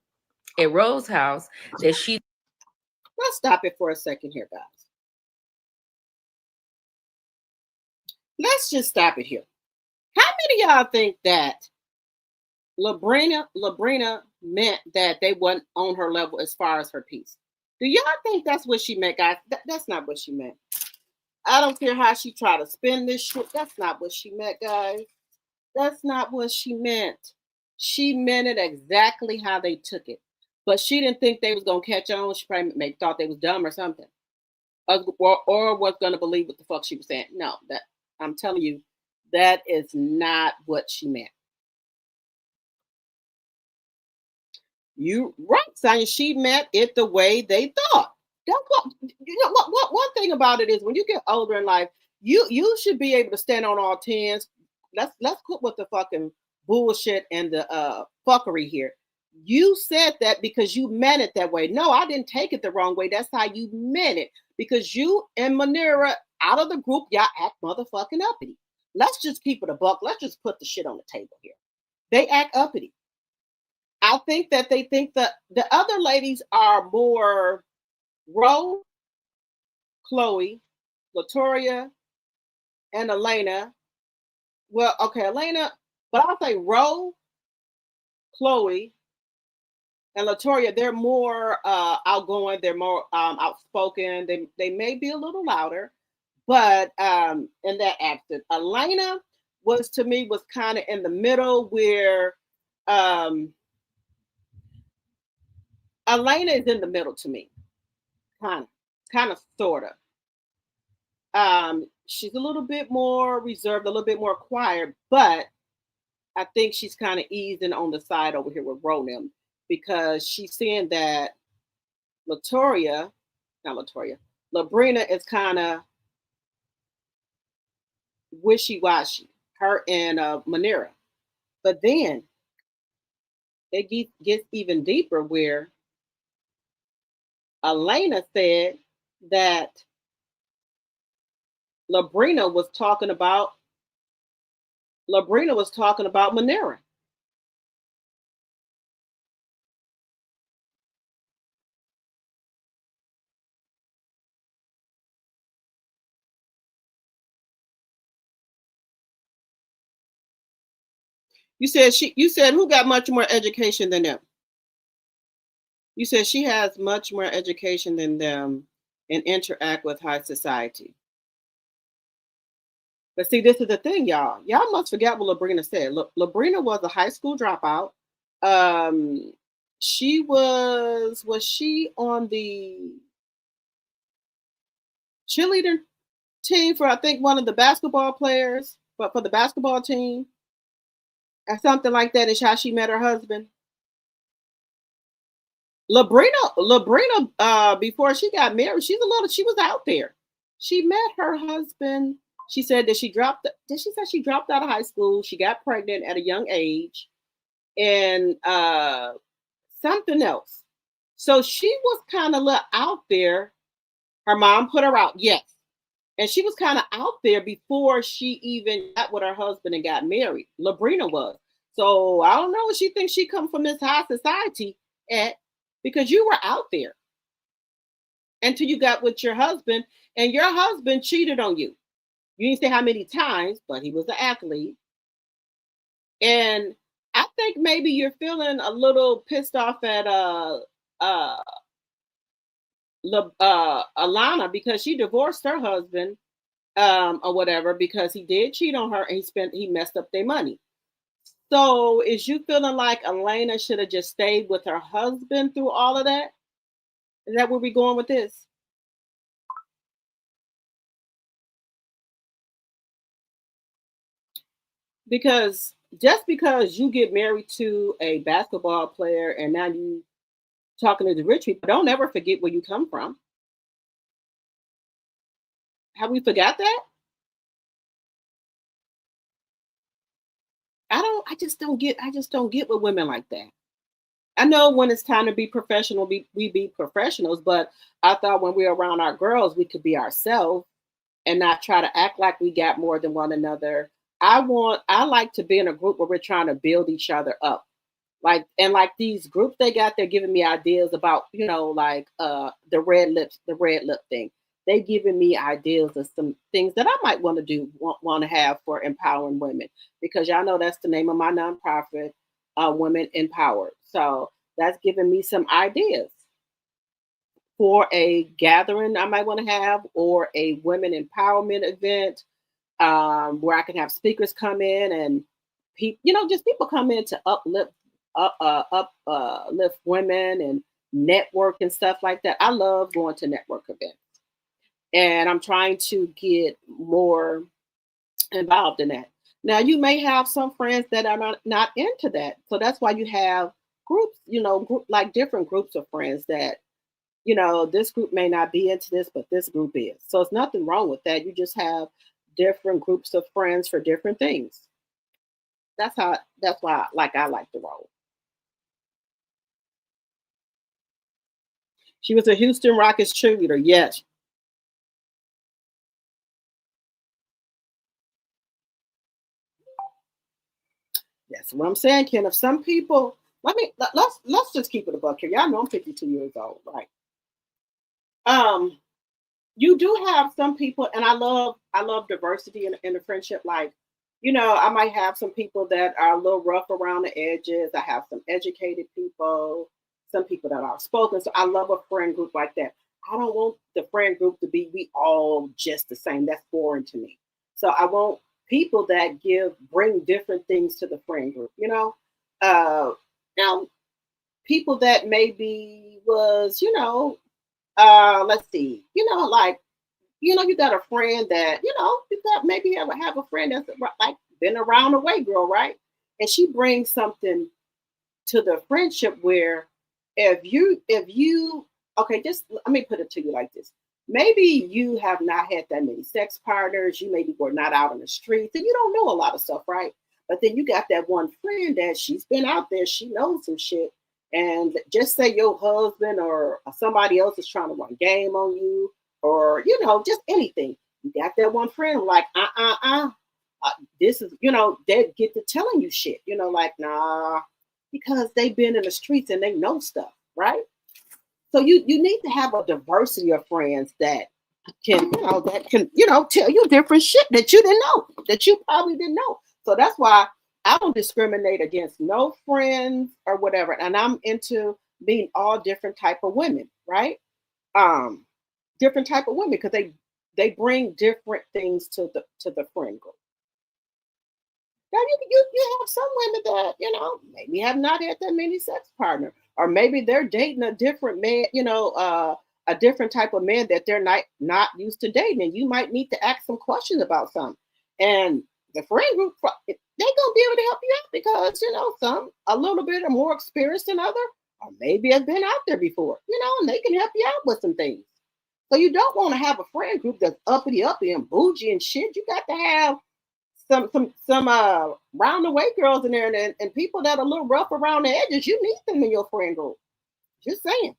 [SPEAKER 16] at Rose's house that she...
[SPEAKER 2] Let's stop it for a second here, guys. Let's just stop it here. How many of y'all think that Labrina meant that they wasn't on her level as far as her piece? Do y'all think that's what she meant, guys? That's not what she meant. I don't care how she tried to spin this shit. That's not what she meant, guys. That's not what she meant. She meant it exactly how they took it. But she didn't think they was going to catch on. She probably thought they was dumb or something. Or was going to believe what the fuck she was saying. No, that I'm telling you, that is not what she meant. You right, Sonya. She meant it the way they thought. That's what you know. What one thing about it is when you get older in life, you should be able to stand on all tens. Let's quit with the fucking bullshit and the fuckery here. You said that because you meant it that way. No, I didn't take it the wrong way. That's how you meant it. Because you and Manera out of the group, y'all act motherfucking uppity. Let's just keep it a buck. Let's just put the shit on the table here. They act uppity. I think that they think that the other ladies are more Ro, Chloe, Latoria, and Elena. Well, okay, Elena, but I'll say Ro, Chloe, and Latoria, they're more outgoing, they're more outspoken. They may be a little louder, but in that accent. Elena was to me was kind of in the middle where Elena is in the middle to me. Kind of, sort of. She's a little bit more reserved, a little bit more quiet, but I think she's kind of easing on the side over here with Ronim because she's seeing that Labrina is kind of wishy-washy, her and Manera. But then it gets even deeper where Elena said that Labrina was talking about Manera. You said who got much more education than them? You said she has much more education than them and interact with high society. But see, this is the thing, y'all. Y'all must forget what Labrina said. Labrina was a high school dropout. She was she on the cheerleader team for I think one of the basketball players, but for the basketball team, or something like that. Is how she met her husband. Labrina, before she got married, she was out there. She met her husband. She said that she dropped out of high school. She got pregnant at a young age, and something else. So she was kind of out there Her mom put her out, yes. And she was kind of out there before she even got with her husband and got married. Labrina was. So I don't know what she thinks she come from this high society at, because you were out there until you got with your husband, and your husband cheated on you. You didn't say how many times, but he was an athlete. And I think maybe you're feeling a little pissed off at uh Alana because she divorced her husband or whatever because he did cheat on her and he messed up their money. So is you feeling like Elena should have just stayed with her husband through all of that? Is that where we're going with this? Because just because you get married to a basketball player and now you talking to the rich people, don't ever forget where you come from. Have we forgot that? I just don't get with women like that. I know when it's time to be professional, we be professionals, but I thought when we're around our girls, we could be ourselves and not try to act like we got more than one another. I like to be in a group where we're trying to build each other up. Like these groups they got, they're giving me ideas about, like the red lip thing. They giving me ideas of some things that I might want to do, want to have for empowering women, because y'all know that's the name of my nonprofit, Women Empowered. So that's giving me some ideas for a gathering I might want to have, or a women empowerment event, where I can have speakers come in and just people come in to uplift women and network and stuff like that. I love going to network events, and I'm trying to get more involved in that. Now, you may have some friends that are not into that, so that's why you have groups, like different groups of friends that, this group may not be into this, but this group is. So it's nothing wrong with that. You just have different groups of friends for different things. That's why I like to roll. She was a Houston Rockets cheerleader. Yes. That's what I'm saying, Ken. If some people, let's just keep it a buck here. Y'all know I'm 52 years old, right? You do have some people, and I love diversity in the friendship. Like, I might have some people that are a little rough around the edges. I have some educated people, some people that are outspoken. So I love a friend group like that. I don't want the friend group to be we all just the same. That's boring to me. So I want people that bring different things to the friend group. Now people that maybe was, let's see, like, you got a friend that, you got maybe ever have a friend that's like been around the way, girl, right? And she brings something to the friendship where if you okay, just let me put it to you like this. Maybe you have not had that many sex partners, you maybe were not out on the streets, and you don't know a lot of stuff, right? But then you got that one friend that she's been out there, she knows some shit. And just say your husband or somebody else is trying to run game on you, or just anything. You got that one friend like this is they get to telling you shit, like nah, because they've been in the streets and they know stuff, right? So you need to have a diversity of friends that can tell you different shit that you didn't know, that you probably didn't know. So that's why I don't discriminate against no friends or whatever, and I'm into being all different type of women, right? Different type of women, because they bring different things to the friend group. Now you have some women that maybe have not had that many sex partners, or maybe they're dating a different man, a different type of man that they're not used to dating, and you might need to ask some questions about something. And the friend group, they're gonna be able to help you out because some a little bit are more experienced than other, or maybe have been out there before, and they can help you out with some things. So you don't want to have a friend group that's uppity and bougie and shit. You got to have some round the way girls in there, and people that are a little rough around the edges. You need them in your friend group. Just saying.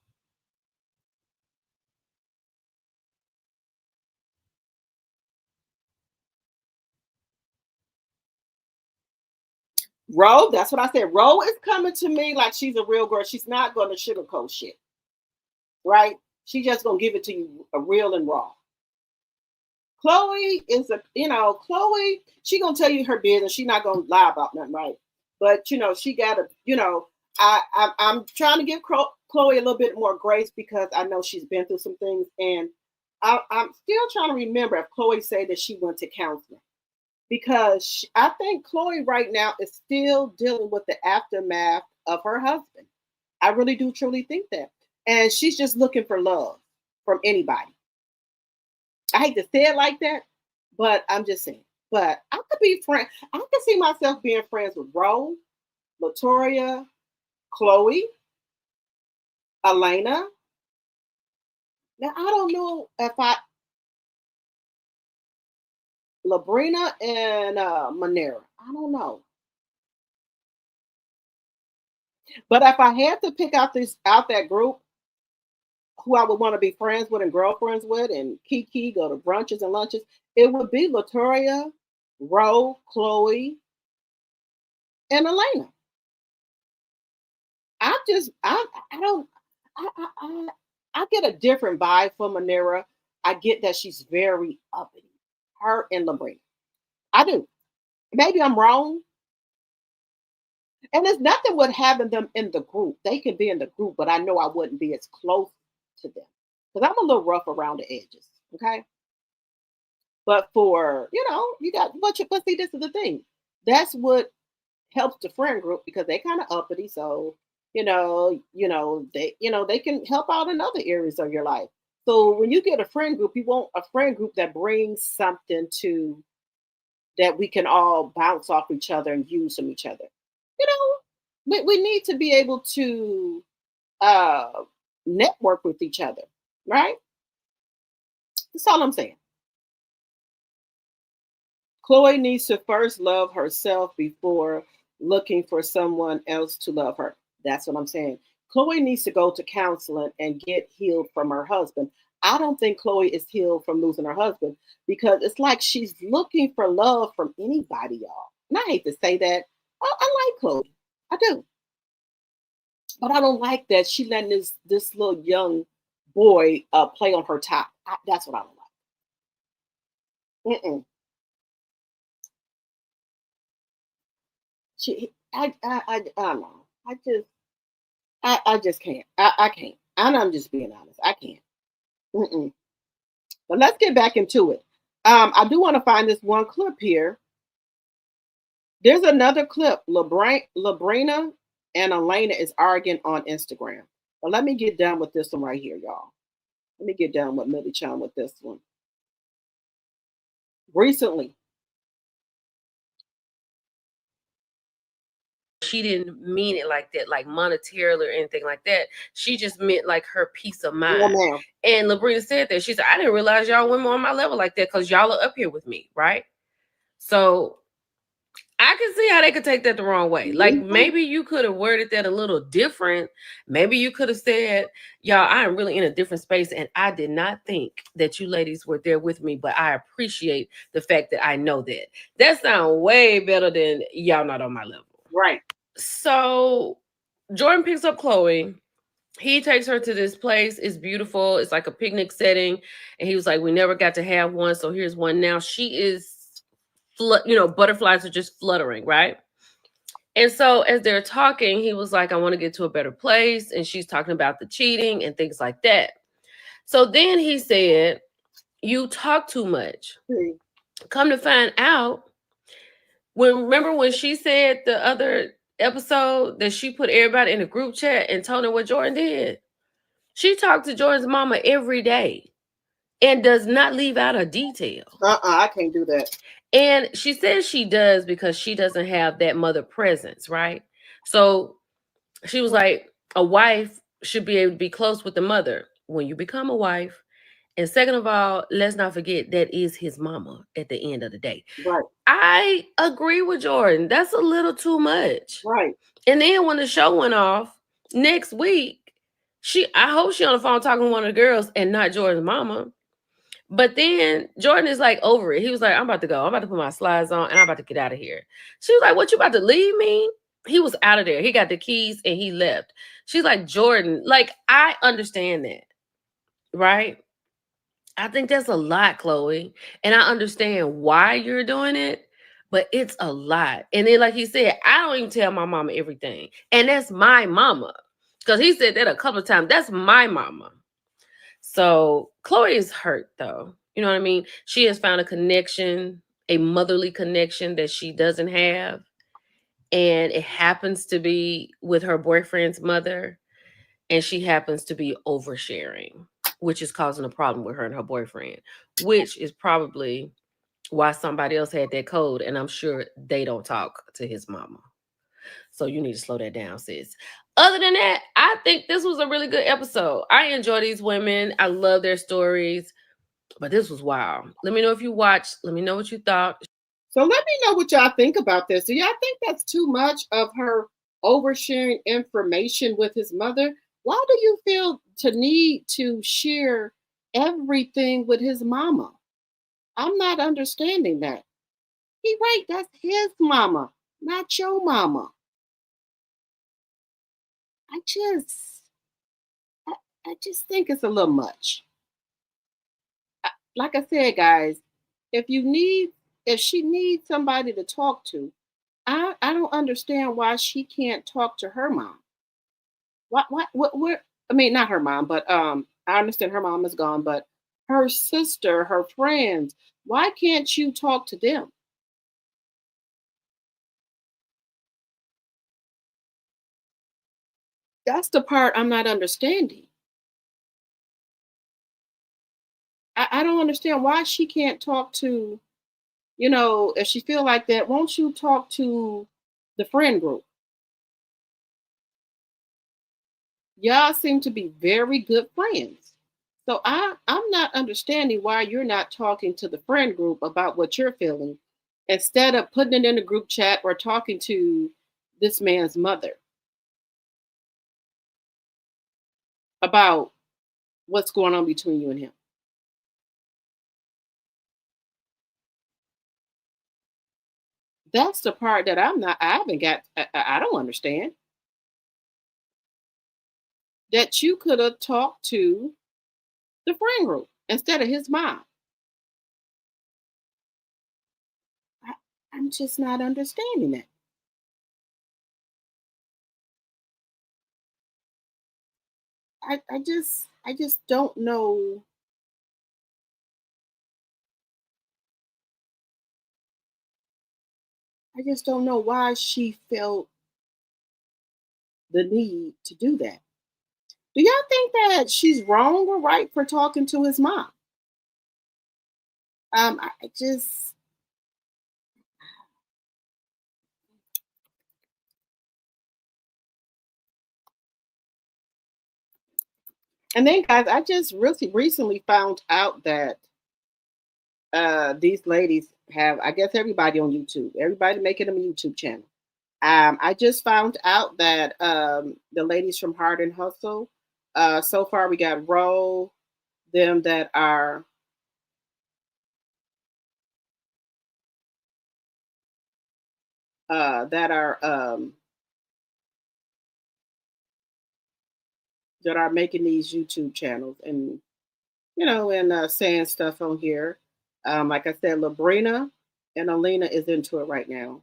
[SPEAKER 2] Ro, that's what I said. Ro is coming to me like she's a real girl. She's not going to sugarcoat shit, right? She's just going to give it to you a real and raw. Chloe is Chloe, she going to tell you her business. She's not going to lie about nothing, right? But, she got to, I'm trying to give Chloe a little bit more grace because I know she's been through some things. And I'm still trying to remember if Chloe said that she went to counseling. Because I think Chloe right now is still dealing with the aftermath of her husband. I really do truly think that. And she's just looking for love from anybody. I hate to say it like that, but I'm just saying. But I could be friends. I could see myself being friends with Ro, Latoria, Chloe, Elena. Now, I don't know if Labrina and Monera. I don't know. But if I had to pick out that group, who I would want to be friends with and girlfriends with, and Kiki go to brunches and lunches, it would be Latoria, Ro, Chloe, and Elena. I get a different vibe from Monera. I get that she's very uppity. Her and Labrina. I do. Maybe I'm wrong. And there's nothing with having them in the group. They can be in the group, but I know I wouldn't be as close to them. Because I'm a little rough around the edges. Okay. But for, you got, but see, this is the thing. That's what helps the friend group because they kind of uppity. So, they can help out in other areas of your life. So when you get a friend group, you want a friend group that brings something to that we can all bounce off each other and use from each other. We need to be able to network with each other, right? That's all I'm saying. Chloe needs to first love herself before looking for someone else to love her. That's what I'm saying. Chloe needs to go to counseling and get healed from her husband. I don't think Chloe is healed from losing her husband because it's like she's looking for love from anybody, y'all. And I hate to say that. I like Chloe. I do. But I don't like that she letting this little young boy play on her top. That's what I don't like. I don't know. I just can't. I can't. And I'm just being honest. I can't. But let's get back into it. I do want to find this one clip here. There's another clip. Labrina and Elena is arguing on Instagram. But let me get done with this one right here, y'all. Let me get done with Millie Chan with this one. Recently,
[SPEAKER 16] she didn't mean it like that, like monetarily or anything like that. She just meant like her peace of mind.
[SPEAKER 2] Yeah,
[SPEAKER 16] and Labrina said that. She said, I didn't realize y'all women on my level like that because y'all are up here with me, right? So I can see how they could take that the wrong way. Like maybe you could have worded that a little different. Maybe you could have said, y'all, I am really in a different space and I did not think that you ladies were there with me, but I appreciate the fact that I know that. That sounds way better than y'all not on my level.
[SPEAKER 2] Right.
[SPEAKER 16] So Jordan picks up Chloe. He takes her to this place. It's beautiful. It's like a picnic setting. And he was like, we never got to have one. So here's one now. She is, butterflies are just fluttering, right? And so as they're talking, he was like, I want to get to a better place. And she's talking about the cheating and things like that. So then he said, you talk too much. Come to find out, remember when she said the other episode that she put everybody in a group chat and told her what Jordan did? She talked to Jordan's mama every day and does not leave out a detail.
[SPEAKER 2] I can't do that.
[SPEAKER 16] And she says she does because she doesn't have that mother presence, right? So she was like, a wife should be able to be close with the mother when you become a wife. And second of all, let's not forget that is his mama at the end of the day.
[SPEAKER 2] Right.
[SPEAKER 16] I agree with Jordan. That's a little too much.
[SPEAKER 2] Right.
[SPEAKER 16] And then when the show went off next week, I hope she on the phone talking to one of the girls and not Jordan's mama. But then Jordan is like over it. He was like, I'm about to go. I'm about to put my slides on and I'm about to get out of here. She was like, what, you about to leave me? He was out of there. He got the keys and he left. She's like, Jordan, like, I understand that, right? I think that's a lot, Chloe. And I understand why you're doing it, but it's a lot. And then, like he said, I don't even tell my mama everything. And that's my mama. Because he said that a couple of times. That's my mama. So Chloe is hurt, though. You know what I mean? She has found a connection, a motherly connection that she doesn't have. And it happens to be with her boyfriend's mother. And she happens to be oversharing, which is causing a problem with her and her boyfriend, which is probably why somebody else had that code. And I'm sure they don't talk to his mama. So you need to slow that down, sis. Other than that, I think this was a really good episode. I enjoy these women. I love their stories. But this was wild. Let me know if you watched. Let me know what you thought.
[SPEAKER 2] So let me know what y'all think about this. Do y'all think that's too much of her oversharing information with his mother? Why do you feel to need to share everything with his mama? I'm not understanding that. He right, that's his mama, not your mama. I just I just think it's a little much. Like I said, guys, if she needs somebody to talk to, I don't understand why she can't talk to her mom. What I mean, not her mom, but I understand her mom is gone, but her sister, her friends, why can't you talk to them? That's the part I'm not understanding. I don't understand why she can't talk to, if she feel like that, won't you talk to the friend group? Y'all seem to be very good friends. So I'm not understanding why you're not talking to the friend group about what you're feeling instead of putting it in a group chat or talking to this man's mother about what's going on between you and him. That's the part that I haven't got, I don't understand. That you could have talked to the friend group instead of his mom. I'm just not understanding it. I just don't know. I just don't know why she felt the need to do that. Do y'all think that she's wrong or right for talking to his mom? I just and then guys, I just really recently found out that these ladies have, I guess, everybody on YouTube, everybody making them a YouTube channel. I just found out that the ladies from Hard and Hustle, so far we got Ro, them that are that are that are making these YouTube channels and saying stuff on here. Like I said, Labrina and Alina is into it right now.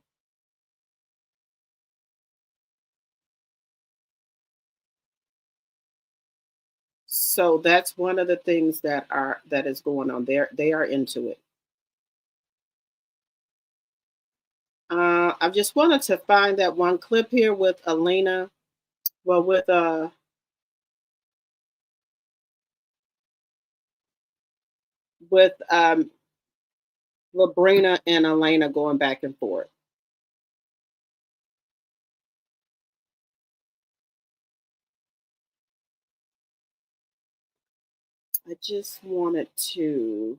[SPEAKER 2] So that's one of the things that is going on there. They are into it. I just wanted to find that one clip here with Alina. Well, with Labrina and Elena going back and forth. I just wanted to.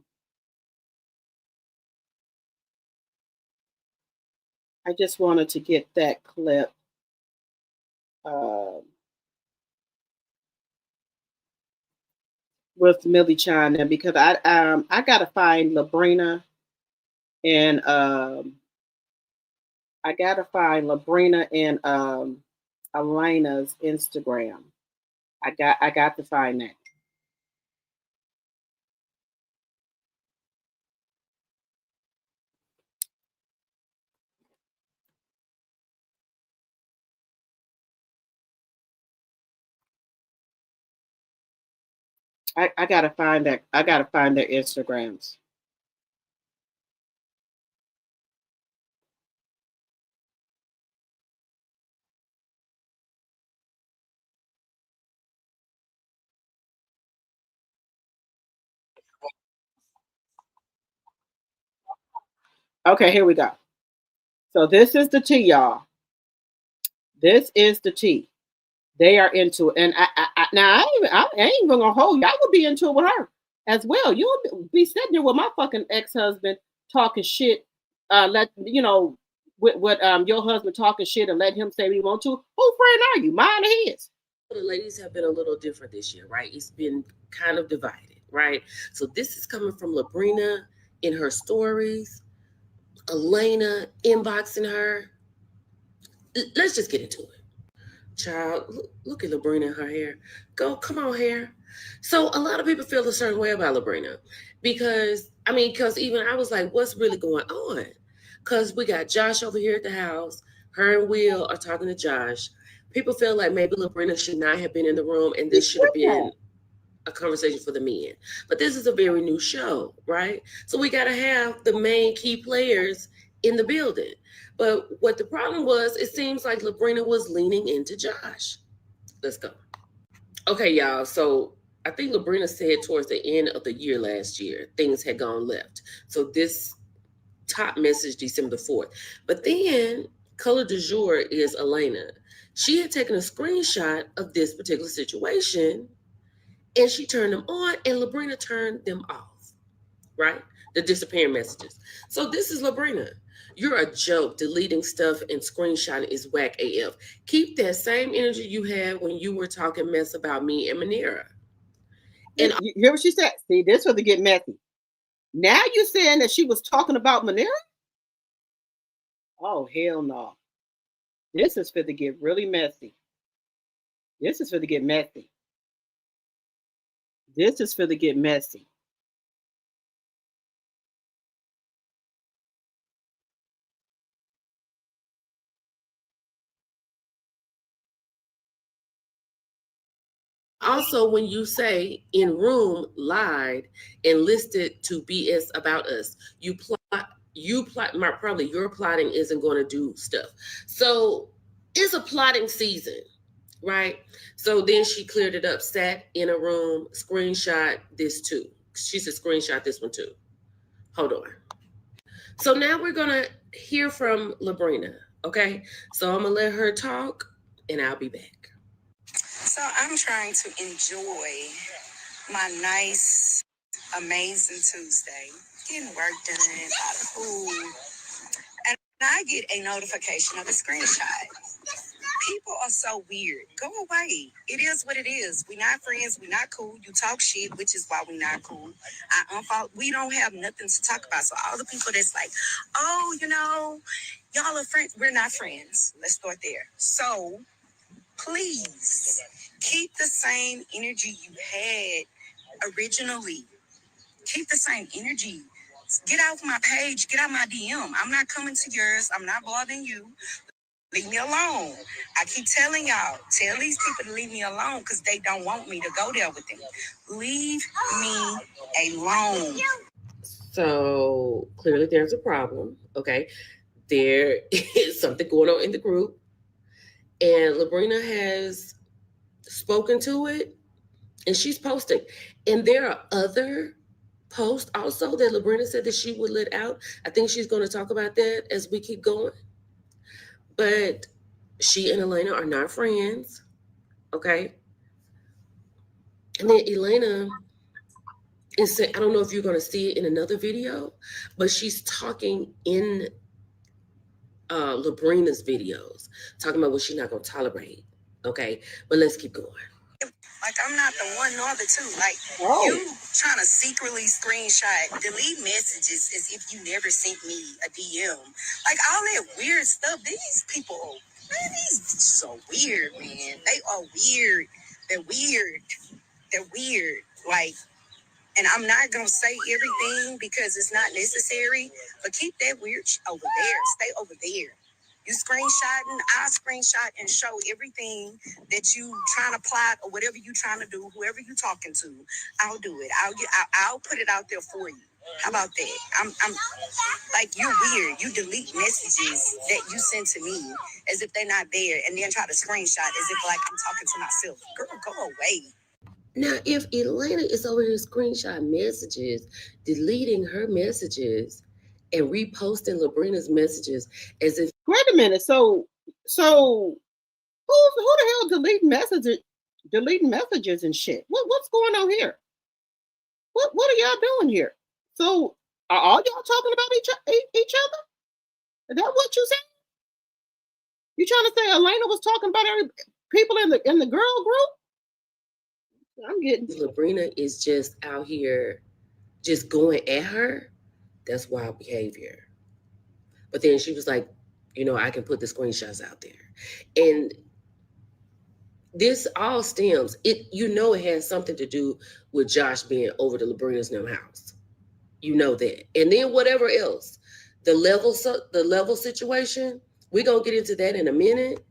[SPEAKER 2] I just wanted to get that clip. with Millie China because I gotta find Labrina and I gotta find Labrina and Elena's Instagram. I got to find that. I gotta find that. I gotta find their Instagrams. Okay, here we go. So this is the tea, y'all. This is the tea. They are into it, and now I ain't even gonna hold you. I would be into it with her as well. You'll be sitting there with my fucking ex husband talking shit. Let you know with your husband talking shit and let him say what he want to. Who friend are you? Mine or his?
[SPEAKER 17] The ladies have been a little different this year, right? It's been kind of divided, right? So this is coming from Labrina in her stories, Elena inboxing her. Let's just get into it. Child, look at Labrina and her hair. Come on, hair. So a lot of people feel a certain way about Labrina because even I was like, what's really going on? Because we got Josh over here at the house. Her and Will are talking to Josh. People feel like maybe Labrina should not have been in the room and this should have been a conversation for the men. But this is a very new show, right? So we got to have the main key players in the building. But what the problem was, it seems like Labrina was leaning into Josh. Let's go. Okay, y'all. So I think Labrina said towards the end of the year last year, things had gone left. So this top message December 4th. But then color du jour is Elena. She had taken a screenshot of this particular situation and she turned them on and Labrina turned them off, right? The disappearing messages. So this is Labrina. You're a joke. Deleting stuff and screenshotting is whack AF. Keep that same energy you had when you were talking mess about me and Manera.
[SPEAKER 2] And you hear what she said? See, this was to get messy. Now you're saying that she was talking about Manera? Oh, hell no. This is for to get really messy. This is for to get messy. This is for to get messy.
[SPEAKER 17] Also, when you say in room lied and listed to BS about us, you plot, probably your plotting isn't going to do stuff. So it's a plotting season, right? So then she cleared it up, sat in a room, screenshot this too. She said screenshot this one too. Hold on. So now we're going to hear from Labrina, okay? So I'm going to let her talk and I'll be back.
[SPEAKER 18] So I'm trying to enjoy my nice, amazing Tuesday, getting work done, out of food, and I get a notification of a screenshot. People are so weird. Go away. It is what it is. We're not friends. We're not cool. You talk shit, which is why we're not cool. I unfollow. We don't have nothing to talk about. So all the people that's like, oh, y'all are friends. We're not friends. Let's start there. So please keep the same energy you had originally. Keep the same energy. Get off my page. Get out my DM. I'm not coming to yours. I'm not bothering you. Leave me alone. I keep telling y'all, tell these people to leave me alone because they don't want me to go there with them. Leave me alone.
[SPEAKER 17] So clearly there's a problem, okay? There is something going on in the group. And Labrina has spoken to it and she's posting. And there are other posts also that Labrina said that she would let out. I think she's going to talk about that as we keep going. But she and Elena are not friends, okay? And then Elena is saying, I don't know if you're going to see it in another video, but she's talking in Labrina's videos, talking about what she's not going to tolerate, okay? But let's keep going.
[SPEAKER 18] Like, I'm not the one nor the two. Like, you trying to secretly screenshot, delete messages as if you never sent me a DM. Like, all that weird stuff. These people, man, these bitches are weird, man. They are weird. They're weird. They're weird. Like, and I'm not going to say everything because it's not necessary, but keep that weird over there. Stay over there. You screenshotting, I screenshot and show everything that you trying to plot or whatever you trying to do, whoever you talking to, I'll do it. I'll put it out there for you. How about that? I'm like, you're weird. You delete messages that you send to me as if they're not there and then try to screenshot as if like I'm talking to myself. Girl, go away.
[SPEAKER 17] Now, if Elena is over here screenshot messages, deleting her messages, and reposting Labrina's messages as if
[SPEAKER 2] wait a minute, so who the hell deleting messages and shit? What's going on here? What are y'all doing here? So are all y'all talking about each other? Is that what you said? You trying to say Elena was talking about people in the girl group? I'm getting
[SPEAKER 17] Labrina is just out here just going at her. That's wild behavior. But then she was like, I can put the screenshots out there. And this all stems, it has something to do with Josh being over to Labrina's new house. You know that. And then whatever else, the level situation, we're going to get into that in a minute.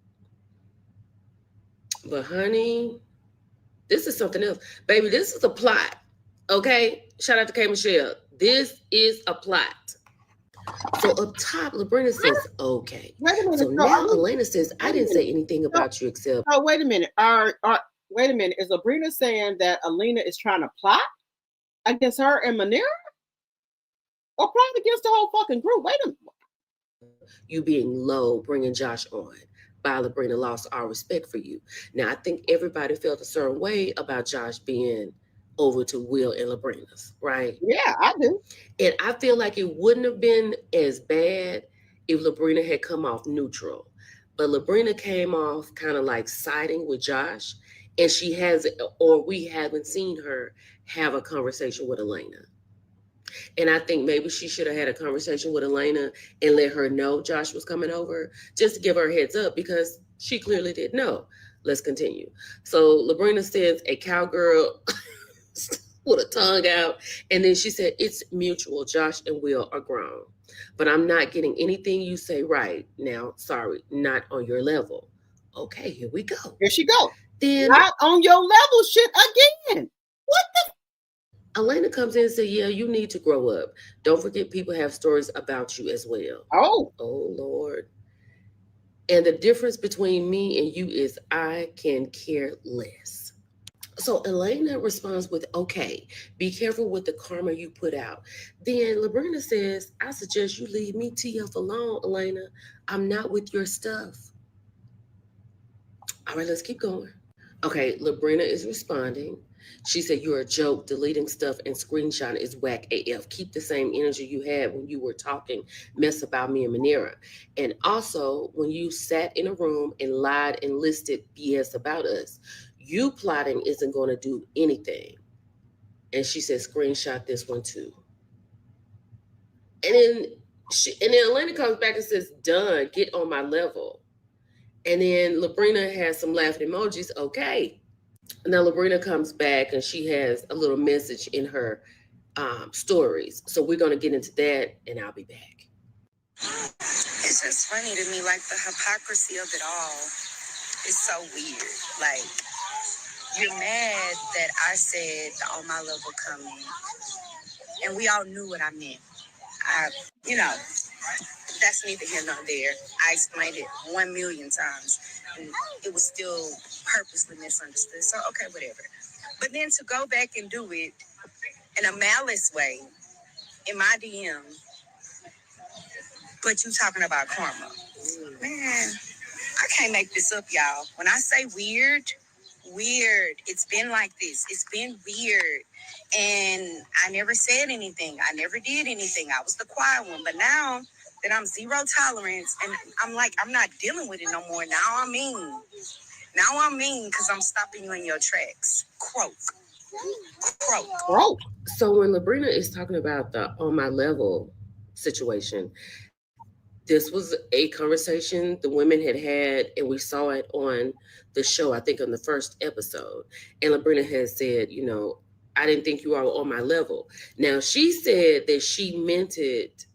[SPEAKER 17] But honey, this is something else. Baby, this is a plot. Okay? Shout out to K. Michelle. This is a plot. So up top, Labrina says, okay.
[SPEAKER 2] Wait a minute.
[SPEAKER 17] So now Elena says, I didn't say anything about you except.
[SPEAKER 2] Oh, wait a minute. Wait a minute. Is Labrina saying that Elena is trying to plot against her and Manera? Or plot against the whole fucking group? Wait a minute.
[SPEAKER 17] You being low, bringing Josh on. By Labrina lost our respect for you. Now, I think everybody felt a certain way about Josh being over to Will and Labrina's, right?
[SPEAKER 2] Yeah, I do.
[SPEAKER 17] And I feel like it wouldn't have been as bad if Labrina had come off neutral. But Labrina came off kind of like siding with Josh, and we haven't seen her have a conversation with Elena. And I think maybe she should have had a conversation with Elena and let her know Josh was coming over, just to give her a heads up, because she clearly didn't know. Let's continue. So Labrina says a cowgirl with a tongue out. And then she said, it's mutual. Josh and Will are grown. But I'm not getting anything you say right now. Sorry, not on your level. Okay, here we go.
[SPEAKER 2] Here she go.
[SPEAKER 17] Then
[SPEAKER 2] not on your level shit again. What the?
[SPEAKER 17] Elena comes in and says, yeah, you need to grow up. Don't forget people have stories about you as well.
[SPEAKER 2] Oh,
[SPEAKER 17] Lord. And the difference between me and you is I can care less. So Elena responds with, okay, be careful with the karma you put out. Then Labrina says, I suggest you leave me TF alone, Elena. I'm not with your stuff. All right, let's keep going. Okay, Labrina is responding. She said, you're a joke. Deleting stuff and screenshotting is whack AF. Keep the same energy you had when you were talking mess about me and Manera. And also, when you sat in a room and lied and listed BS about us, you plotting isn't going to do anything. And she said, screenshot this one too. And then Elena comes back and says, done, get on my level. And then Labrina has some laughing emojis. Okay. Now Labrina comes back and she has a little message in her stories. So we're going to get into that and I'll be back.
[SPEAKER 18] It's just funny to me, like the hypocrisy of it all is so weird. Like, you're mad that I said the on my level coming, and we all knew what I meant. That's neither here nor there. I explained it 1,000,000 times, and it was still purposely misunderstood. So, okay, whatever. But then to go back and do it in a malice way, in my DM, but you talking about karma. Man, I can't make this up, y'all. When I say weird, it's been like this. It's been weird. And I never said anything. I never did anything. I was the quiet one. But now that I'm zero tolerance, and I'm like, I'm not dealing with it no more. Now Now I'm mean because I'm stopping you in your tracks. Croak. Croak.
[SPEAKER 2] Croak.
[SPEAKER 17] So when Labrina is talking about the on my level situation, this was a conversation the women had, and we saw it on the show, I think on the first episode. And Labrina has said, you know, I didn't think you were on my level. Now, she said that she meant it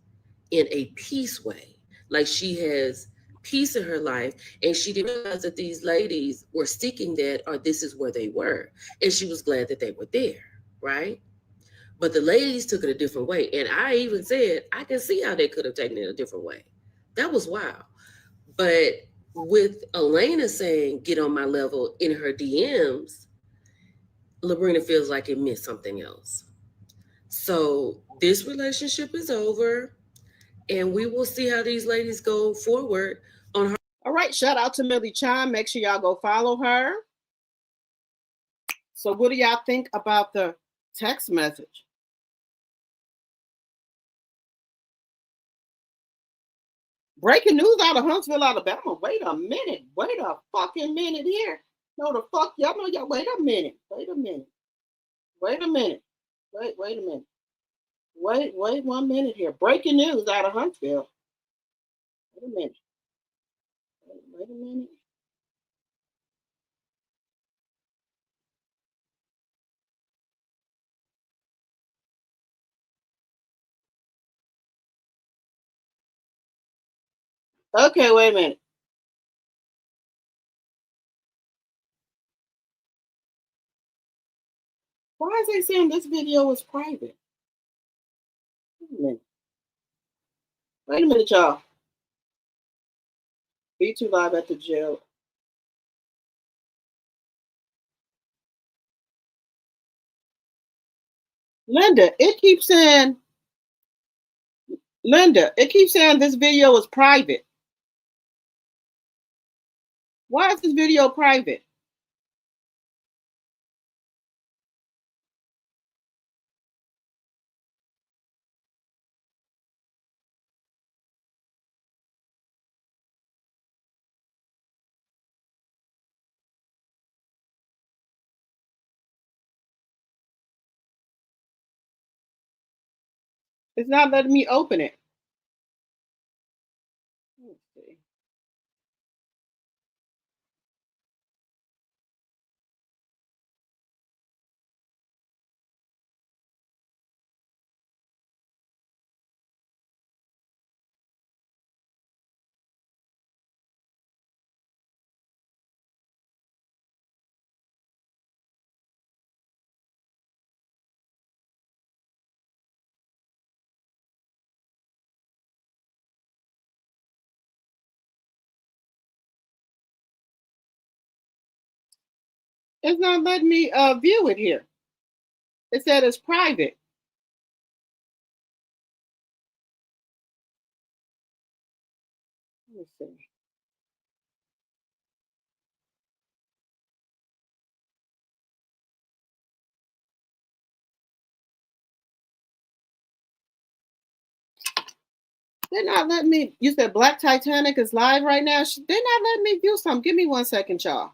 [SPEAKER 17] in a peace way. Like she has peace in her life, and she didn't realize that these ladies were seeking that, or this is where they were. And she was glad that they were there, right? But the ladies took it a different way. And I even said, I can see how they could have taken it a different way. That was wild. But with Elena saying, get on my level in her DMs, Labrina feels like it meant something else. So this relationship is over, and we will see how these ladies go forward on her.
[SPEAKER 2] All right, shout out to Millie Chan. Make sure y'all go follow her. So what do y'all think about the text message? Breaking news out of Huntsville, Alabama. Wait a minute. Wait a fucking minute here. No, the fuck, y'all know y'all. Wait a minute. Wait a minute. Wait a minute. Wait a minute. Wait 1 minute here. Breaking news out of Huntsville. Wait a minute. Wait a minute. Okay, wait a minute. Why is they saying this video is private? Wait a minute. Wait a minute, y'all. B2 live at the jail. Linda, it keeps saying this video is private. Why is this video private? It's not letting me open it. Let's see. It's not letting me view it here. It said it's private. Let's see. They're not letting me. You said Black Titanic is live right now. They're not letting me view something. Give me 1 second, y'all.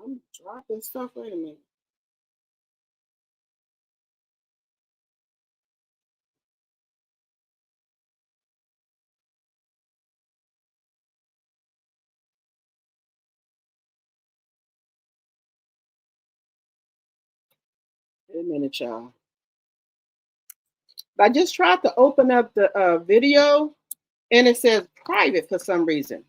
[SPEAKER 2] I'm dropping stuff. Wait a minute. Wait a minute, y'all. I just tried to open up the video, and it says private for some reason.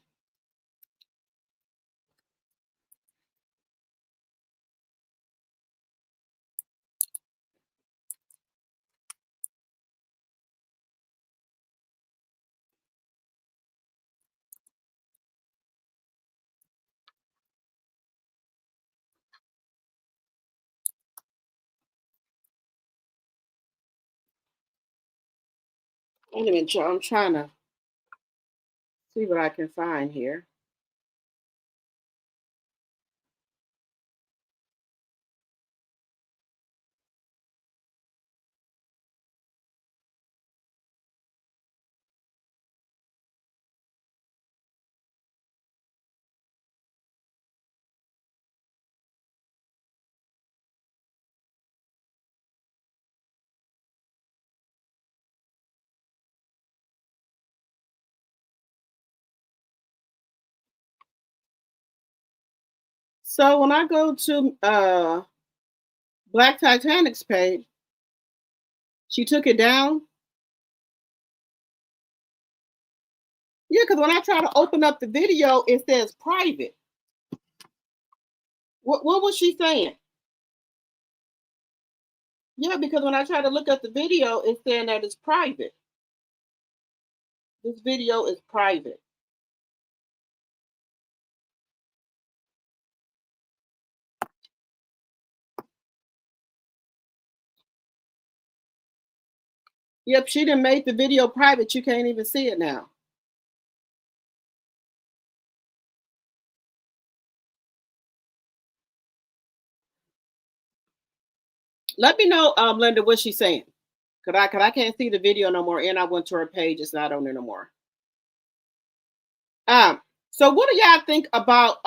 [SPEAKER 2] Wait a minute, y'all. I'm trying to see what I can find here. So when I go to Black Titanic's page, she took it down. Yeah, because when I try to open up the video, it says private. What was she saying? Yeah, because when I try to look at the video, it's saying that it's private. This video is private. Yep, she done made the video private. You can't even see it now. Let me know, Linda, what she's saying. Cause I can't see the video no more, and I went to her page. It's not on there no more. So what do y'all think about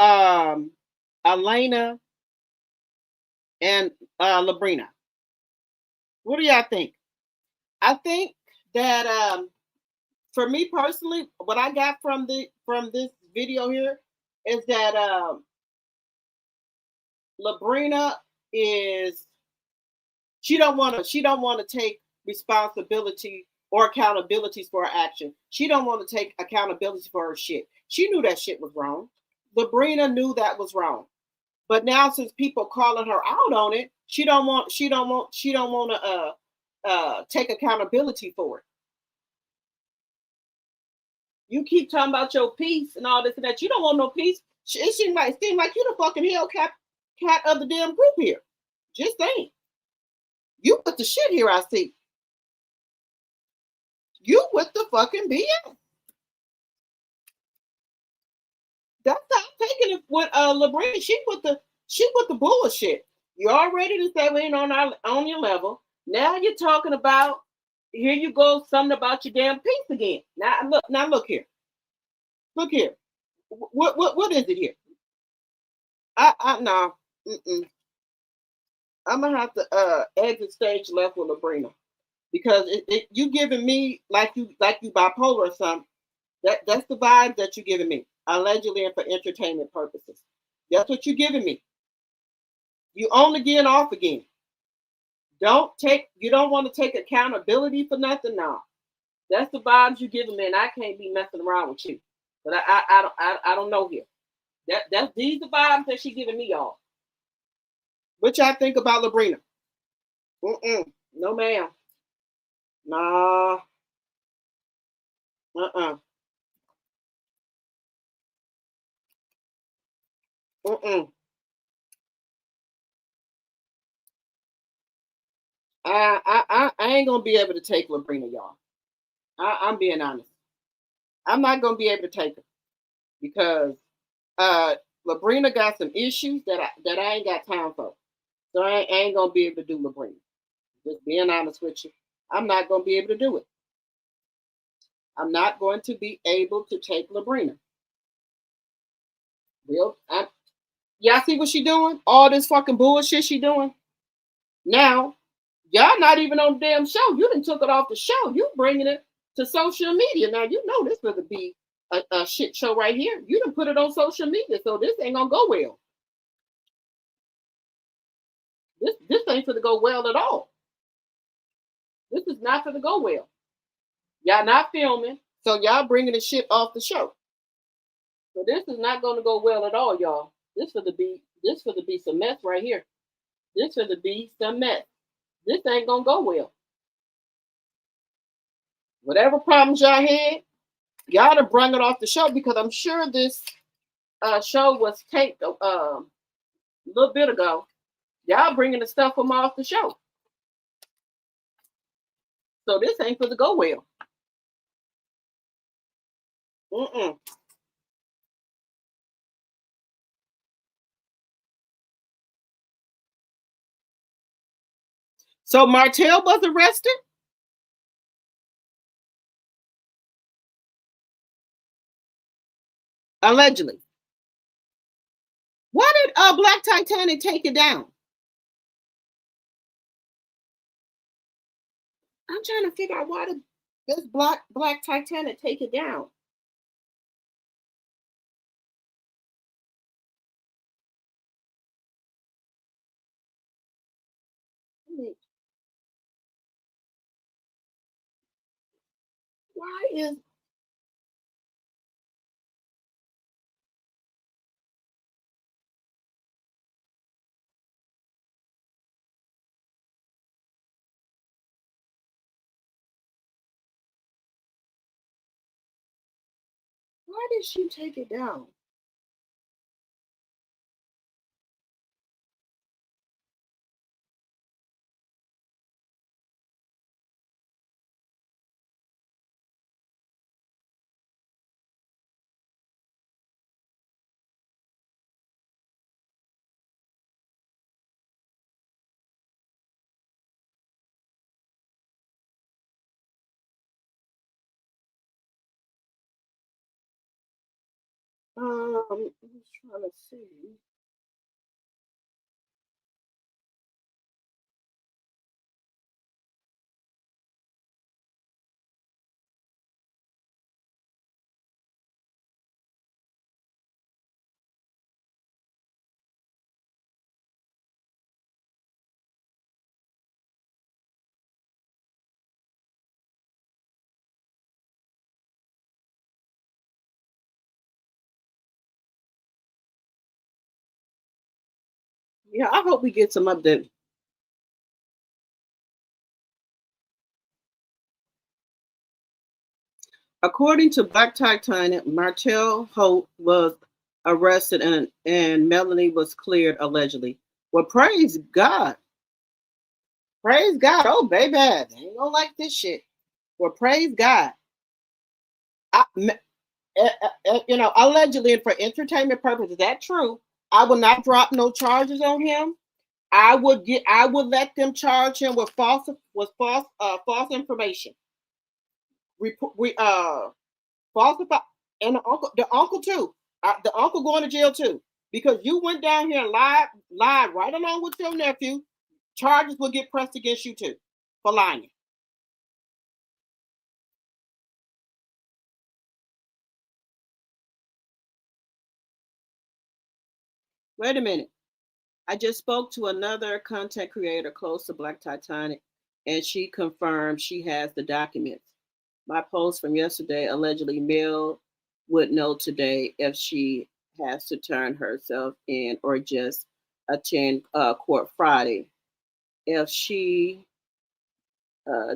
[SPEAKER 2] Elena and Labrina? What do y'all think? I think that for me personally, what I got from this video here is that Labrina is she don't want to take responsibility or accountability for her action. She don't want to take accountability for her shit. She knew that shit was wrong. Labrina knew that was wrong. But now since people calling her out on it, she don't want to take accountability for it. You keep talking about your peace and all this and that. You don't want no peace. It seems like you the fucking Hellcat of the damn group here. Just saying. You put the shit here, I see. You with the fucking BS. That's how I'm taking it with Labrina. She with the bullshit. You all ready to say we ain't on your level. Now you're talking about here you go, something about your damn peace again. Now look here. Look here. What is it here? No. I'm gonna have to exit stage left with Labrina because you giving me like you bipolar or something. That's the vibe that you're giving me, allegedly and for entertainment purposes. That's what you're giving me. You on again, off again. You don't want to take accountability for nothing now. That's the vibes you're giving me, and I can't be messing around with you. But I don't know here. These the vibes that she giving me, y'all. What y'all think about Labrina? No, ma'am. Nah. I ain't gonna be able to take Labrina, y'all. I'm being honest. I'm not gonna be able to take her because Labrina got some issues that I ain't got time for. So I ain't gonna be able to do Labrina. Just being honest with you, I'm not gonna be able to do it. I'm not going to be able to take Labrina. Y'all see what she doing? All this fucking bullshit she doing. Now, y'all not even on the damn show. You done took it off the show. You bringing it to social media. Now, you know this going to be a shit show right here. You done put it on social media, so this ain't going to go well. This ain't going to go well at all. This is not going to go well. Y'all not filming, so y'all bringing the shit off the show. So this is not going to go well at all, y'all. This for to be some mess right here. This for to be some mess. This ain't gonna go well. Whatever problems y'all had, y'all done bring it off the show because I'm sure this show was taped a little bit ago. Y'all bringing the stuff from off the show. So this ain't for to go well. Mm-mm. So Martell was arrested? Allegedly. Why did Black Titanic take it down? I'm trying to figure out why did this Black Titanic take it down? Why is why did she take it down? I'm just trying to see. Yeah, I hope we get some update. According to Black Titanic, Martell Holt was arrested and Melanie was cleared allegedly. Well, praise God. Praise God. Oh, baby, they ain't gonna like this shit. Well, praise God. Allegedly and for entertainment purposes, is that true? I will not drop no charges on him. I would let them charge him with false information. Falsify, and the uncle too. The uncle going to jail too because you went down here and lied right along with your nephew. Charges will get pressed against you too for lying. Wait a minute. I just spoke to another content creator close to Black Titanic, and she confirmed she has the documents. My post from yesterday allegedly Mel would know today if she has to turn herself in or just attend court Friday. If she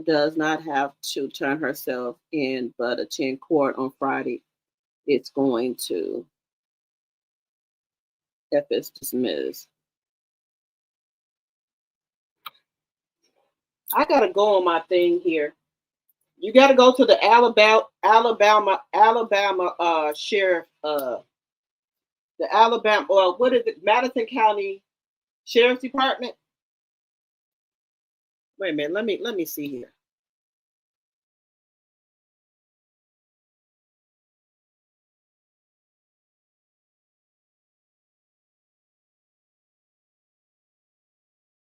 [SPEAKER 2] does not have to turn herself in but attend court on Friday, it's going to, if it's dismissed. I gotta go on my thing here. You gotta go to the Alabama sheriff, the Alabama, or what is it, Madison County Sheriff's Department. Wait a minute, let me see here.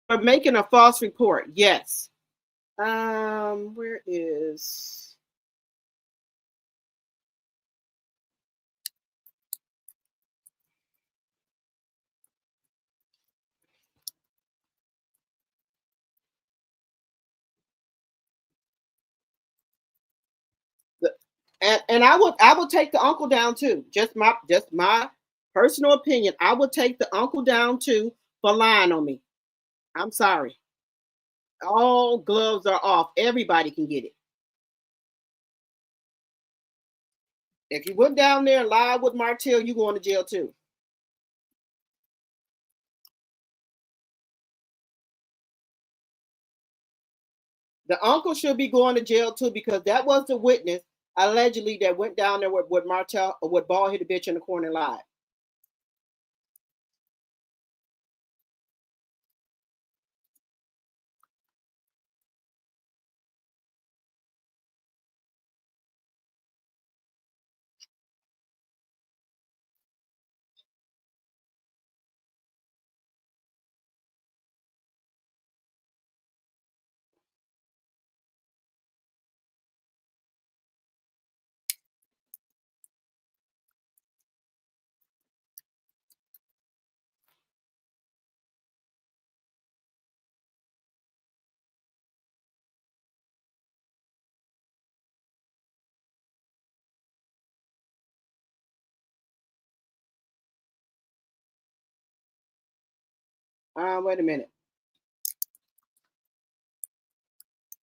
[SPEAKER 2] For making a false report, yes. Where is and I would take the uncle down too. Just my personal opinion. I would take the uncle down too for lying on me. I'm sorry. All gloves are off. Everybody can get it. If you went down there and lied with Martell, you going to jail too. The uncle should be going to jail too because that was the witness allegedly that went down there with Martell or with Ball hit a bitch in the corner live. Wait a minute.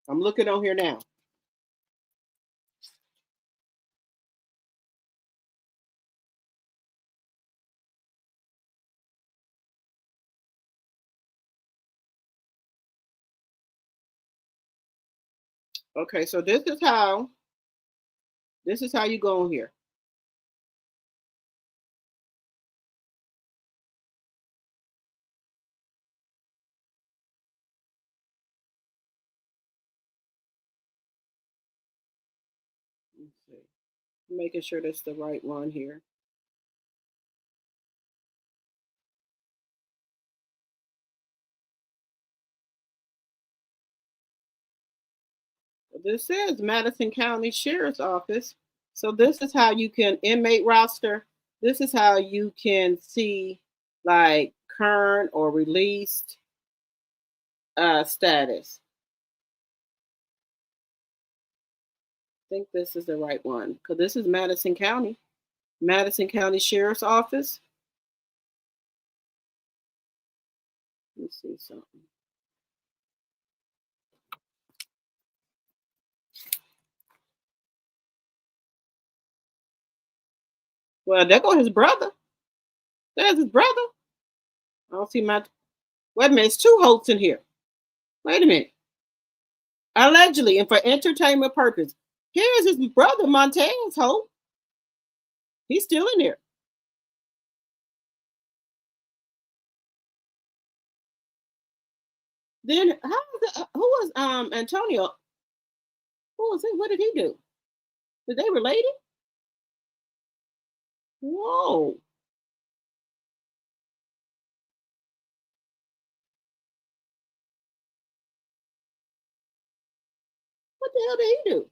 [SPEAKER 2] I'm looking on here now. Okay, so this is how you go on here. Let's see. Making sure that's the right one here. This says Madison County Sheriff's Office. So this is how you can inmate roster. This is how you can see like current or released status. I think this is the right one because this is Madison County Sheriff's Office. Let's see something. Well, there go his brother. There's his brother. I don't see my. Wait a minute, it's two Holts in here. Wait a minute. Allegedly and for entertainment purpose. Here's his brother, Montez Holt. He's still in there. Then who was Antonio? Who was he? What did he do? Did they related? Whoa. What the hell did he do?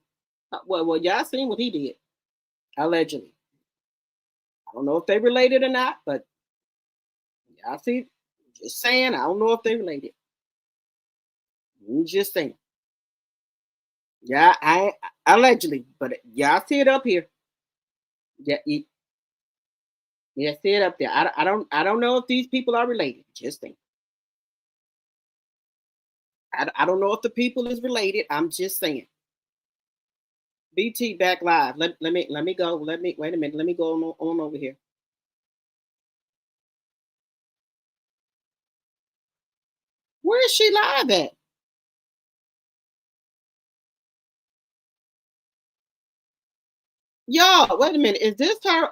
[SPEAKER 2] Well, y'all seen what he did. Allegedly. I don't know if they related or not, but y'all see, just saying, I don't know if they related. I'm just saying. Yeah, I allegedly, but y'all see it up here. Yeah, yeah, see it up there. I don't know if these people are related. Just saying. I don't know if the people is related. I'm just saying. BT back live. Let me go. Wait a minute. Let me go on over here. Where is she live at? Y'all, wait a minute. Is this her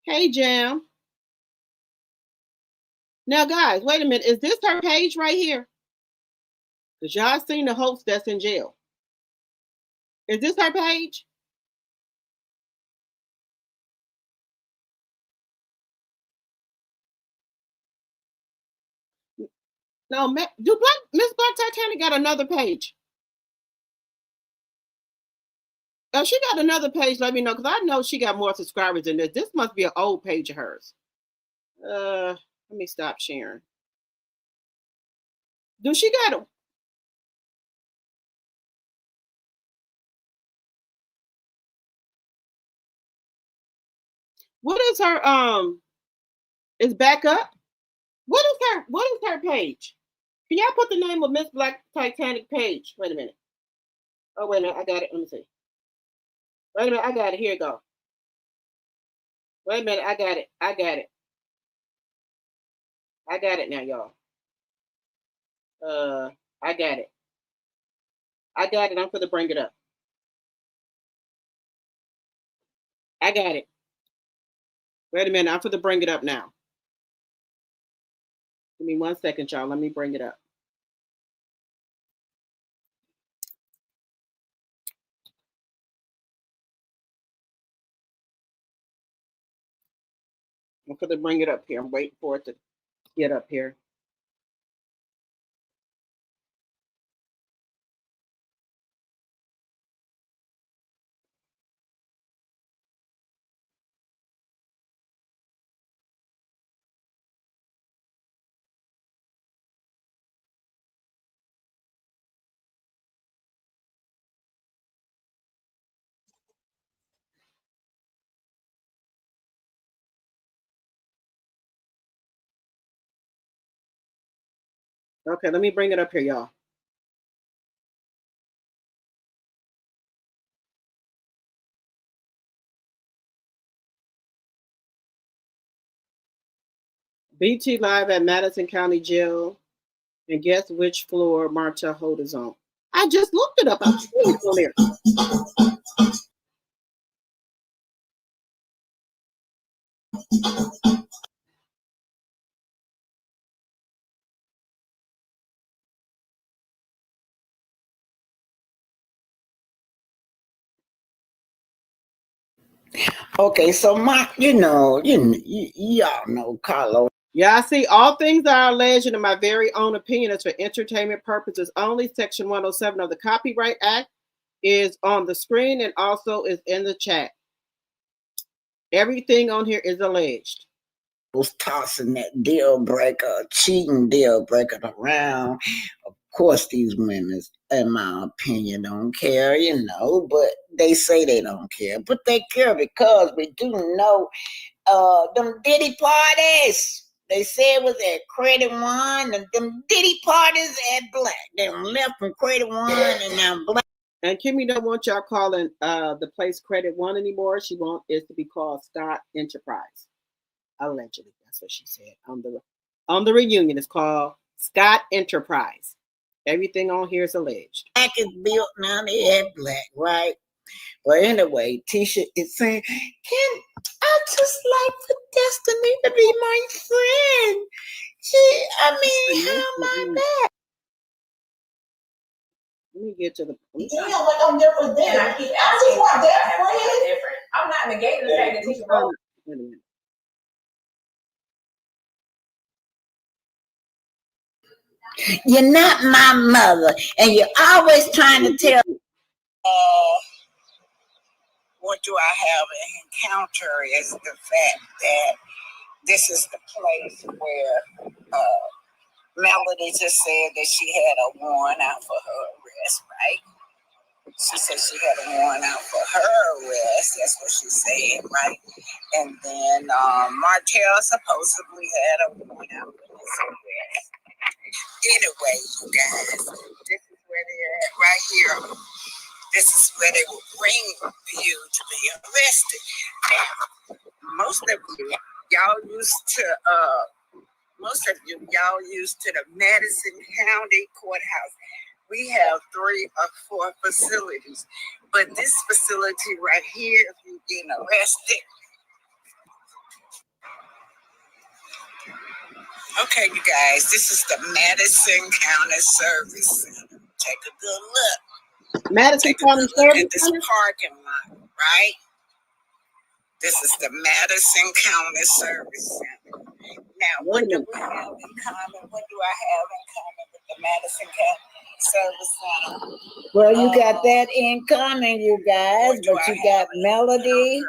[SPEAKER 2] Hey Jam? Now guys, wait a minute. Is this her page right here? Because y'all seen the host that's in jail. Is this her page? No, do Miss Black Titanic got another page? Oh, she got another page. Let me know because I know she got more subscribers than this. This must be an old page of hers. Let me stop sharing. Do she got a? What is her is back up? What is her page? Can y'all put the name of Miss Black Titanic page? Wait a minute. Oh, wait a minute. I got it. Let me see. Wait a minute. I got it. Here it go. Wait a minute. I got it. I got it. I got it now, y'all. I got it. I got it. I'm going to bring it up. I got it. Wait a minute. I'm going to bring it up now. Give me 1 second, y'all. Let me bring it up. I'm going to bring it up here. I'm waiting for it to get up here. Okay, let me bring it up here, y'all. BT Live at Madison County Jail. And guess which floor Martell Holt is on? I just looked it up. I'm sure it's on there.
[SPEAKER 19] Okay, so y'all know Carlos.
[SPEAKER 2] Yeah, I see. All things are alleged in my very own opinion is for entertainment purposes only. Section 107 of the Copyright Act is on the screen and also is in the chat. Everything on here is alleged.
[SPEAKER 19] Was tossing that deal breaker, cheating deal breaker around. Of course, these women, in my opinion, don't care, but they say they don't care. But they care because we do know them Diddy parties. They said it was at Credit One, and them Diddy parties at Black. They left from Credit One and now Black.
[SPEAKER 2] And Kimmy don't want y'all calling the place Credit One anymore. She wants it to be called Scott Enterprise. Allegedly, that's what she said on the reunion. It's called Scott Enterprise. Everything on here is alleged.
[SPEAKER 19] Black is built now. They had Black, right? Well, anyway, Tisha is saying, I just like for Destiny to be my friend. How am I back?
[SPEAKER 2] Let me get to the.
[SPEAKER 10] Damn, what I'm different than I just want that friend. I'm not negating the fact that Tisha wrote.
[SPEAKER 2] Wait a minute.
[SPEAKER 19] You're not my mother, and you're always trying to tell. What do I have an encounter is the fact that this is the place where Melody just said that she had a warrant out for her arrest, right? She said she had a warrant out for her arrest. That's what she said, right? And then Martell supposedly had a warrant out for his arrest. Anyway, you guys, this is where they're at right here. This is where they will bring you to be arrested. Now, most of y'all used to the Madison County Courthouse. We have 3 or 4 facilities, but this facility right here, if you're getting arrested. Okay, you guys, this is the Madison County Service Center. Take a good look.
[SPEAKER 2] Madison County Service
[SPEAKER 19] at this parking lot, right? This is the Madison County Service Center. Now, what do we have in common? What do I have in common with the Madison County Service Center? Well, you got that in common, you guys, but you got Melody.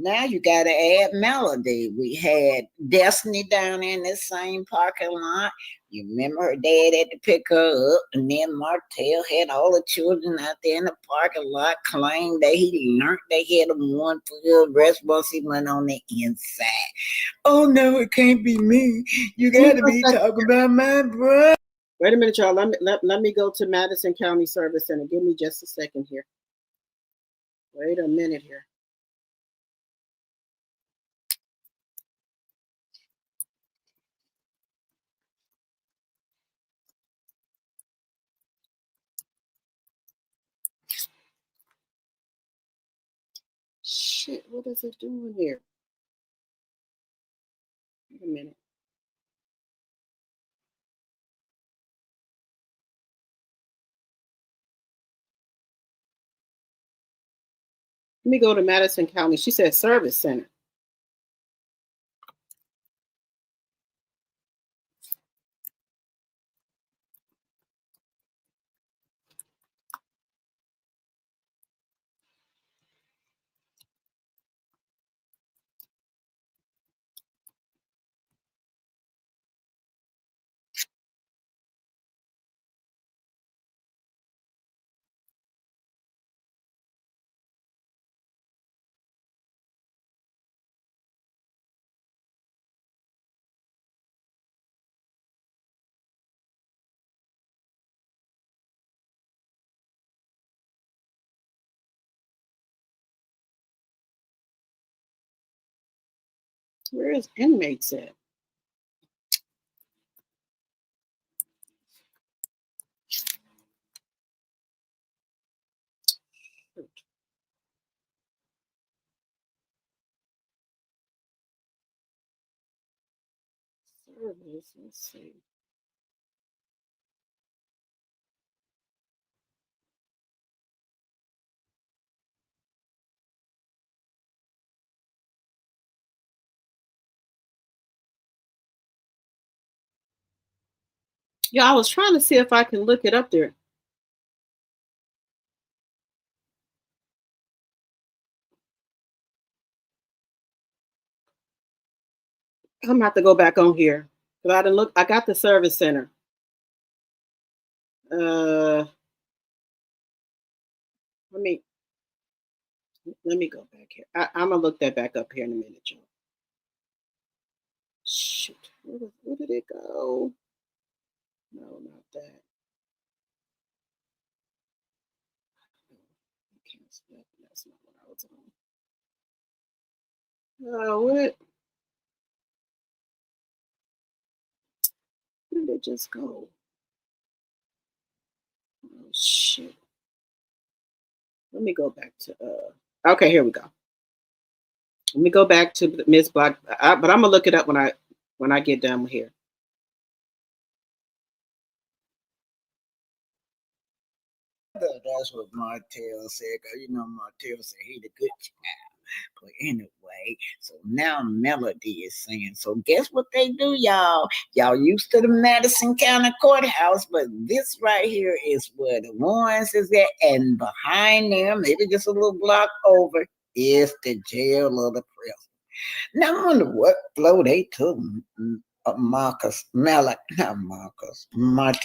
[SPEAKER 19] Now you got to add Melody. We had Destiny down in the same parking lot. You remember her dad had to pick her up, and then Martell had all the children out there in the parking lot claimed that he learned they had a warrant for the arrest once he went on the inside. Oh no, it can't be me. You got to be talking about my brother.
[SPEAKER 2] Wait a minute, y'all. Let me go to Madison County Service Center. Give me just a second here. Wait a minute here. shit, what is it doing here? Wait a minute. Let me go to Madison County. She said service center. Where is inmates at? Service, let's see. Yeah, I was trying to see if I can look it up there. I'm gonna have to go back on here. But I didn't look. I got the service center. Let me go back here. I'm gonna look that back up here in a minute, Joe. Shoot, where did it go? No, not that. That's not what I was on. Oh, what? Where did it just go? Oh shit. Let me go back to okay, here we go. Let me go back to Miss Black, but I'm gonna look it up when I get done here.
[SPEAKER 19] That's what Martell said, because you know Martell said he the good child. But anyway, so now Melody is saying, so guess what they do, y'all? Y'all used to the Madison County Courthouse, but this right here is where the Warrens is at, and behind them, maybe just a little block over, is the jail of the prison. Now I wonder what flow they took Martell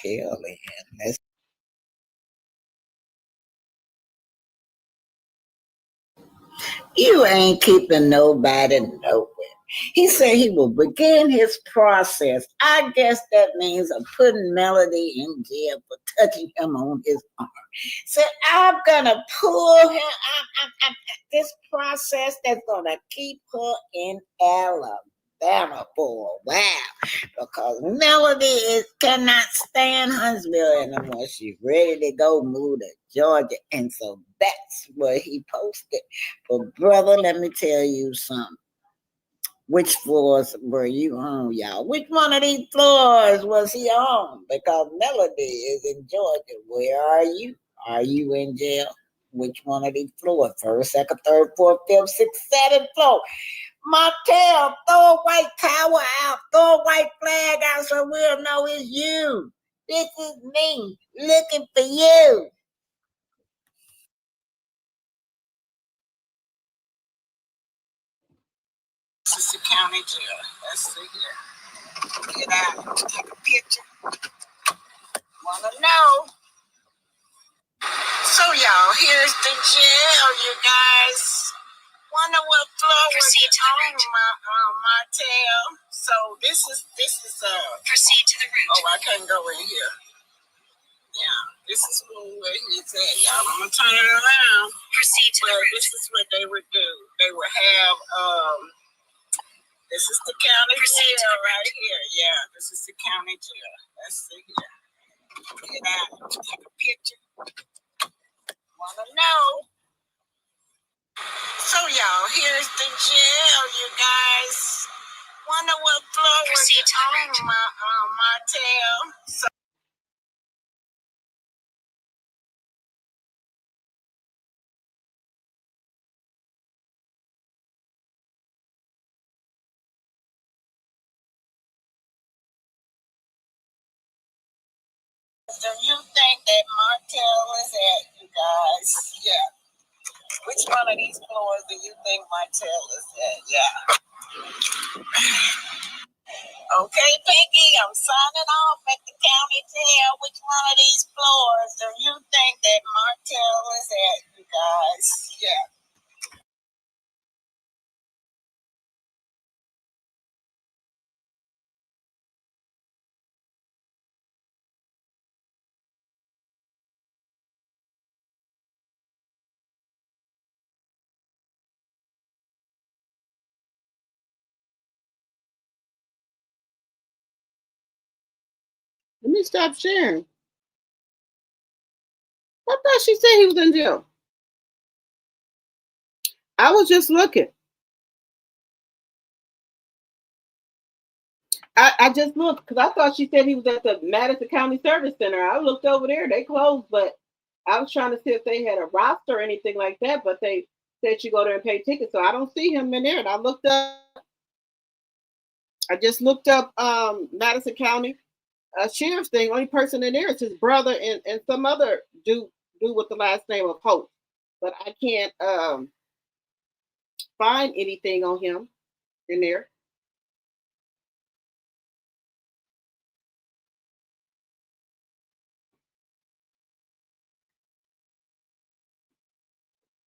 [SPEAKER 19] in. Let's You ain't keeping nobody nowhere. He said he will begin his process. I guess that means of putting Melody in jail for touching him on his arm. Said, I'm going to pull him out this process that's going to keep her in Alabama for a while. Because Melody cannot stand Huntsville anymore. She's ready to go move to Georgia. And so that's what he posted. But brother, let me tell you something. Which floors were you on, y'all? Which one of these floors was he on? Because Melody is in Georgia. Where are you? Are you in jail? Which one of these floors? First, second, third, fourth, fifth, sixth, seventh floor. Martell, throw a white towel out. Throw a white flag out so we'll know it's you. This is me looking for you. This is the county jail. Let's see here. Get out, take a picture. Wanna know? So y'all, here's the jail, you guys. Wonder what floor was on Martell. So this is proceed to the route. Oh, I can't go in here. Yeah, this is where he's at, y'all. I'm gonna turn it around. Proceed to the route. This is what they would do. They would have this is the county jail right here. Yeah, this is the county jail. Let's see here. Get out, take a picture. Wanna know? So y'all, jail, you guys. Wonder what floor was on my motel. So do you think that motel is at, you guys? Yeah. Which one of these floors do you think motel is at? Yeah. Okay, Peggy, I'm signing off at the county jail. Which one of these floors do you think that motel is at, you guys? Yeah.
[SPEAKER 2] Let me stop sharing. I thought she said he was in jail. I was just looking. I just looked because I thought she said he was at the Madison County Service Center. I looked over there; they closed, but I was trying to see if they had a roster or anything like that. But they said you go there and pay tickets, so I don't see him in there. And I looked up. I just looked up Madison County sheriff's thing. Only person in there is his brother and some other dude with the last name of Hope. But I can't find anything on him in there.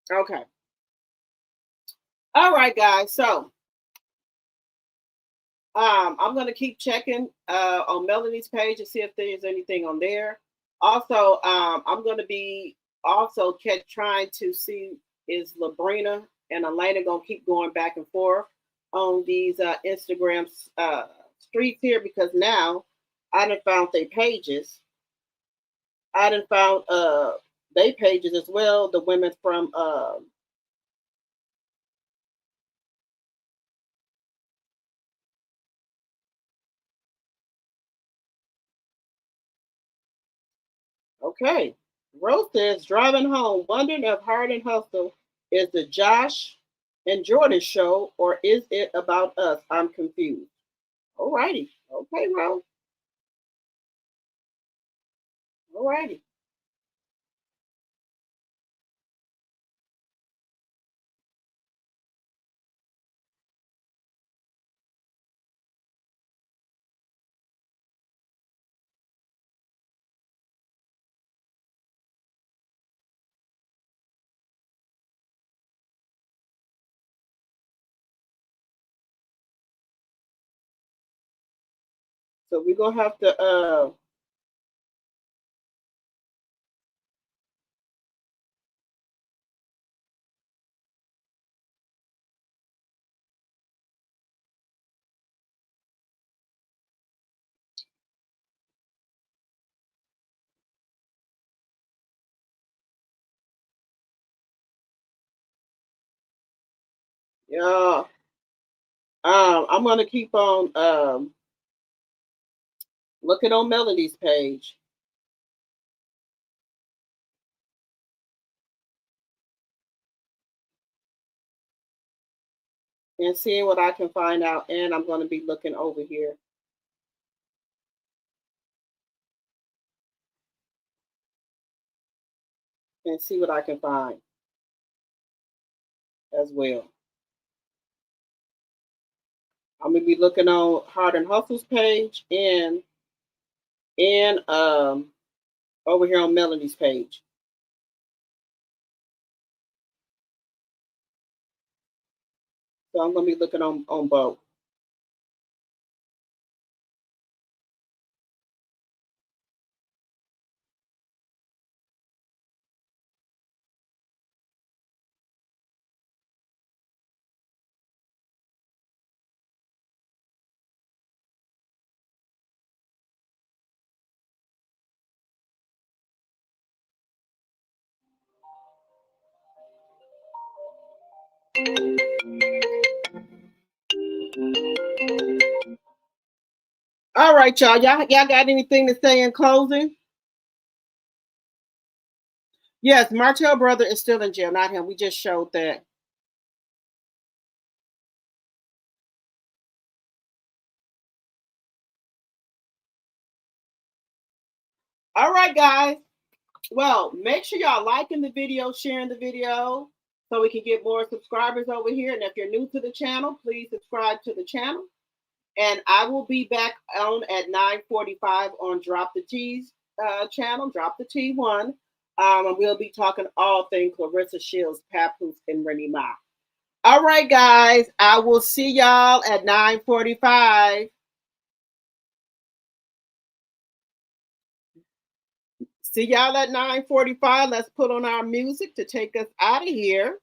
[SPEAKER 2] Okay. All right, guys. So I'm gonna keep checking on Melanie's page to see if there's anything on there. Also, I'm gonna be also trying to see is Labrina and Elena gonna keep going back and forth on these Instagram streets here because now I done found their pages. I done found their pages as well. The women from okay. Rose says, driving home, wondering if Hard and Hustle is the Josh and Jordan show or is it about us? I'm confused. All righty. Okay, Rose. All righty. So we're gonna have to yeah. I'm gonna keep on looking on Melody's page and seeing what I can find out, and I'm gonna be looking over here and see what I can find as well. I'm gonna be looking on Hard and Hustle's page and over here on Melanie's page. So I'm gonna be looking on both. All right, y'all. Y'all got anything to say in closing? Yes, Martell brother is still in jail, not him. We just showed that. All right, guys. Well, make sure y'all liking the video, sharing the video, so we can get more subscribers over here. And if you're new to the channel, please subscribe to the channel. And I will be back on at 9:45 on Drop the T's channel, Drop the T1. And we'll be talking all things Clarissa Shields, Papoose, and Rennie Ma. All right, guys. I will see y'all at 9:45. See y'all at 9:45. Let's put on our music to take us out of here.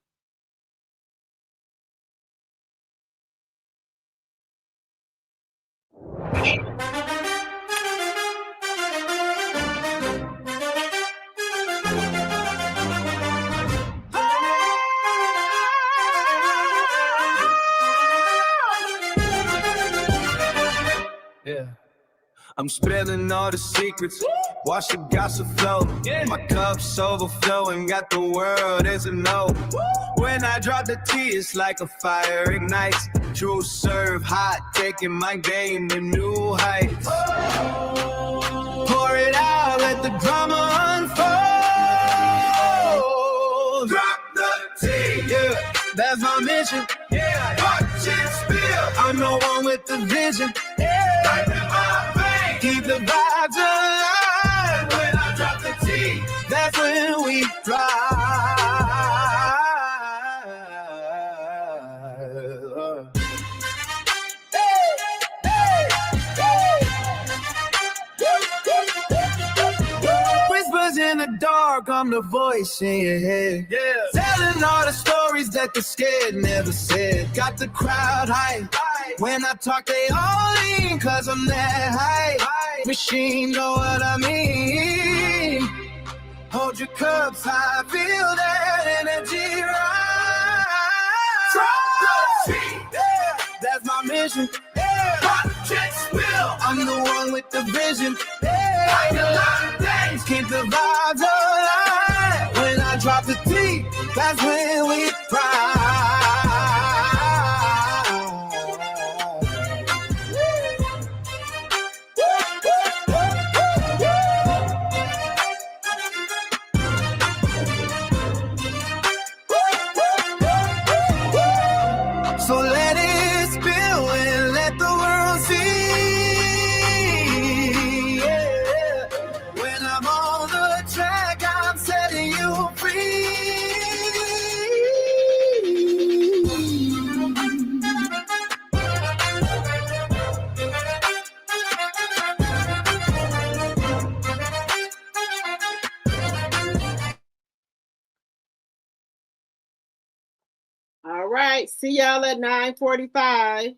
[SPEAKER 1] Yeah. I'm spilling all the secrets. Watch the gossip flow. My cup's overflowing. Got the world as a no. When I drop the tea, it's like a fire ignites. True serve hot, taking my game to new heights. Pour it out, let the drama unfold. Drop the tea, yeah, that's my mission. Yeah, watch it spill. I'm the one with the vision. Yeah, life in my veins. Keep the vibes alive. When I drop the tea, that's when we fly. Whispers in the dark, I'm the voice in your head. Yeah. Telling all the stories that the scared never said. Got the crowd hype. When I talk, they all lean, cause I'm that high. Machine, know what I mean. Hold your cups high, feel that energy rise. Yeah, that's my mission. Yeah. Watch it spill. I'm the one with the vision. Yeah. I can learn things. Keep the vibes alive. When I drop the T, that's when we fly. So let it spill and let the world see. Yeah. When I'm on the track, I'm setting you free.
[SPEAKER 2] All right. See y'all at 9:45.